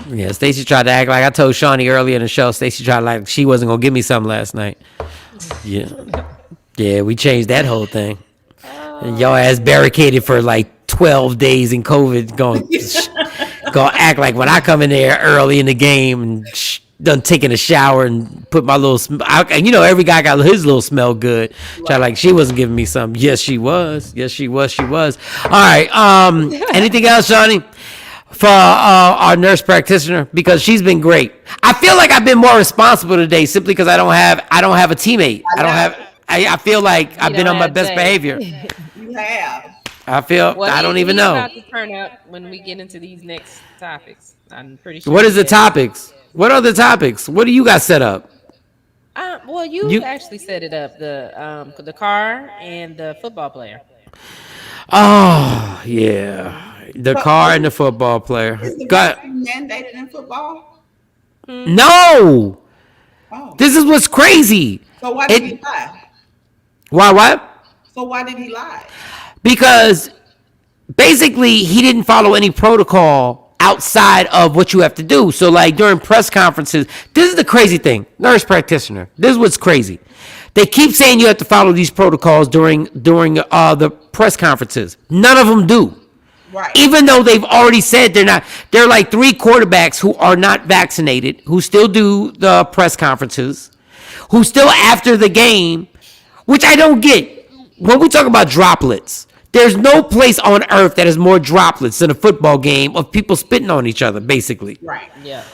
Yeah, Stacy tried to act like I told Shawnee earlier in the show. Stacy tried like she wasn't gonna give me something last night. Yeah, we changed that whole thing. And y'all ass barricaded for like 12 days in COVID. Gonna act like when I come in there early in the game and done taking a shower and put my little, every guy got his little smell good. Try like she wasn't giving me something. Yes, she was. She was. All right. Anything else, Shawnee? For our nurse practitioner, because she's been great. I feel like I've been more responsible today simply because I don't have a teammate. I feel like I've been on my best behavior. You have. I don't even know. About to turn up when we get into these next topics. I'm pretty sure. What is the topics? What are the topics? What do you got set up? Well, you actually set it up. The car and the football player. Oh yeah. The car and the football player. Is the vaccine mandated in football? No. Oh. This is what's crazy. So why did he lie? Why what? So why did he lie? Because basically he didn't follow any protocol outside of what you have to do. So like during press conferences, this is the crazy thing. Nurse practitioner. This is what's crazy. They keep saying you have to follow these protocols during the press conferences. None of them do. Right. Even though they've already said they're not, they're like 3 quarterbacks who are not vaccinated, who still do the press conferences, who still after the game, which I don't get. When we talk about droplets, there's no place on earth that has more droplets than a football game of people spitting on each other, basically. Right. Yeah.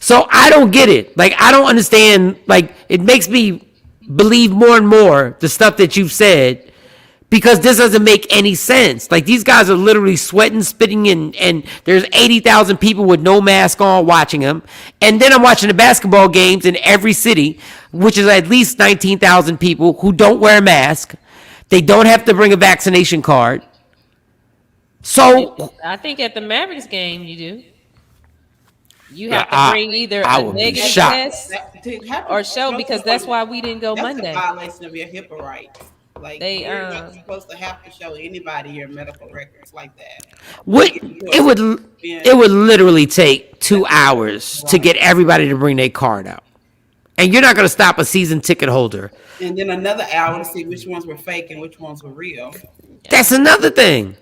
So I don't get it. Like, I don't understand. Like, it makes me believe more and more the stuff that you've said, because this doesn't make any sense. Like, these guys are literally sweating, spitting, and there's 80,000 people with no mask on watching them. And then I'm watching the basketball games in every city, which is at least 19,000 people who don't wear a mask. They don't have to bring a vaccination card. So I think at the Mavericks game, you do. You have to bring either a negative test or show, because that's why we didn't go Monday. That's a violation of your HIPAA rights. Like, you're not supposed to have to show anybody your medical records like that. It would literally take 2 hours to get everybody to bring their card out. And you're not going to stop a season ticket holder. And then another hour to see which ones were fake and which ones were real. That's another thing.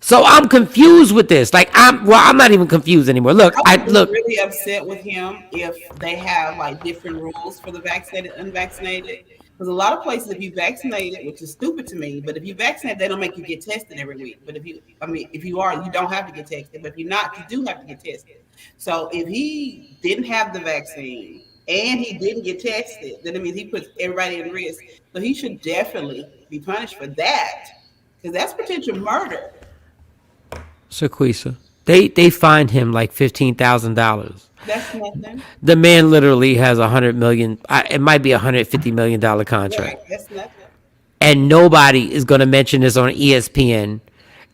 So I'm confused with this. Like, I'm not even confused anymore. Look, I was really upset with him if they have like different rules for the vaccinated, unvaccinated. Because a lot of places, if you vaccinated, which is stupid to me, but if you vaccinate, they don't make you get tested every week. But if you are, you don't have to get tested. But if you're not, you do have to get tested. So if he didn't have the vaccine and he didn't get tested, then it means he puts everybody at risk. So he should definitely be punished for that, because that's potential murder. Sequisa, they fined him like $15,000. That's nothing. The man literally has $100 million. It might be $150 million contract. Right, that's nothing. And nobody is going to mention this on ESPN.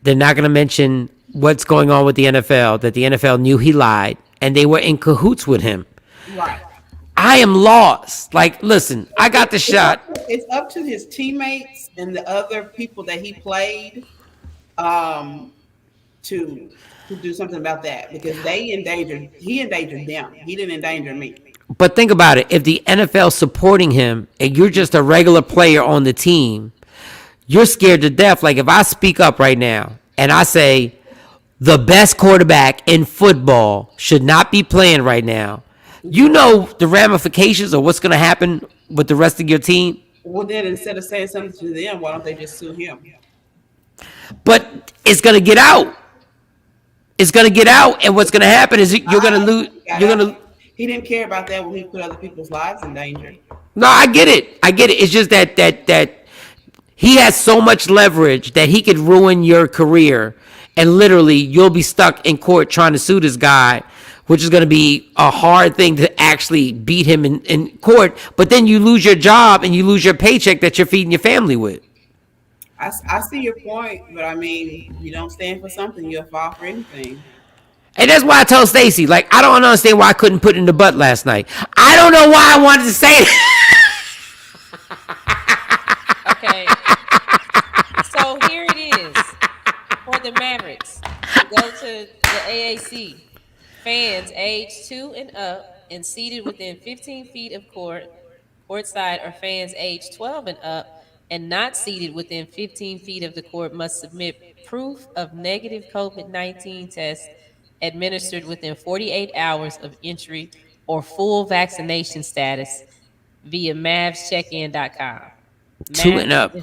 They're not going to mention what's going on with the NFL, that the NFL knew he lied and they were in cahoots with him. Right. I am lost. Like, listen, I got the shot. It's up to his teammates and the other people that he played um, to do something about that because he endangered them. He didn't endanger me. But think about it. If the NFL's supporting him and you're just a regular player on the team, you're scared to death. Like if I speak up right now and I say the best quarterback in football should not be playing right now, you know the ramifications of what's going to happen with the rest of your team. Well, then instead of saying something to them, why don't they just sue him? But it's going to get out. It's going to get out, and what's going to happen is you're going to lose. You're going to. He didn't care about that when he put other people's lives in danger. No, I get it. It's just that he has so much leverage that he could ruin your career, and literally you'll be stuck in court trying to sue this guy, which is going to be a hard thing to actually beat him in court. But then you lose your job and you lose your paycheck that you're feeding your family with. I see your point, but I mean, you don't stand for something, you'll fall for anything. And that's why I told Stacey, like, I don't understand why I couldn't put it in the butt last night. I don't know why I wanted to say it. Okay. So here it is for the Mavericks. Go to the AAC. Fans aged 2 and up and seated within 15 feet of courtside, or fans aged 12 and up and not seated within 15 feet of the court must submit proof of negative COVID-19 test administered within 48 hours of entry or full vaccination status via mavscheckin.com. 2 and up.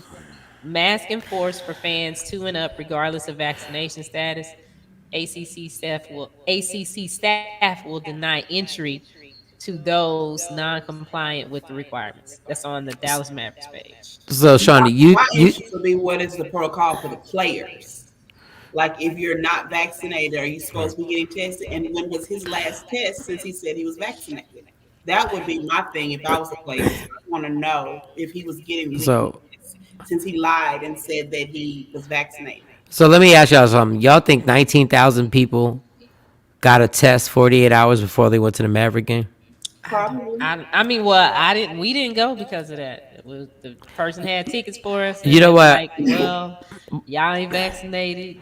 Mask enforced for fans 2 and up, regardless of vaccination status. ACC staff will deny entry to those non-compliant with the requirements. That's on the Dallas Mavericks page. So, Shawnee, my interest would be what is the protocol for the players? Like, if you're not vaccinated, are you supposed to be getting tested? And when was his last test since he said he was vaccinated? That would be my thing if I was a player. I want to know if he was getting tests since he lied and said that he was vaccinated. So let me ask y'all something. Y'all think 19,000 people got a test 48 hours before they went to the Maverick game? Probably. I mean, well, we didn't go because of that. It was the person had tickets for us. You know what? Like, well, y'all ain't vaccinated.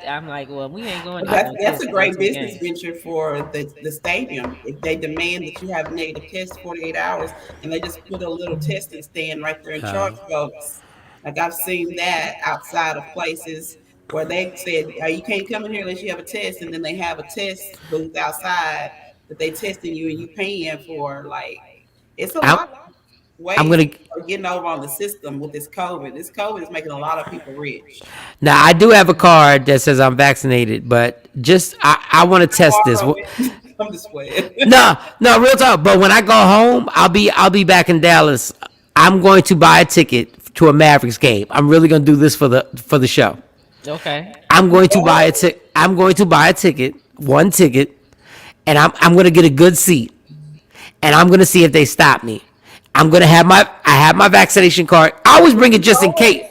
I'm like, well, we ain't going. That's a great business venture for the stadium. If they demand that you have a negative test 48 hours, and they just put a little testing stand right there and charge folks. Like, I've seen that outside of places where they said, you can't come in here unless you have a test, and then they have a test booth outside that they testing you and you paying for. Like, it's a lot of ways of getting over on the system with this COVID. This COVID is making a lot of people rich. Now, I do have a card that says I'm vaccinated, but just I want to test this. I'm just playing. No, real talk. But when I go home, I'll be back in Dallas. I'm going to buy a ticket to a Mavericks game. I'm really going to do this for the show. Okay. I'm going to buy a ticket, one ticket, and I'm going to get a good seat, and I'm going to see if they stop me. I'm going to have my vaccination card. I always bring it just in case.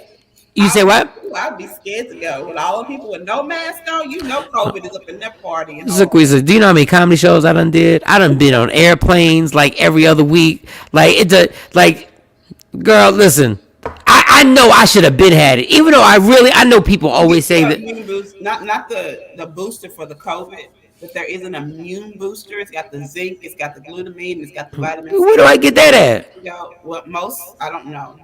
You say what? I'd be scared to go. With all the people with no mask on, COVID is up in that party. Zaquisa, do you know how many comedy shows I done did? I done been on airplanes like every other week. Girl, listen. I know I should have been had it, even though I know people always say that. Not the booster for the COVID, but there is an immune booster. It's got the zinc, it's got the glutamine, it's got the vitamin C. Where do I get that at? I don't know.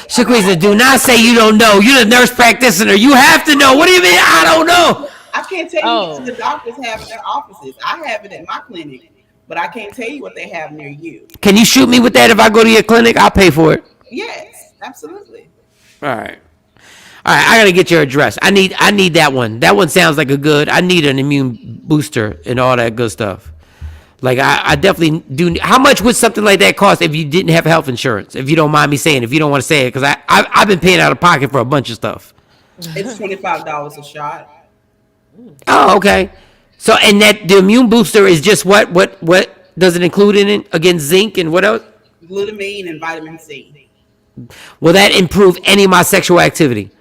Shaquisa, do not say you don't know. You're the nurse practitioner. You have to know. What do you mean? I don't know. I can't tell you what the doctors have in their offices. I have it at my clinic, but I can't tell you what they have near you. Can you shoot me with that if I go to your clinic? I'll pay for it. Yes, absolutely. All right. I gotta get your address. I need that one. That one sounds like I need an immune booster and all that good stuff. Like I definitely do. How much would something like that cost if you didn't have health insurance? If you don't mind me saying, if you don't want to say it, because I've been paying out of pocket for a bunch of stuff. It's $25 a shot. Oh, okay. So and that the immune booster is just what does it include in it? Against zinc and what else? Glutamine and vitamin C. Will that improve any of my sexual activity?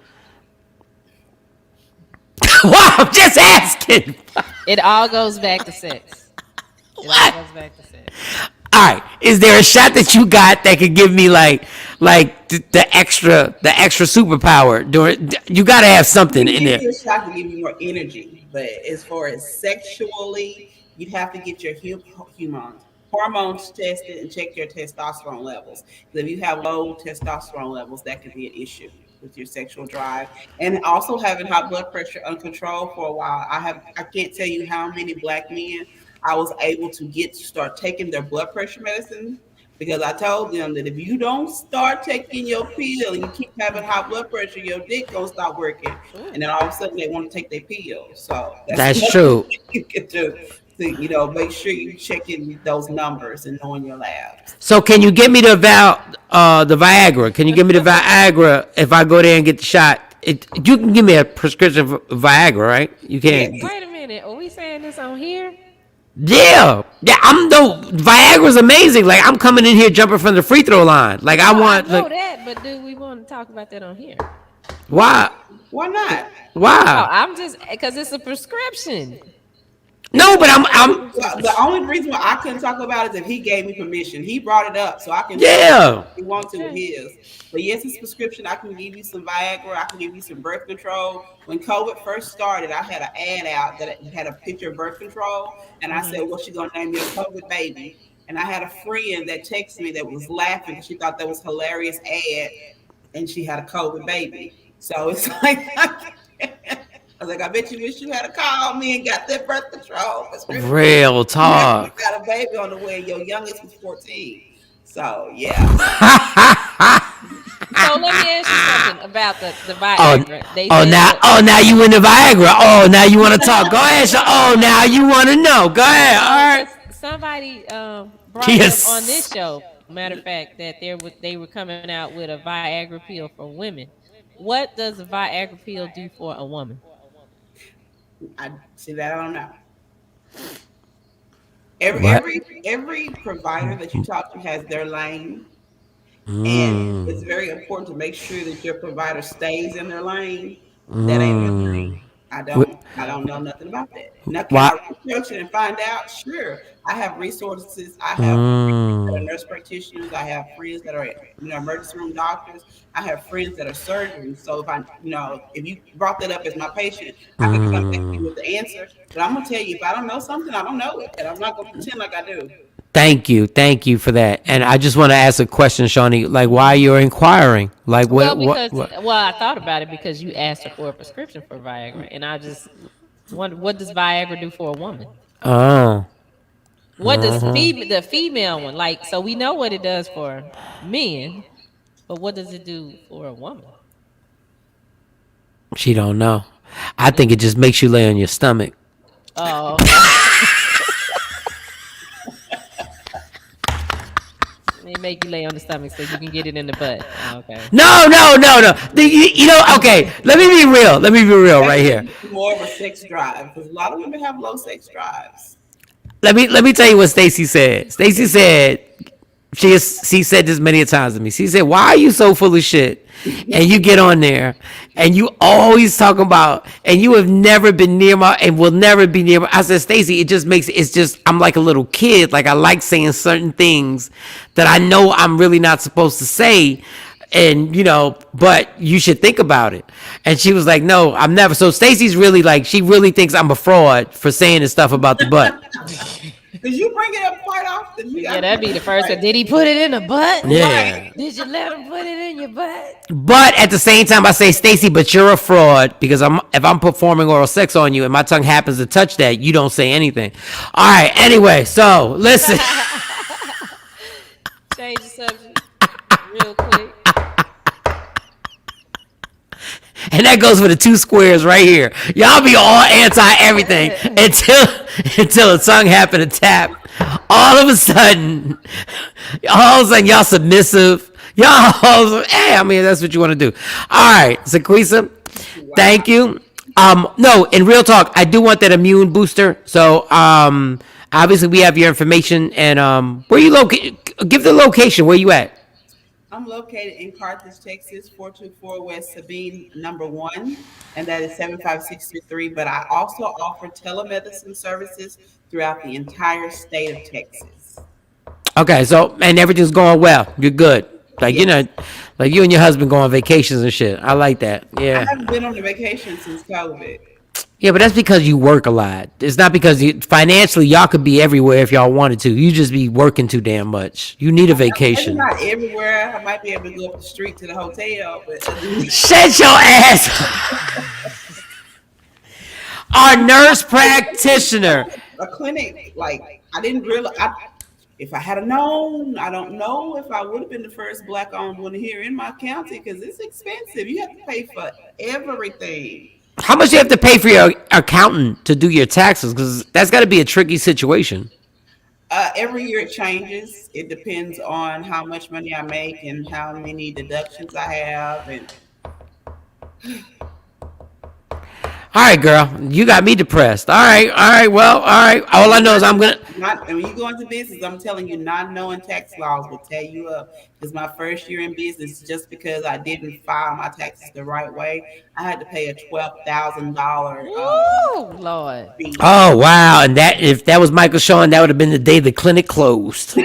Wow, I'm just asking. It all goes back to sex. right. Is there a shot that you got that could give me the extra superpower? You got to have something in Give there. you a shot to give you more energy, but as far as sexually, you'd have to get your hormones tested and check your testosterone levels. Because if you have low testosterone levels, that could be an issue with your sexual drive. And also having high blood pressure uncontrolled for a while. I can't tell you how many black men I was able to get to start taking their blood pressure medicine because I told them that if you don't start taking your pill and you keep having high blood pressure, your dick gonna stop working, and then all of a sudden they want to take their pill. So That's true. You can do make sure you're checking those numbers and knowing your labs. So can you give me the Viagra? Can you give me the Viagra if I go there and get the shot? You can give me a prescription for Viagra, right? You can't. Wait a minute. Are we saying this on here? Yeah. Viagra's amazing. Like I'm coming in here jumping from the free throw line. Like I want. I know that, but do we want to talk about that on here? Why? Why not? Why? Oh, I'm just because it's a prescription. No, but I'm the only reason why I couldn't talk about it is if he gave me permission. He brought it up, so I can. Yeah. If you want to with his, but yes, his prescription. I can give you some Viagra. I can give you some birth control. When COVID first started, I had an ad out that had a picture of birth control, and I said, "What's she gonna name your COVID baby?" And I had a friend that texted me that was laughing because she thought that was hilarious ad, and she had a COVID baby. So it's like. I was like, I bet you wish you had called me and got that birth control. Real talk. You got a baby on the way. Your youngest was 14. So, yeah. So let me ask you something about the Viagra. Now you in the Viagra. Oh, now you want to talk. Go ahead. Now you want to know. Go ahead. All right. Somebody brought up on this show, matter of fact, that they were coming out with a Viagra pill for women. What does a Viagra pill do for a woman? I see that. I don't know. Every provider that you talk to has their lane, and it's very important to make sure that your provider stays in their lane. That ain't my thing. I don't know nothing about that. Now, can I research it and find out? Sure. I have resources. I have friends that are nurse practitioners. I have friends that are emergency room doctors. I have friends that are surgeons. So if you brought that up as my patient, I could come back to you with the answer. But I'm gonna tell you, if I don't know something, I don't know it, and I'm not gonna pretend like I do. Thank you for that. And I just want to ask a question, Shawnee. Like, why you're inquiring? Like, what? Well, I thought about it because you asked her for a prescription for Viagra, and I just wonder, what does Viagra do for a woman? Oh. What does the female one like? So we know what it does for men, but what does it do for a woman? She don't know. I think it just makes you lay on your stomach. Oh. They make you lay on the stomach so you can get it in the butt. Okay. No. Okay. Let me be real right here. More of a sex drive because a lot of women have low sex drives. Let me tell you what Stacy said. Stacy said she said this many times to me. She said, "Why are you so full of shit?" And you get on there and you always talk about, and you have never been near and will never be near I said, Stacy, I'm like a little kid. Like I like saying certain things that I know I'm really not supposed to say. And but you should think about it. And she was like, "No, I'm never." So Stacy's really she really thinks I'm a fraud for saying this stuff about the butt. Because you bring it up quite often. Yeah, that'd be the first one. Did he put it in the butt? Yeah. Right. Did you let him put it in your butt? But at the same time, I say, Stacy, but you're a fraud because if I'm performing oral sex on you and my tongue happens to touch that, you don't say anything. All right. Anyway, so listen. Change the subject real quick. And that goes for the two squares right here. Y'all be all anti everything until the tongue happen to tap. All of a sudden, y'all submissive. That's what you want to do. All right, Zaquisa, thank you. No, in real talk, I do want that immune booster. So, obviously we have your information and where you located? Give the location. Where you at? I'm located in Carthage, Texas, 424 West Sabine, number 1, and that is 75623. But I also offer telemedicine services throughout the entire state of Texas. Okay, so and everything's going well. You're good. Like you know, like you and your husband go on vacations and shit. I like that. I Yeah. haven't been on a vacation since COVID. Yeah, but that's because you work a lot. It's not because financially y'all could be everywhere if y'all wanted to. You just be working too damn much. You need a Maybe vacation. not everywhere. I might be able to go up the street to the hotel, but Shut your ass. Our nurse practitioner. A clinic, like I didn't realize. If I had known, I don't know if I would have been the first Black-owned one here in my county because it's expensive. You have to pay for everything. How much do you have to pay for your accountant to do your taxes? Because that's got to be a tricky situation. Every year it changes. It depends on how much money I make and how many deductions I have. And all right, girl, you got me depressed. All right, well, all right. All I know is I'm gonna. When you go into business, I'm telling you, not knowing tax laws will tear you up. Because my first year in business, just because I didn't file my taxes the right way, I had to pay a $12,000. Oh Lord! Fee. Oh wow! And that if that was Michael Shawn, that would have been the day the clinic closed.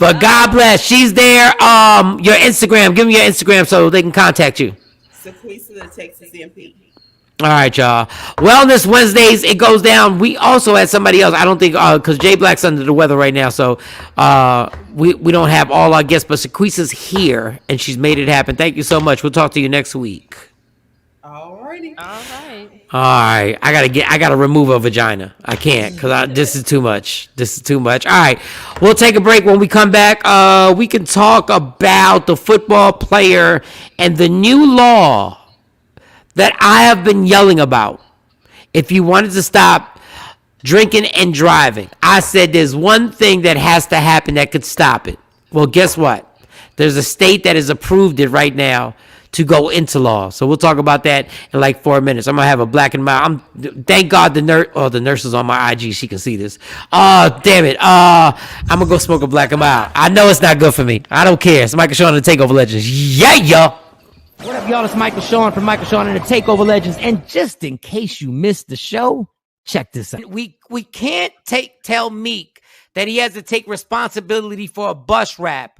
But God bless. She's there. Your Instagram. Give me your Instagram so they can contact you. Sequisa the Texas MP. All right, y'all. Wellness Wednesdays. It goes down. We also had somebody else. I don't think because Jay Black's under the weather right now, so we don't have all our guests. But Sequisa's here and she's made it happen. Thank you so much. We'll talk to you next week. Alrighty. All right. All right, I gotta remove a vagina. I can't because this is too much. All right, we'll take a break. When we come back, we can talk about the football player and the new law that I have been yelling about. If you wanted to stop drinking and driving, I said there's one thing that has to happen that could stop it. Well, guess what? There's a state that has approved it right now to go into law. So we'll talk about that in like 4 minutes. I'm gonna have a black and mild. Thank God the nurse is on my IG. She can see this. Oh, damn it. I'm gonna go smoke a black and mild. I know it's not good for me. I don't care. It's Michael Shawn and the Takeover Legends. Yeah, y'all. What up, y'all? It's Michael Shawn from Michael Shawn and the Takeover Legends. And just in case you missed the show, check this out. We can't tell Meek that he has to take responsibility for a bus rap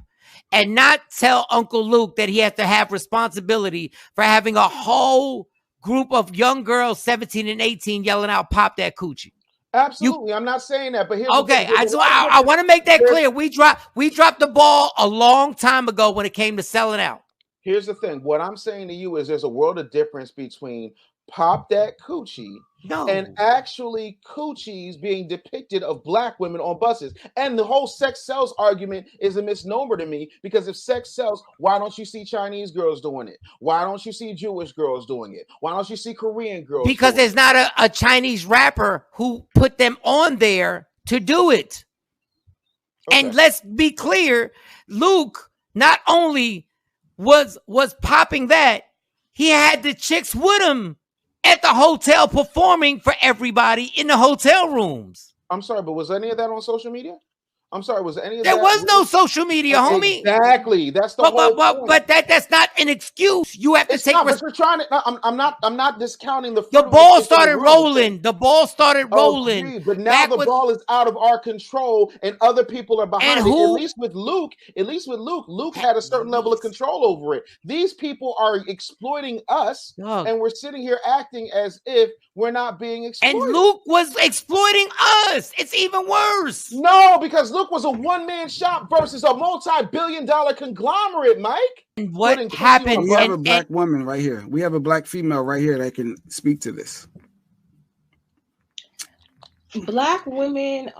and not tell Uncle Luke that he has to have responsibility for having a whole group of young girls, 17 and 18, yelling out, "Pop that coochie." Absolutely, I'm not saying that, but here's okay. I want to make that clear. We dropped the ball a long time ago when it came to selling out. Here's the thing. What I'm saying to you is there's a world of difference between pop that coochie and actually coochies being depicted of black women on buses. And the whole sex sells argument is a misnomer to me, because if sex sells, why don't you see Chinese girls doing it? Why don't you see Jewish girls doing it? Why don't you see Korean girls Because there's not a Chinese rapper who put them on there to do it. Okay. And let's be clear, Luke not only was popping that, he had the chicks with him at the hotel performing for everybody in the hotel rooms. I'm sorry, but was any of that on social media? I'm sorry, was any of there that? There was no social media, homie. Exactly. That's the whole point. But that's not an excuse. You have to take. But you're trying to. I'm not discounting the. The ball started rolling. The ball started rolling. Agreed, but now the ball is out of our control, and other people are behind it. At least with Luke, Luke had a certain level of control over it. These people are exploiting us, and we're sitting here acting as if we're not being exploited. And Luke was exploiting us. It's even worse. No, because Luke was a one-man shop versus a multi-billion-dollar conglomerate, Mike. And what happened? We have a black woman right here. We have a black female right here that can speak to this. Black women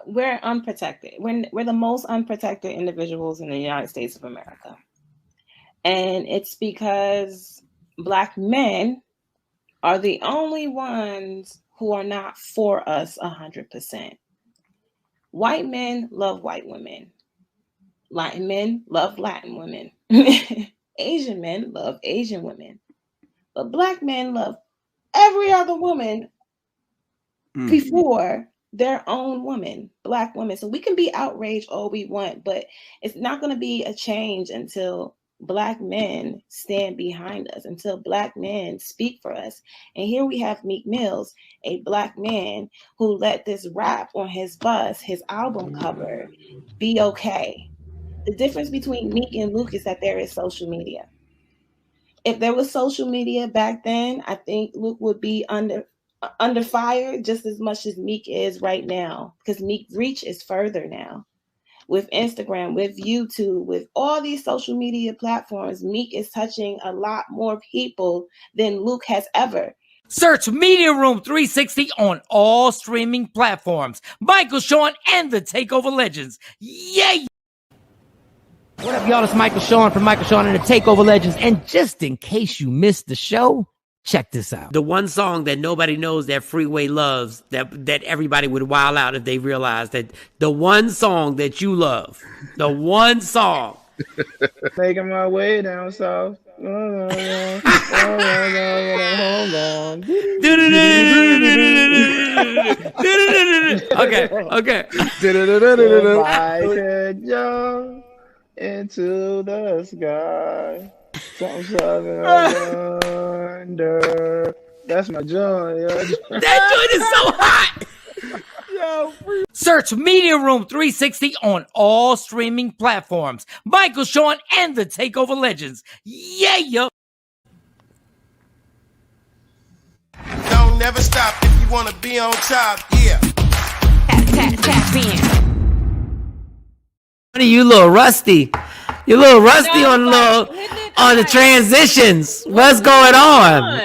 we're unprotected. We're the most unprotected individuals in the United States of America. And it's because Black men are the only ones who are not for us 100%. White men love white women. Latin men love Latin women. Asian men love Asian women. But Black men love every other woman before their own woman, Black women. So we can be outraged all we want, but it's not going to be a change until Black men stand behind us, until Black men speak for us. And here we have Meek Mills, a Black man who let this rap on his bus, his album cover, be okay. The difference between Meek and Luke is that there is social media. If there was social media back then, I think Luke would be under fire just as much as Meek is right now, because Meek's reach is further now. With Instagram, with YouTube, with all these social media platforms, Meek is touching a lot more people than Luke has ever. Search Media Room 360 on all streaming platforms. Michael, Shawn, and the Takeover Legends. Yay! What up, y'all? It's Michael Shawn from Michael Shawn and the Takeover Legends. And just in case you missed the show, check this out. The one song that nobody knows that Freeway loves, that everybody would wild out if they realized that the one song that you love, the one song. Making my way down south. Okay. If I could jump into the sky. Something under. That's my joint. That joint is so hot. Search Media Room 360 on all streaming platforms. Michael, Shawn, and the Takeover Legends. Yeah. Don't never stop if you want to be on top. Yeah. Tap in. You little rusty. You're a little rusty on the transitions. What's going on?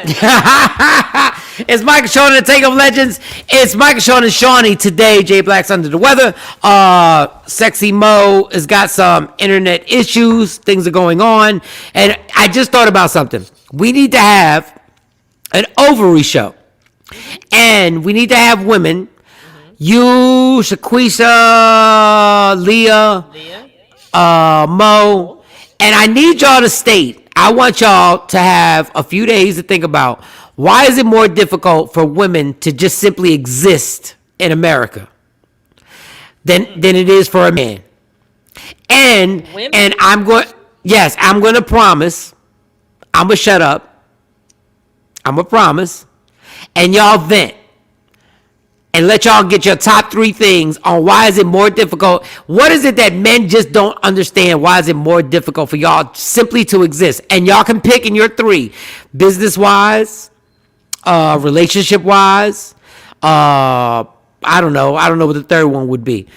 It's Michael Shawn and the Takeover Legends. It's Michael Shawn and Shawnee today. Jay Black's under the weather. Sexy Mo has got some internet issues. Things are going on. And I just thought about something. We need to have an ovary show. And we need to have women. You, Shaquisha, Leah. Mo, and I need y'all to state, I want y'all to have a few days to think about, why is it more difficult for women to just simply exist in America than it is for a man? And I'm going to promise, I'm going to shut up, I'm going to promise, and y'all vent. And let y'all get your top 3 things on why is it more difficult. What is it that men just don't understand? Why is it more difficult for y'all simply to exist? And y'all can pick in your 3. Business-wise, relationship-wise, I don't know what the third one would be.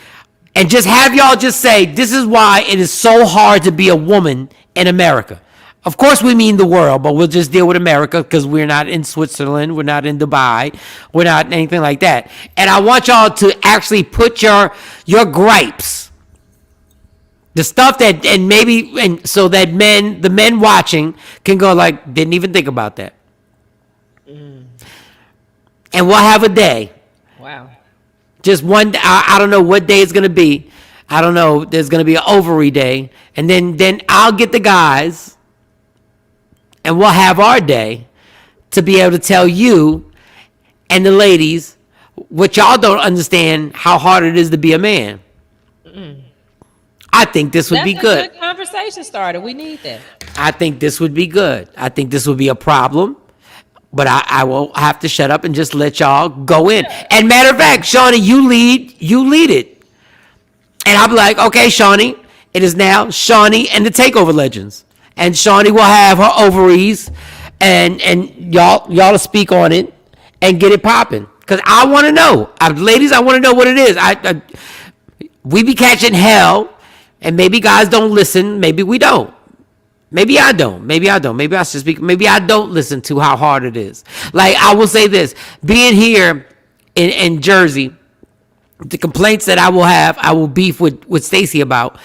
And just have y'all just say, this is why it is so hard to be a woman in America. Of course, we mean the world, but we'll just deal with America because we're not in Switzerland. We're not in Dubai. We're not anything like that. And I want y'all to actually put your gripes, the stuff that, and so that the men watching can go like, didn't even think about that. And we'll have a day. Wow. Just one. I don't know what day it's going to be. I don't know. There's going to be an ovary day. And then I'll get the guys. And we'll have our day to be able to tell you and the ladies what y'all don't understand, how hard it is to be a man. I think this would be good. That's a good conversation starter. We need that. I think this would be good. I think this would be a problem. But I will have to shut up and just let y'all go in. And matter of fact, Shawnee, you lead it. And I'll be like, okay, Shawnee, it is now Shawnee and the Takeover Legends. And Shawnee will have her ovaries, and y'all to speak on it and get it popping. Because I want to know. Ladies, I want to know what it is. We be catching hell, and maybe guys don't listen. Maybe we don't. Maybe I don't. Maybe I should speak. Maybe I don't listen to how hard it is. Like, I will say this. Being here in Jersey, the complaints that I will beef with Stacey about,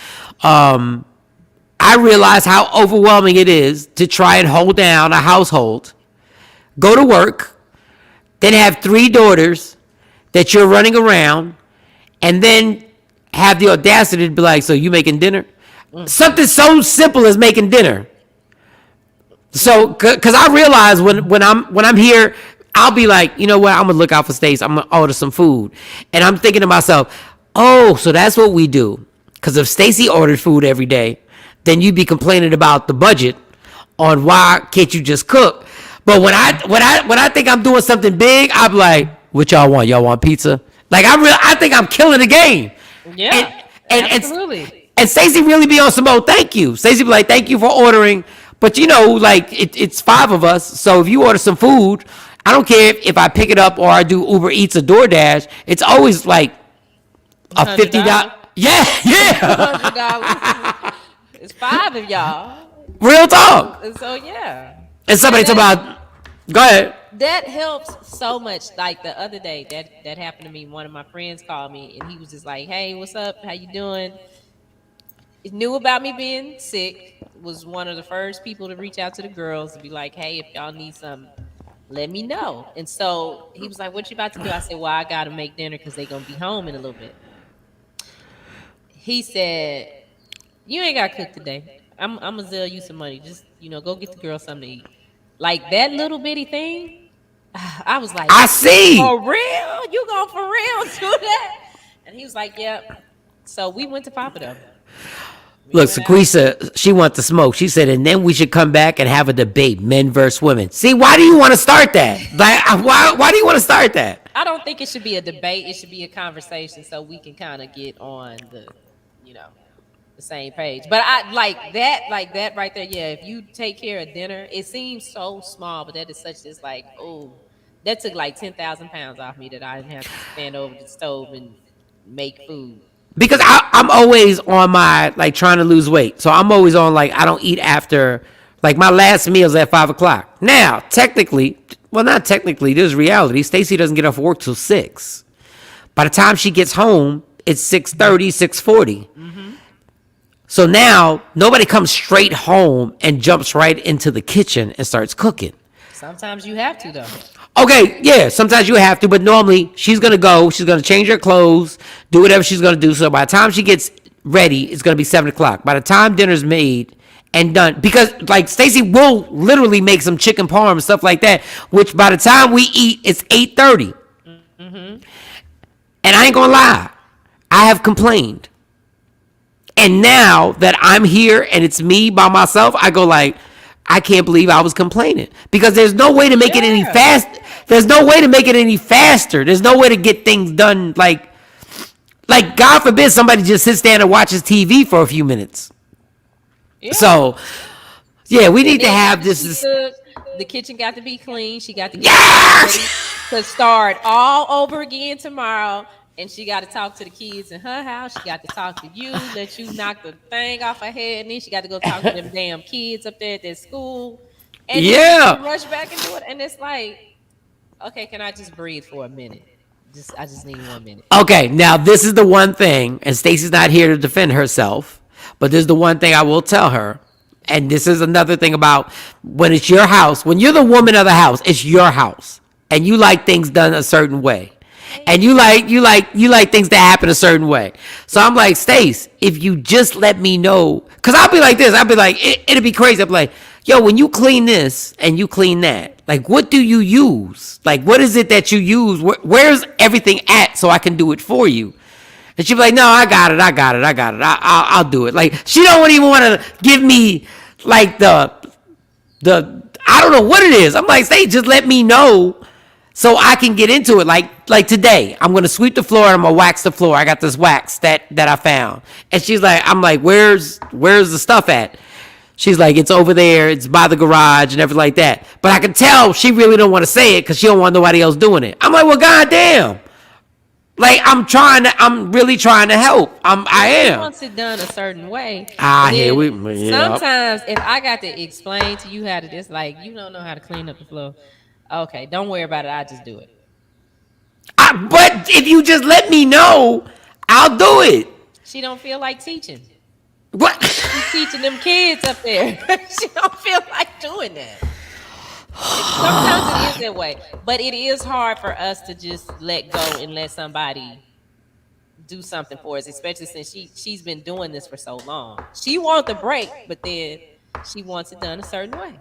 I realize how overwhelming it is to try and hold down a household, go to work, then have 3 daughters that you're running around, and then have the audacity to be like, so you making dinner? Something so simple as making dinner. So, because I realize when I'm here, I'll be like, you know what, I'm going to look out for Stacey. I'm going to order some food. And I'm thinking to myself, oh, so that's what we do. Because if Stacey ordered food every day, then you'd be complaining about the budget on why can't you just cook. But when I think I'm doing something big, I'm like, what y'all want? Y'all want pizza? Like I think I'm killing the game. Yeah, absolutely. And Stacey really be on some thank you. Stacey be like, thank you for ordering. But like it's 5 of us. So if you order some food, I don't care if I pick it up or I do Uber Eats or DoorDash. It's always like a $50. Yeah. $100. It's 5 of y'all. Real talk. So yeah. And somebody talk about. Go ahead. That helps so much. Like the other day, that happened to me. One of my friends called me, and he was just like, "Hey, what's up? How you doing?" He knew about me being sick. Was one of the first people to reach out to the girls to be like, "Hey, if y'all need something, let me know." And so he was like, "What you about to do?" I said, "Well, I gotta make dinner because they gonna be home in a little bit." He said, "You ain't gotta cook today. I'm gonna sell you some money. Just go get the girl something to eat." Like that little bitty thing. I was like, I see. For real? You gonna for real do that? And he was like, yep. So we went to Papa Dough. Look, Sequisa, she wants to smoke. She said, and then we should come back and have a debate, men versus women. See, why do you want to start that? Like, why do you want to start that? I don't think it should be a debate. It should be a conversation so we can kind of get on the same page. But I like that right there. Yeah, if you take care of dinner, it seems so small, but that is such as like, oh, that took like 10,000 pounds off me that I didn't have to stand over the stove and make food. Because I'm always on my trying to lose weight, so I'm always on I don't eat after my last meal's at 5:00. Now, not technically, there's reality. Stacey doesn't get off work till 6. By the time she gets home, it's 6:30, 6:40. Mm-hmm. So now nobody comes straight home and jumps right into the kitchen and starts cooking. Sometimes you have to, though. Okay, yeah, sometimes you have to, but normally she's going to change her clothes, do whatever she's going to do. So by the time she gets ready, it's going to be 7:00. By the time dinner's made and done, because Stacey will literally make some chicken parm and stuff like that, which by the time we eat, it's 8:30. Mm-hmm. And I ain't going to lie, I have complained. And now that I'm here and it's me by myself, I go I can't believe I was complaining, because there's no way to make it any fast. There's no way to make it any faster. There's no way to get things done. Like God forbid somebody just sits there and watches TV for a few minutes. Yeah. So yeah, we need to have this. The kitchen got to be clean. She got to get ready to start all over again tomorrow. And she got to talk to the kids in her house. She got to talk to you, let you knock the thing off her head. And then she got to go talk to them damn kids up there at their school. And then rush back and do it. And it's like, okay, can I just breathe for a minute? I just need 1 minute. Okay, now this is the one thing, and Stacey's not here to defend herself, but this is the one thing I will tell her. And this is another thing about when it's your house. When you're the woman of the house, it's your house. And you like things done a certain way. And you like things to happen a certain way. So I'm like, Stace, if you just let me know, because I'll be like this. I'll be like, it'll be crazy. I'll be like, yo, when you clean this and you clean that, what do you use? What is it that you use? Where's everything at so I can do it for you? And she'll be like, no, I got it. I'll do it. She don't even want to give me the I don't know what it is. I'm like, Stace, just let me know so I can get into it. Like today, I'm gonna sweep the floor and I'm gonna wax the floor. I got this wax that I found, and she's like, I'm like, where's the stuff at? She's like, it's over there. It's by the garage and everything like that. But I can tell she really don't want to say it because she don't want nobody else doing it. I'm like, well, goddamn. I'm really trying to help. I am. She wants it done a certain way. Here we. Sometimes if I got to explain to you how to this, you don't know how to clean up the floor. Okay, don't worry about it. I just do it. But if you just let me know, I'll do it. She don't feel like teaching. What? She's teaching them kids up there. She don't feel like doing that. Sometimes it is that way, but it is hard for us to just let go and let somebody do something for us, especially since she's been doing this for so long. She wants the break, but then she wants it done a certain way.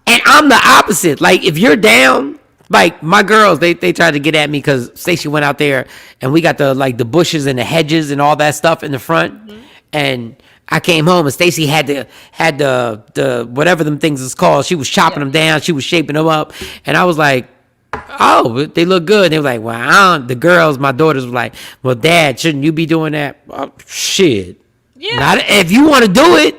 And I'm the opposite. If you're down, my girls, they tried to get at me because Stacey went out there and we got the bushes and the hedges and all that stuff in the front. Mm-hmm. And I came home and Stacy had the whatever them things is called. She was chopping them down. She was shaping them up, and I was like, "Oh, they look good." And they were like, "Well, the girls, my daughters, were like, well, Dad, shouldn't you be doing that?" Shit. Yeah. Not if you want to do it.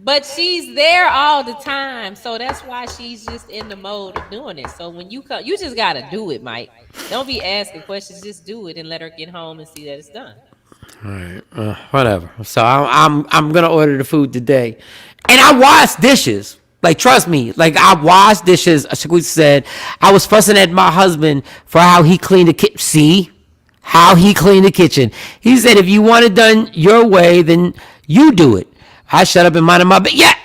But she's there all the time, so that's why she's just in the mode of doing it. So when you come, you just gotta do it, Mike. Don't be asking questions. Just do it and let her get home and see that it's done. All right, whatever. So I'm gonna order the food today, and I wash dishes. Like, trust me. Like, I wash dishes. Shaquita said I was fussing at my husband for how he cleaned the kitchen. See how he cleaned the kitchen. He said, if you want it done your way, then you do it. I shut up and minded my business. Yeah.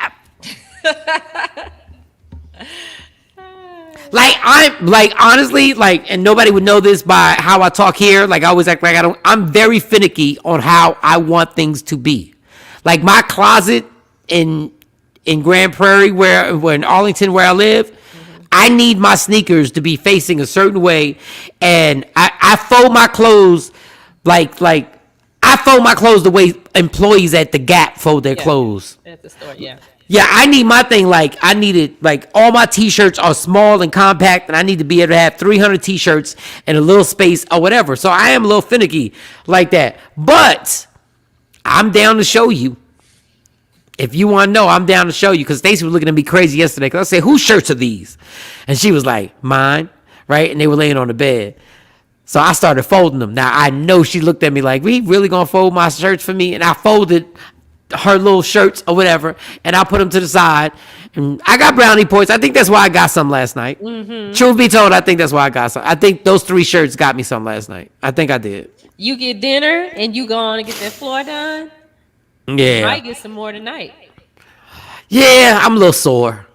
Honestly, and nobody would know this by how I talk here. Like, I always act like I'm very finicky on how I want things to be. Like, my closet in Grand Prairie, where in Arlington, where I live, I need my sneakers to be facing a certain way, and I fold my clothes I fold my clothes the way employees at the Gap fold their clothes. At the store, yeah. Yeah, I need my thing I need it all my t-shirts are small and compact, and I need to be able to have 300 t-shirts in a little space or whatever. So I am a little finicky like that. But I'm down to show you. If you want to know, I'm down to show you, because Stacey was looking at me crazy yesterday, because I said, whose shirts are these? And she was like, mine, right? And they were laying on the bed. So I started folding them. Now, I know she looked at me like, we really going to fold my shirts for me? And I folded her little shirts or whatever, and I put them to the side. And I got brownie points. I think that's why I got some last night. Mm-hmm. Truth be told, I think that's why I got some. I think those 3 shirts got me some last night. I think I did. You get dinner, and you go on and get that floor done? Yeah. You might get some more tonight. Yeah, I'm a little sore.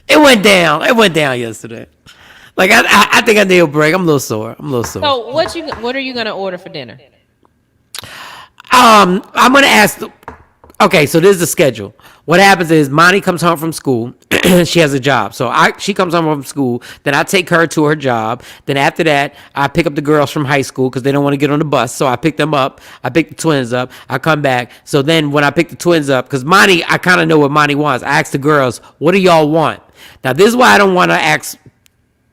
It went down. It went down yesterday. Like, I think I need a break. I'm a little sore. So what are you gonna order for dinner? I'm gonna ask. Okay, so this is the schedule. What happens is Monty comes home from school. She has a job. So she comes home from school. Then I take her to her job. Then after that, I pick up the girls from high school because they don't want to get on the bus. So I pick them up. I pick the twins up. I come back. So then when I pick the twins up, because Monty, I kind of know what Monty wants. I ask the girls, what do y'all want? Now, this is why I don't want to ask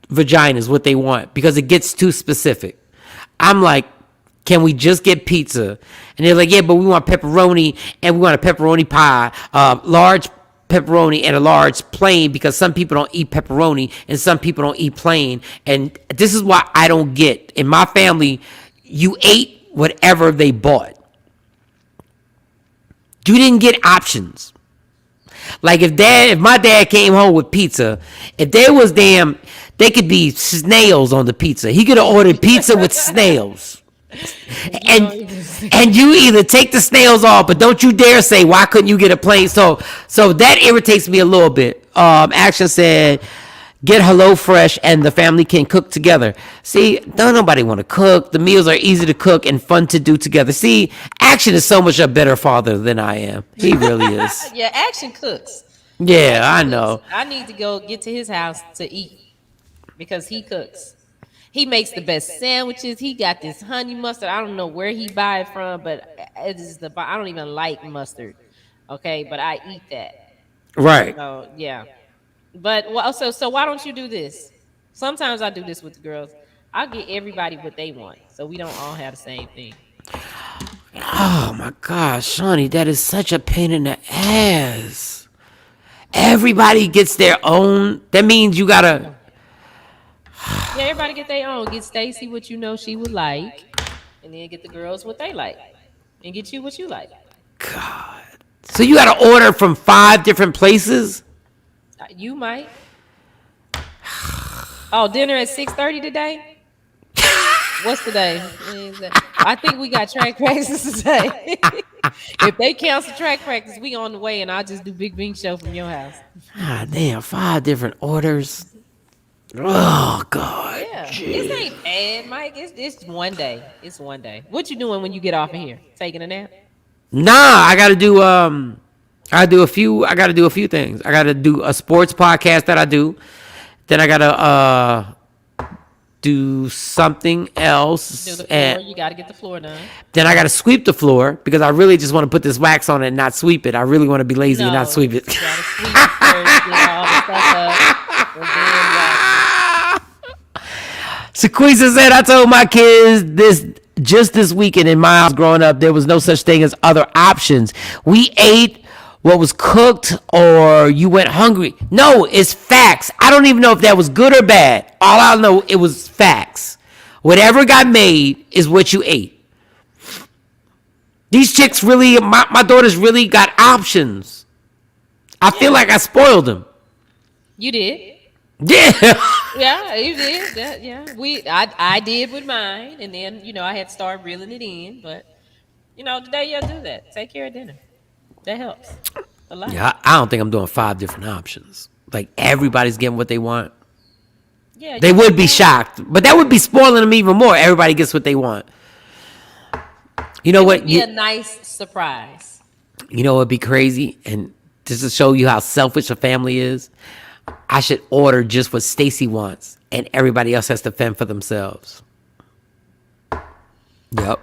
vaginas what they want, because it gets too specific. I'm like, can we just get pizza? And they're like, yeah, but we want pepperoni, and we want a pepperoni pie, large pepperoni and a large plain, because some people don't eat pepperoni and some people don't eat plain. And this is why I don't get. In my family, you ate whatever they bought. You didn't get options. Like, if my dad came home with pizza, if there was they could be snails on the pizza. He could have ordered pizza with snails. And you either take the snails off, but don't you dare say, why couldn't you get a plain? So that irritates me a little bit. Action said, get HelloFresh and the family can cook together. See, don't nobody want to cook. The meals are easy to cook and fun to do together. See, Action is so much a better father than I am. He really is. Yeah, Action cooks. Yeah, I know. I need to go get to his house to eat, because he cooks. He makes the best sandwiches. He got this honey mustard. I don't know where he buy it from, but it is I don't even like mustard. Okay, but I eat that. Right. So yeah. But so why don't you do this? Sometimes I do this with the girls. I'll get everybody what they want, so we don't all have the same thing. Oh my gosh, Shawnee, that is such a pain in the ass. Everybody gets their own. That means you gotta. Yeah, everybody get their own. Get Stacy what you know she would like, and then get the girls what they like, and get you what you like. God. So you gotta order from 5 different places? You might. Oh, dinner at 6:30 today? What's today? I think we got track practice today. If they cancel track practice, we on the way, and I'll just do Big Bing show from your house. Ah, damn, 5 different orders. Oh God. Yeah, this ain't bad, Mike. It's one day. It's one day. What you doing when you get off of here? Taking a nap? Nah, I gotta do a few things. I gotta do a sports podcast that I do. Then I gotta do something else. Do the floor. And You got to get the floor done. then I got to sweep the floor because I really just want to put this wax on it and not sweep it. I really want to be lazy and not sweep it. You got to sweep it first, get all the stuff up, and then wax. Sequisa said, I told my kids this weekend in my house growing up, there was no such thing as other options. We ate what was cooked or you went hungry. No, it's facts. I don't even know if that was good or bad. All I know, it was facts. Whatever got made is what you ate. These chicks really, my daughters really got options. I feel like I spoiled them. You did. Yeah. Yeah, you did. Yeah. I did with mine, and then I had to start reeling it in. But today you do that. Take care of dinner. That helps a lot. Yeah, I don't think I'm doing 5 different options. Like everybody's getting what they want. Yeah, they would be shocked, but that would be spoiling them even more. Everybody gets what they want. You know what? Would be a nice surprise. You know what would be crazy? And just to show you how selfish a family is, I should order just what Stacy wants, and everybody else has to fend for themselves. Yep.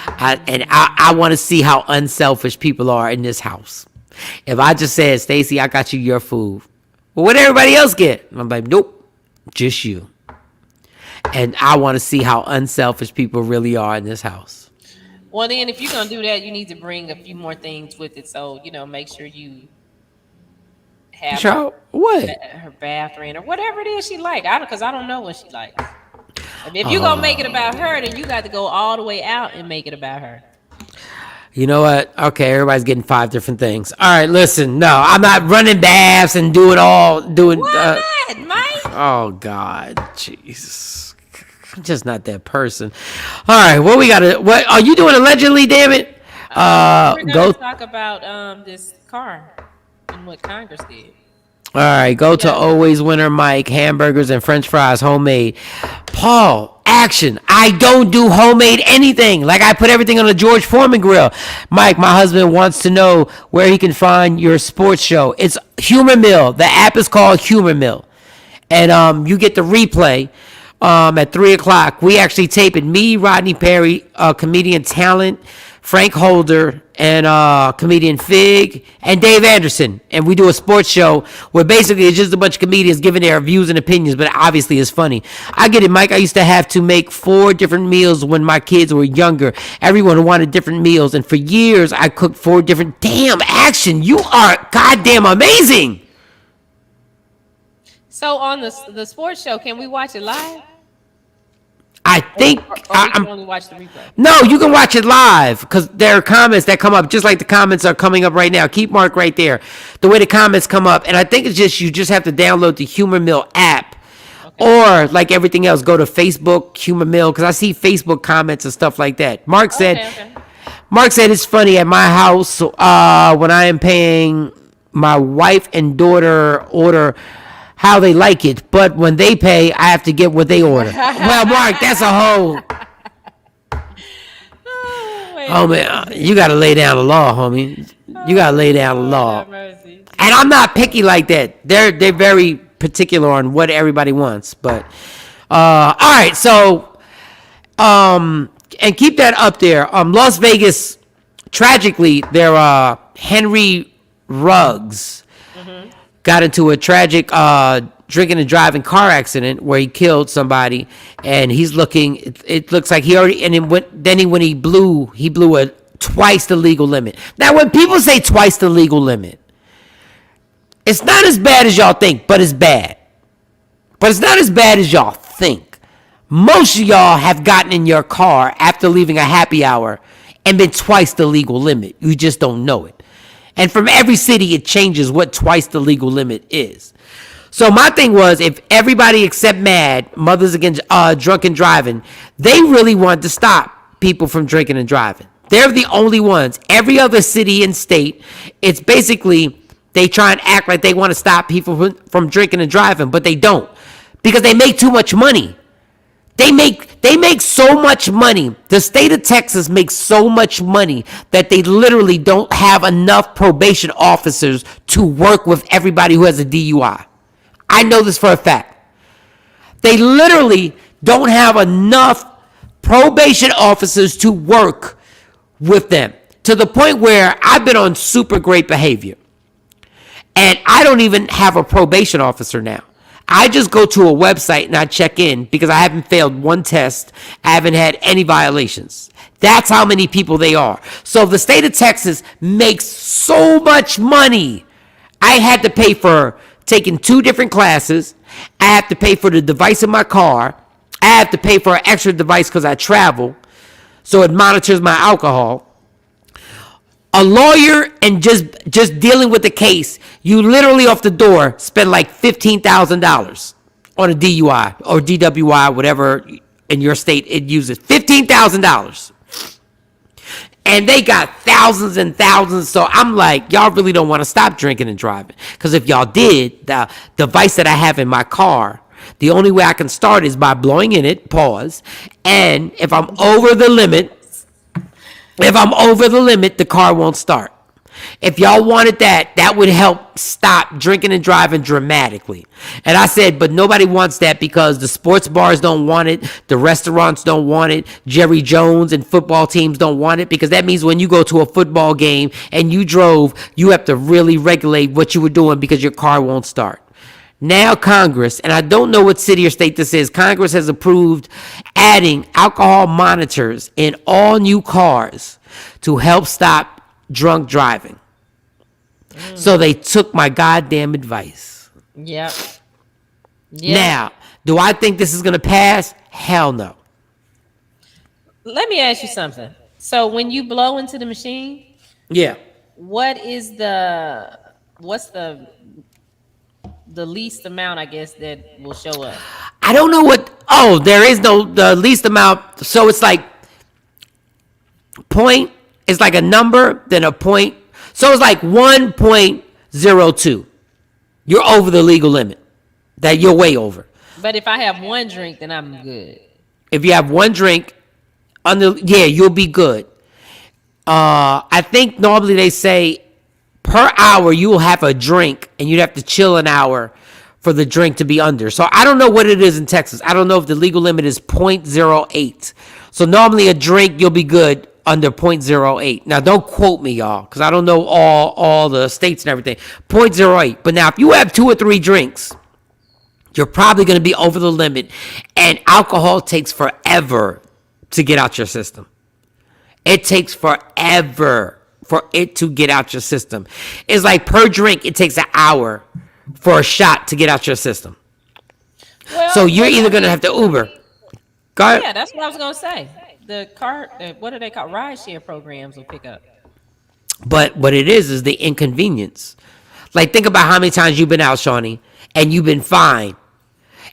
I want to see how unselfish people are in this house. If I just said, Stacy, I got you your food. Well, what everybody else get? I'm like, nope, just you. And I want to see how unselfish people really are in this house. Well, then, if you're going to do that, you need to bring a few more things with it. So, make sure you have her bathroom or whatever it is she like. Because I don't know what she likes. If you're going to make it about her, then you got to go all the way out and make it about her. You know what? Okay, everybody's getting 5 different things. All right, listen. No, I'm not running baths and doing. What, Mike? Oh, God. Jesus. I'm just not that person. All right, what are you doing allegedly, damn it? We're going to talk about this car and what Congress did. All right, go to Always Winner Mike, hamburgers and french fries, homemade. Paul, action. I don't do homemade anything. Like I put everything on a George Foreman grill. Mike, my husband wants to know where he can find your sports show. It's Humor Mill. The app is called Humor Mill. And you get the replay at 3 o'clock. We actually tape it. Me, Rodney Perry, comedian talent, Frank Holder, and comedian Fig, and Dave Anderson. And we do a sports show where basically it's just a bunch of comedians giving their views and opinions, but obviously it's funny. I get it, Mike. I used to have to make 4 different meals when my kids were younger. Everyone wanted different meals, and for years I cooked 4 different. Damn, action. You are goddamn amazing. So on the sports show, can we watch it live? I think or we can only watch the replay. No, you can watch it live because there are comments that come up just like the comments are coming up right now. Keep mark right there. The way the comments come up, and I think it's just you just have to download the Humor Mill app, or like everything else, go to Facebook Humor Mill because I see Facebook comments and stuff like that. Mark said it's funny at my house when I am paying my wife and daughter order how they like it, but when they pay, I have to get what they order. Well, Mark, that's a whole. Oh man, you got to lay down the law, homie. You got to lay down the law. And I'm not picky like that. They're very particular on what everybody wants. But all right, so and keep that up there. Las Vegas, tragically, there Henry Ruggs got into a tragic drinking and driving car accident where he killed somebody, and he's looking. It looks like he already. And when he blew a twice the legal limit. Now, when people say twice the legal limit, it's not as bad as y'all think, but it's bad. But it's not as bad as y'all think. Most of y'all have gotten in your car after leaving a happy hour and been twice the legal limit. You just don't know it. And from every city, it changes what twice the legal limit is. So my thing was, if everybody except MAD, Mothers Against Drunken Driving, they really want to stop people from drinking and driving. They're the only ones. Every other city and state, it's basically they try and act like they want to stop people from drinking and driving, but they don't because they make too much money. They make so much money. The state of Texas makes so much money that they literally don't have enough probation officers to work with everybody who has a DUI. I know this for a fact. They literally don't have enough probation officers to work with them, to the point where I've been on super great behavior. And I don't even have a probation officer now. I just go to a website and I check in because I haven't failed one test. I haven't had any violations. That's how many people they are. So the state of Texas makes so much money. I had to pay for taking 2 different classes. I have to pay for the device in my car. I have to pay for an extra device because I travel, so it monitors my alcohol. A lawyer and just dealing with the case, you literally off the door spend like $15,000 on a DUI or DWI, whatever in your state it uses. $15,000. And they got thousands and thousands. So I'm like, y'all really don't want to stop drinking and driving. Because if y'all did, the device that I have in my car, the only way I can start is by blowing in it, pause. And if I'm over the limit, the car won't start. If y'all wanted that, that would help stop drinking and driving dramatically. And I said, but nobody wants that because the sports bars don't want it. The restaurants don't want it. Jerry Jones and football teams don't want it, because that means when you go to a football game and you drove, you have to really regulate what you were doing because your car won't start. Now Congress, and I don't know what city or state this is, Congress has approved adding alcohol monitors in all new cars to help stop drunk driving. So they took my goddamn advice. Yep. Now, do I think this is going to pass? Hell no. Let me ask you something. So when you blow into the machine, what's the least amount, I guess, that will show up? I don't know there is the least amount. So it's like point, it's like a number, then a point. So it's like 1.02. You're over the legal limit. That you're way over. But if I have one drink, then I'm good. If you have one drink, you'll be good. I think normally they say per hour you will have a drink and you'd have to chill an hour for the drink to be under. So I don't know what it is in Texas. I don't know if the legal limit is 0.08. So normally a drink, you'll be good under 0.08. Now don't quote me, y'all, because I don't know all the states and everything. 0.08. But now if you have 2 or 3 drinks, you're probably going to be over the limit. And alcohol takes forever to get out your system. It takes forever for it to get out your system. It's like per drink, it takes an hour for a shot to get out your system. Well, so you're either going to have to Uber. Go ahead. Yeah, that's what I was going to say. What do they call rideshare programs will pick up. But what it is the inconvenience. Like, think about how many times you've been out, Shawnee, and you've been fine.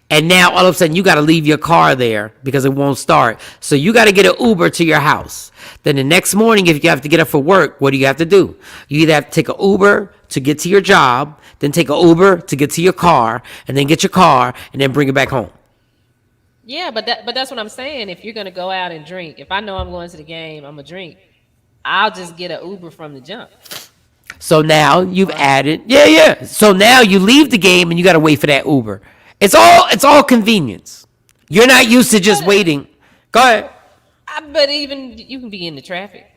And now all of a sudden you got to leave your car there because it won't start. So you got to get an Uber to your house. Then the next morning, if you have to get up for work, what do you have to do? You either have to take an Uber to get to your job, then take an Uber to get to your car, and then get your car and then bring it back home. Yeah, but that's what I'm saying. If you're going to go out and drink, if I know I'm going to the game, I'm going to drink, I'll just get an Uber from the jump. So now you've added, So now you leave the game and you got to wait for that Uber. It's all convenience. You're not used to just waiting. Go ahead. But even you can be in the traffic.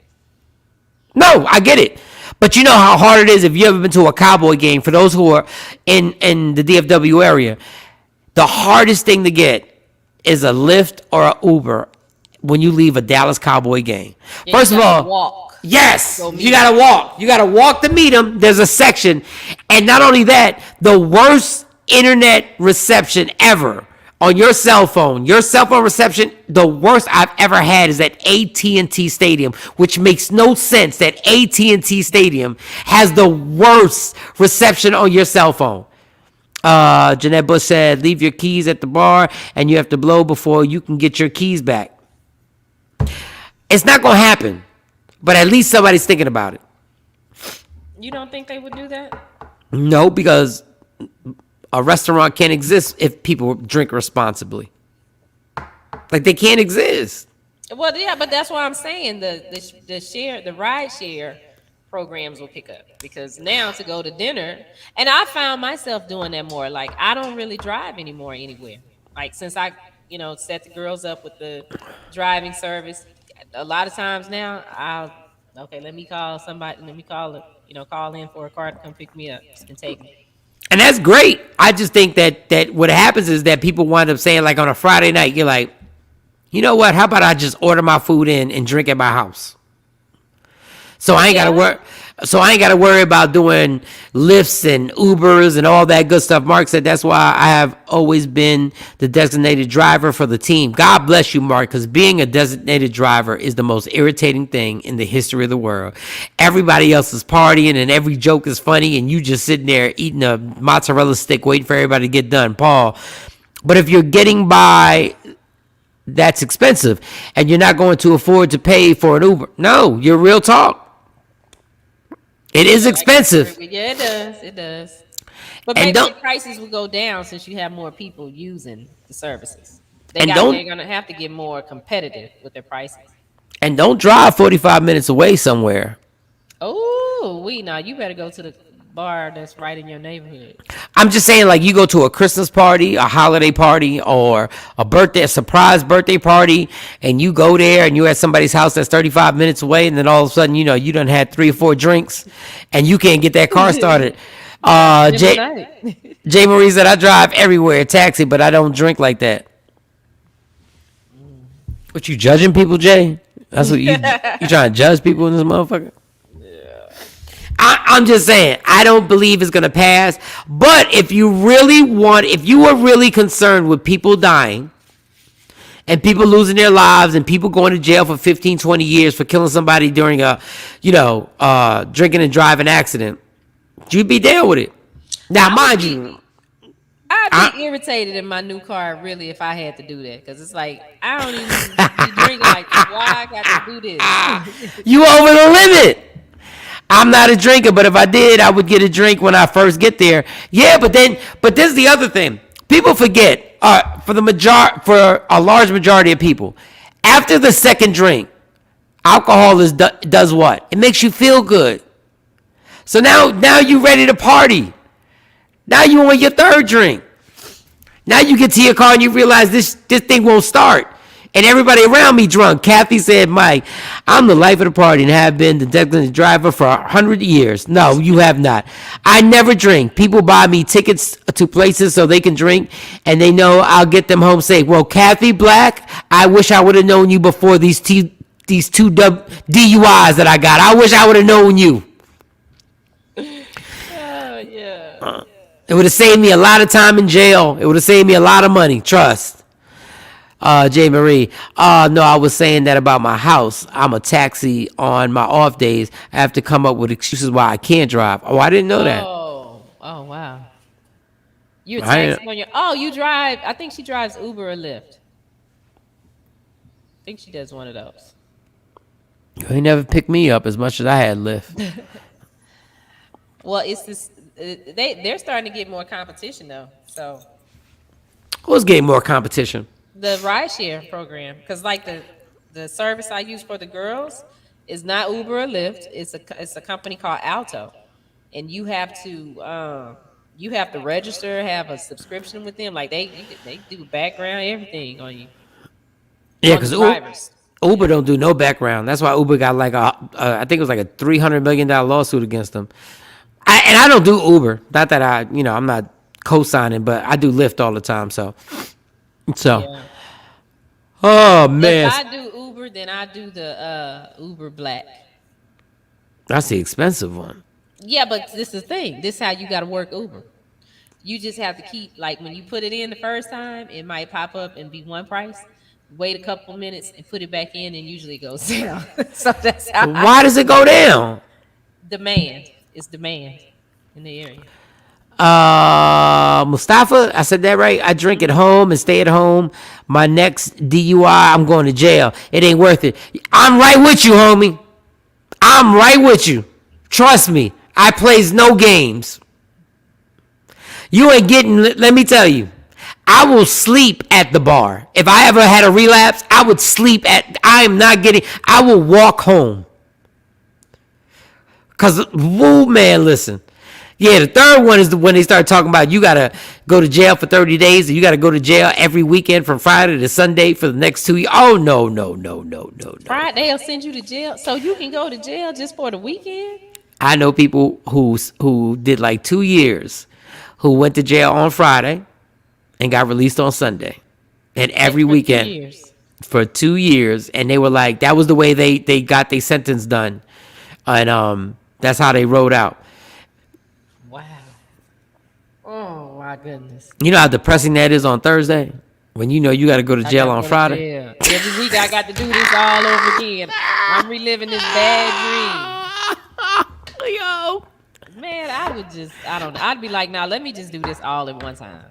No, I get it. But you know how hard it is if you ever been to a Cowboy game. For those who are in the DFW area, the hardest thing to get is a Lyft or an Uber when you leave a Dallas Cowboy game. Yeah, First of all, walk. Yes, you got to walk. You got to walk to meet them. There's a section. And not only that, the worst internet reception ever on your cell phone reception, the worst I've ever had is at AT&T Stadium, which makes no sense that AT&T Stadium has the worst reception on your cell phone. Jeanette Bush said, leave your keys at the bar and you have to blow before you can get your keys back. It's not going to happen, but at least somebody's thinking about it. You don't think they would do that? No, because a restaurant can't exist if people drink responsibly. Like, they can't exist. Well, yeah, but that's why I'm saying the ride share programs will pick up, because now to go to dinner, and I found myself doing that more. Like, I don't really drive anymore anywhere. Like since I, set the girls up with the driving service, a lot of times now let me call somebody, let me call it, call in for a car to come pick me up and take me. And that's great. I just think that what happens is that people wind up saying, like on a Friday night, you're like, you know what? How about I just order my food in and drink at my house? So I ain't gotta work. So I ain't got to worry about doing Lyfts and Ubers and all that good stuff. Mark said that's why I have always been the designated driver for the team. God bless you, Mark, because being a designated driver is the most irritating thing in the history of the world. Everybody else is partying and every joke is funny and you just sitting there eating a mozzarella stick waiting for everybody to get done, Paul. But if you're getting by, that's expensive and you're not going to afford to pay for an Uber. No, you're real talk. It is expensive. Yeah, it does. It does. But maybe the prices will go down since you have more people using the services. They're going to have to get more competitive with their prices. And don't drive 45 minutes away somewhere. Oh, you better go to the bar that's right in your neighborhood. I'm just saying, like, you go to a Christmas party, a holiday party, or a surprise birthday party, and you go there and you're at somebody's house that's 35 minutes away, and then all of a sudden, you done had 3 or 4 drinks, and you can't get that car started. Jay Marie said, I drive everywhere, taxi, but I don't drink like that. What, you judging people, Jay? That's what you trying to judge people in this motherfucker? I'm just saying, I don't believe it's going to pass. But if you are really concerned with people dying and people losing their lives and people going to jail for 15, 20 years for killing somebody during a, drinking and driving accident, you'd be down with it. Now, mind you, I'd be irritated in my new car, really, if I had to do that. Because it's like, I don't even be drinking like this. Why I got to do this? You over the limit. I'm not a drinker, but if I did, I would get a drink when I first get there. Yeah, but this is the other thing. People forget, for a large majority of people, after the second drink, alcohol does what? It makes you feel good. So now you ready to party. Now you on your third drink. Now you get to your car and you realize this thing won't start. And everybody around me drunk. Kathy said, Mike, I'm the life of the party and have been the designated driver for 100 years. No, you have not. I never drink. People buy me tickets to places so they can drink, and they know I'll get them home safe. Well, Kathy Black, I wish I would have known you before these two DUIs that I got. I wish I would have known you. It would have saved me a lot of time in jail. It would have saved me a lot of money. Trust. Jay Marie. No, I was saying that about my house. I'm a taxi on my off days. I have to come up with excuses why I can't drive. Oh, I didn't know that. Oh, wow. You're a taxi on your... Oh, you drive... I think she drives Uber or Lyft. I think she does one of those. He never picked me up as much as I had Lyft. Well, it's this... They're starting to get more competition, though. So... Who's getting more competition? The rideshare program, because like the service I use for the girls is not Uber or Lyft. It's a company called Alto, and you have to register, have a subscription with them. Like they do background, everything on you. Yeah, because Uber don't do no background. That's why Uber got like I think it was like a $300 million lawsuit against them. I don't do Uber. Not that I'm not co-signing, but I do Lyft all the time. So. Yeah. Oh man! If I do Uber, then I do the Uber Black. That's the expensive one. Yeah, but this is the thing. This is how you got to work Uber. You just have to keep, like, when you put it in the first time, it might pop up and be one price. Wait a couple minutes and put it back in, and usually it goes down. So that's how. Why does it go down? Demand. It's demand in the area. Mustafa, I said that right. I drink at home and stay at home. My next DUI, I'm going to jail. It ain't worth it. I'm right with you, homie. I'm right with you. Trust me. I plays no games. You ain't getting, let me tell you, I will sleep at the bar. If I ever had a relapse, I would sleep I will walk home. Because, woo, man, listen. Yeah, the third one is when they start talking about you got to go to jail for 30 days and you got to go to jail every weekend from Friday to Sunday for the next 2 years. Oh, no. Friday, they'll send you to jail so you can go to jail just for the weekend? I know people who did like 2 years who went to jail on Friday and got released on Sunday. And every weekend for 2 years. And they were like, that was the way they got their sentence done. And that's how they rode out. Wow. Oh, my goodness. You know how depressing that is on Thursday? When you know you got to go to jail on Friday? Every week I got to do this all over again. I'm reliving this bad dream. Yo. Man, I don't know. I'd be like, let me just do this all at one time.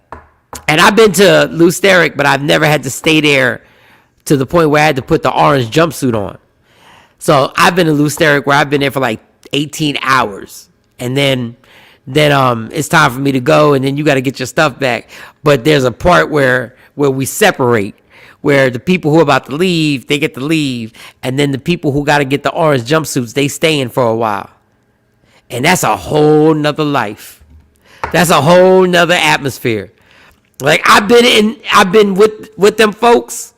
And I've been to Lou Sterrick, but I've never had to stay there to the point where I had to put the orange jumpsuit on. So I've been to Lou Sterrick where I've been there for like 18 hours. And then it's time for me to go, and then you got to get your stuff back. But there's a part where we separate, where the people who are about to leave, they get to leave, and then the people who got to get the orange jumpsuits, they stay in for a while. And that's a whole nother life. That's a whole nother atmosphere. Like I've been with them folks,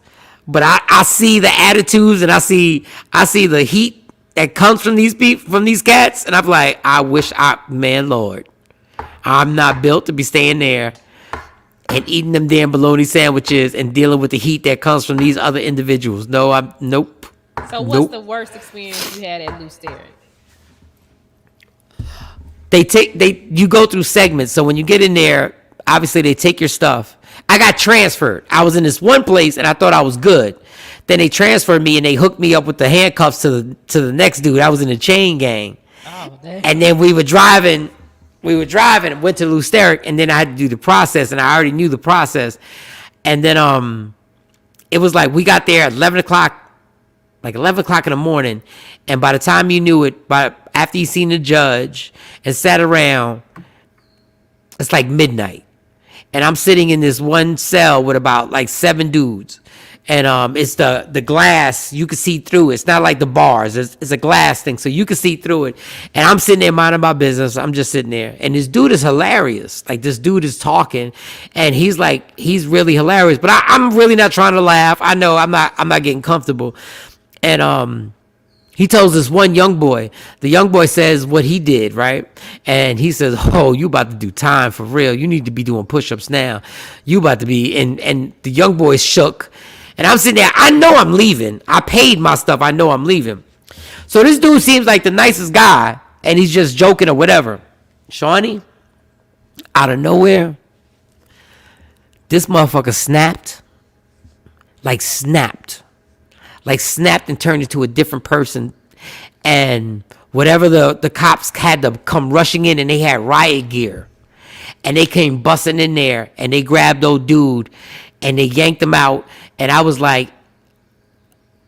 but I see the attitudes and I see the heat that comes from these people, from these cats, and I'm like, Lord, I'm not built to be staying there and eating them damn bologna sandwiches and dealing with the heat that comes from these other individuals. Nope. So what's the worst experience you had at Lou Sterrick? You go through segments. So when you get in there, obviously they take your stuff. I got transferred. I was in this one place and I thought I was good. Then they transferred me and they hooked me up with the handcuffs to the next dude. I was in the chain gang. Oh, damn. And then we were driving and went to Lou Sterrick, and then I had to do the process, and I already knew the process. And then it was like we got there at 11 o'clock in the morning, and by the time you knew it, after you seen the judge and sat around, it's like midnight. And I'm sitting in this one cell with about like 7 dudes. And it's the glass, you can see through it. It's not like the bars. It's a glass thing, so you can see through it. And I'm sitting there minding my business. I'm just sitting there. And this dude is hilarious. Like, this dude is talking, and he's really hilarious. But I'm really not trying to laugh. I know I'm not getting comfortable. And he tells this one young boy. The young boy says what he did, right? And he says, "Oh, you about to do time for real. You need to be doing push-ups now. You about to be..." And the young boy shook. And I'm sitting there, I know I'm leaving. I paid my stuff. I know I'm leaving. So this dude seems like the nicest guy, and he's just joking or whatever. Shawnee, out of nowhere, this motherfucker snapped and turned into a different person. And whatever the cops had to come rushing in, and they had riot gear. And they came busting in there, and they grabbed old dude, and they yanked him out. And I was like,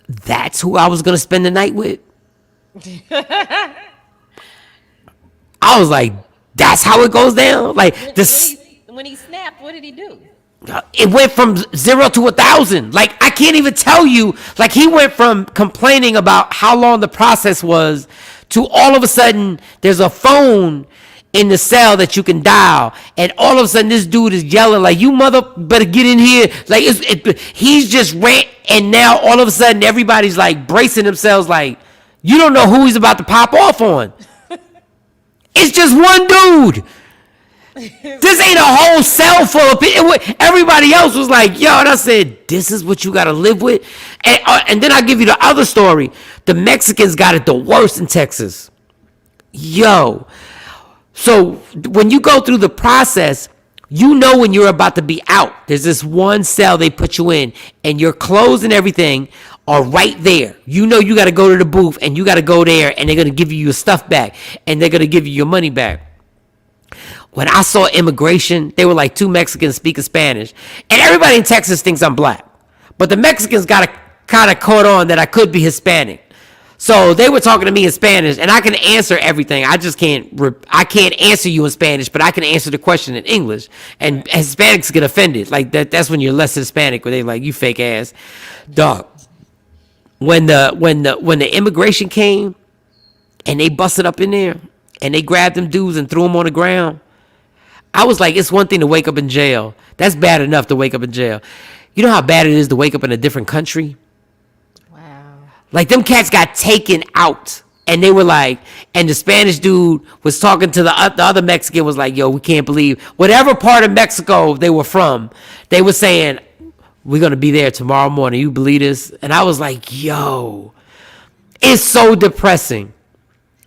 that's who I was going to spend the night with? I was like, that's how it goes down? Like, when he snapped, what did he do? It went from 0 to 1,000. Like, I can't even tell you. Like, he went from complaining about how long the process was to all of a sudden there's a phone in the cell that you can dial, and all of a sudden this dude is yelling like, "You mother better get in here!" Like he's just rant, and now all of a sudden everybody's like bracing themselves, like you don't know who he's about to pop off on. It's just one dude. This ain't a whole cell full of people. Everybody else was like, "Yo," and I said, "This is what you got to live with." And then I give you the other story. The Mexicans got it the worst in Texas. Yo. So when you go through the process, you know when you're about to be out. There's this one cell they put you in, and your clothes and everything are right there. You know you got to go to the booth, and you got to go there, and they're going to give you your stuff back, and they're going to give you your money back. When I saw immigration, they were like 2 Mexicans speaking Spanish, and everybody in Texas thinks I'm black. But the Mexicans got kind of caught on that I could be Hispanic. So they were talking to me in Spanish, and I can answer everything. I just I can't answer you in Spanish, but I can answer the question in English. And Hispanics get offended. Like that's when you're less Hispanic, where they like, "You fake ass dog." When the immigration came and they busted up in there, and they grabbed them dudes and threw them on the ground. I was like, it's one thing to wake up in jail. That's bad enough to wake up in jail. You know how bad it is to wake up in a different country? Wow. Like, them cats got taken out. And they were like, and the Spanish dude was talking to the other Mexican, was like, yo, we can't believe, whatever part of Mexico they were from, they were saying, we're going to be there tomorrow morning. You believe this? And I was like, yo, it's so depressing.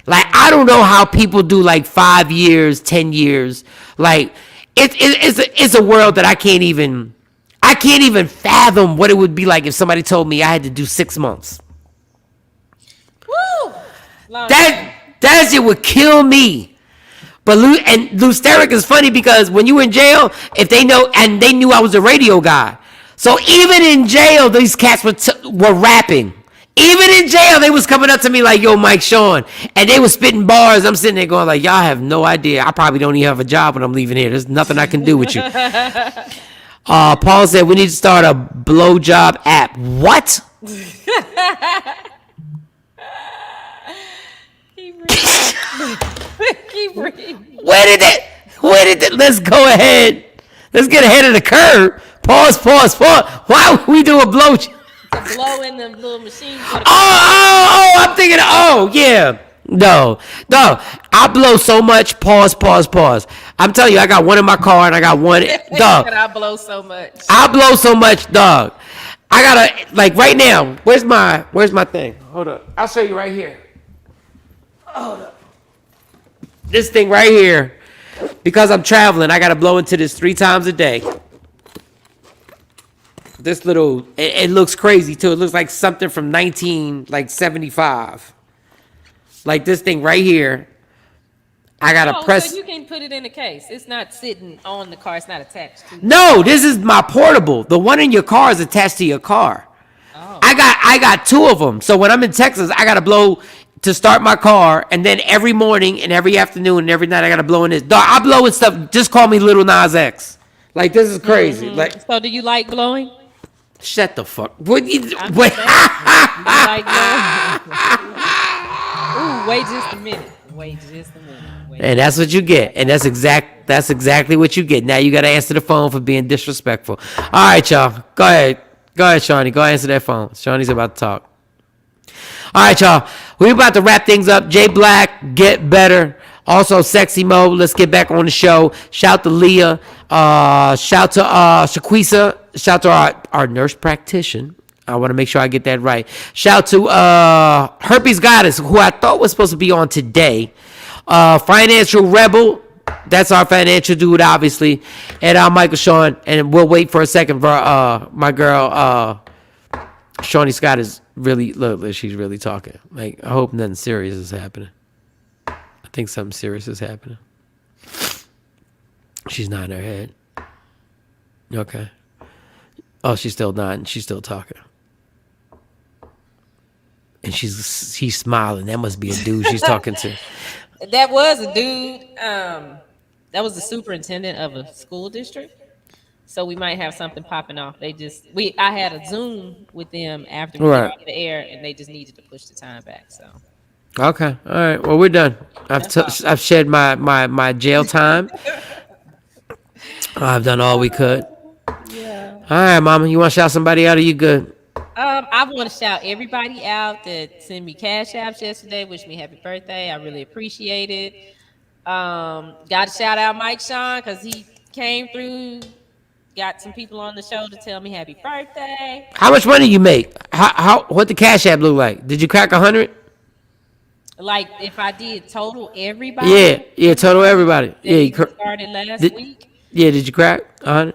Like, I don't know how people do like 5 years, 10 years. Like, it's a world that I can't even fathom what it would be like if somebody told me I had to do 6 months. Woo! That shit would kill me. But Lusteric is funny because when you in jail, if they know, and they knew I was a radio guy, so even in jail, these cats were rapping. Even in jail, they was coming up to me like, yo, Mike Shawn, and they was spitting bars. I'm sitting there going like, y'all have no idea. I probably don't even have a job when I'm leaving here. There's nothing I can do with you. Paul said we need to start a blowjob app. What? Keep reading. Where did it? Let's go ahead. Let's get ahead of the curve. Pause. Why would we do a blowjob? To blow in the little machine. I'm thinking, yeah. No. I blow so much. Pause. I'm telling you, I got one in my car and I got one. Dog. I blow so much. I blow so much, dog. I gotta, like, right now, where's my thing? Hold up. I'll show you right here. Hold up. This thing right here, because I'm traveling, I gotta blow into this 3 times a day. This little, it looks crazy too. It looks like something from 1975. Like this thing right here. I gotta press. So you can put it in a case. It's not sitting on the car. It's not attached to. No, this is my portable. The one in your car is attached to your car. Oh. I got 2 of them. So when I'm in Texas, I gotta blow to start my car, and then every morning and every afternoon and every night I gotta blow in this. Dog, I blow in stuff. Just call me Little Nas X. Like, this is crazy. Mm-hmm. Like, so do you like blowing? Shut the fuck. What? You like Ooh, wait just a minute. And that's what you get. And that's exactly what you get. Now you gotta answer the phone for being disrespectful. All right, y'all. Go ahead, Shawnee. Go answer that phone. Shawnee's about to talk. All right, y'all. We're about to wrap things up. Jay Black, Get Better. Also, Sexy Mo. Let's get back on the show. Shout to Leah. Shout to Shaquisa. Shout to our nurse practitioner. I want to make sure I get that right. Shout to Herpes Goddess, who I thought was supposed to be on today. Financial Rebel. That's our financial dude, obviously. And Michael Shawn. And we'll wait for a second for my girl, Shawnee Scott is really, look, she's really talking. Like, I hope nothing serious is happening. I think something serious is happening. She's nodding her head. Okay. Oh, she's still nodding. She's still talking. And she's smiling. That must be a dude she's talking to. That was a dude. That was the superintendent of a school district. So we might have something popping off. I had a Zoom with them after we got the air, and they just needed to push the time back. So. Okay. All right. Well, we're done. I've shed my jail time. I've done all we could. Yeah. All right, Mama. You want to shout somebody out, or you good? I want to shout everybody out that sent me cash apps yesterday. Wish me happy birthday. I really appreciate it. Got to shout out Mike Shawn because he came through. Got some people on the show to tell me happy birthday. How much money you make? What the cash app look like? Did you crack 100? Like if I did total everybody? Yeah, total everybody. Yeah, you started last week. Yeah, did you crack 100?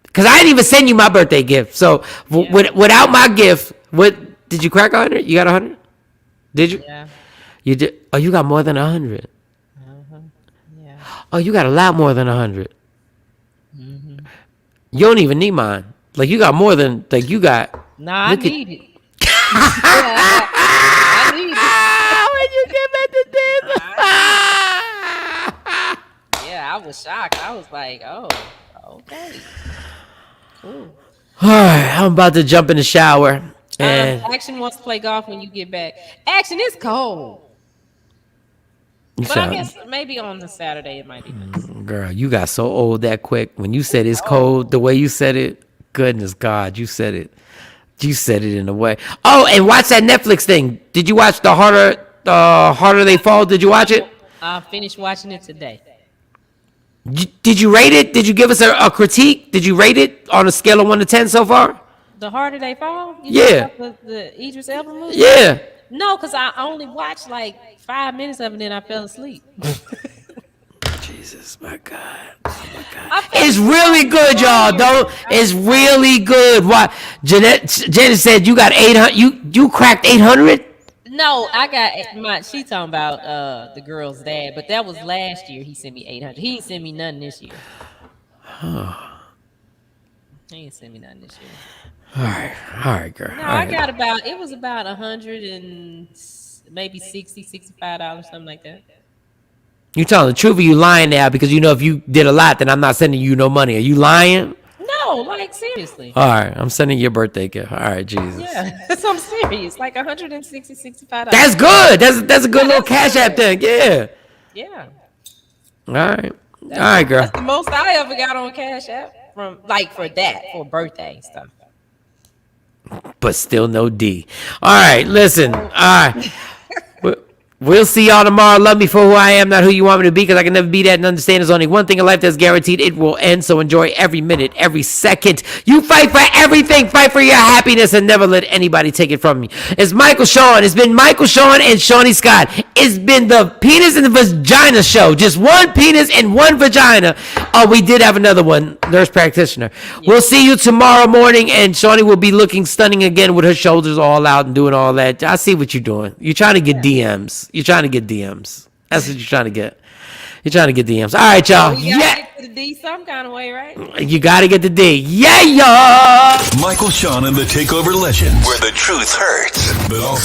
Because I didn't even send you my birthday gift. So without my gift, what did you crack 100? You got 100? Did you? Yeah. You did. Oh, you got more than 100. Yeah. Oh, you got a lot more than 100. You don't even need mine. Like, you got more than, like, you got. Nah, I need it. I need it. When you give it to this. Yeah, I was shocked. I was like, oh, okay. Cool. All right, I'm about to jump in the shower. And Action wants to play golf when you get back. Action is cold. But I guess maybe on the Saturday it might be nice. Girl, you got so old that quick. When you said it's cold, the way you said it, goodness God, you said it. You said it in a way. Oh, and watch that Netflix thing. Did you watch The Harder They Fall? Did you watch it? I finished watching it today. Did you rate it? Did you give us a critique? Did you rate it on a scale of 1 to 10 so far? The Harder They Fall? Yeah. The Idris Elba movie? Yeah. No, because I only watched like 5 minutes of it and then I fell asleep. Jesus, my God. Oh, my God. It's really good, y'all. Though it's really good. Why? Janet said you got 800. You cracked 800? No, I got she talking about the girl's dad, but that was last year. He sent me 800. He ain't sent me nothing this year. He ain't sent me nothing this year. All right, girl. No, I got it was about 100 and maybe $65, something like that. You telling the truth or you lying now? Because you know if you did a lot, then I'm not sending you no money. Are you lying? No, like seriously. All right, I'm sending you a birthday gift. All right, Jesus. Yeah, I'm serious. Like $165. That's good. That's a good little Cash App thing. Yeah. Yeah. All right. All right, girl. That's the most I ever got on Cash App for birthday stuff. But still no D. All right, listen. All right. We'll see y'all tomorrow. Love me for who I am, not who you want me to be, because I can never be that and understand there's only one thing in life that's guaranteed. It will end, so enjoy every minute, every second. You fight for everything. Fight for your happiness and never let anybody take it from you. It's Michael Shawn. It's been Michael Shawn and Shawnee Scott. It's been the Penis and the Vagina Show. Just one penis and one vagina. Oh, we did have another one, nurse practitioner. Yeah. We'll see you tomorrow morning, and Shawnee will be looking stunning again with her shoulders all out and doing all that. I see what you're doing. You're trying to get DMs. You're trying to get DMs. That's what you're trying to get. You're trying to get DMs. All right, y'all. You gotta get to the D some kind of way, right? You got to get the D. Yeah, y'all. Michael Shawn and the Takeover Legends, where the truth hurts, but also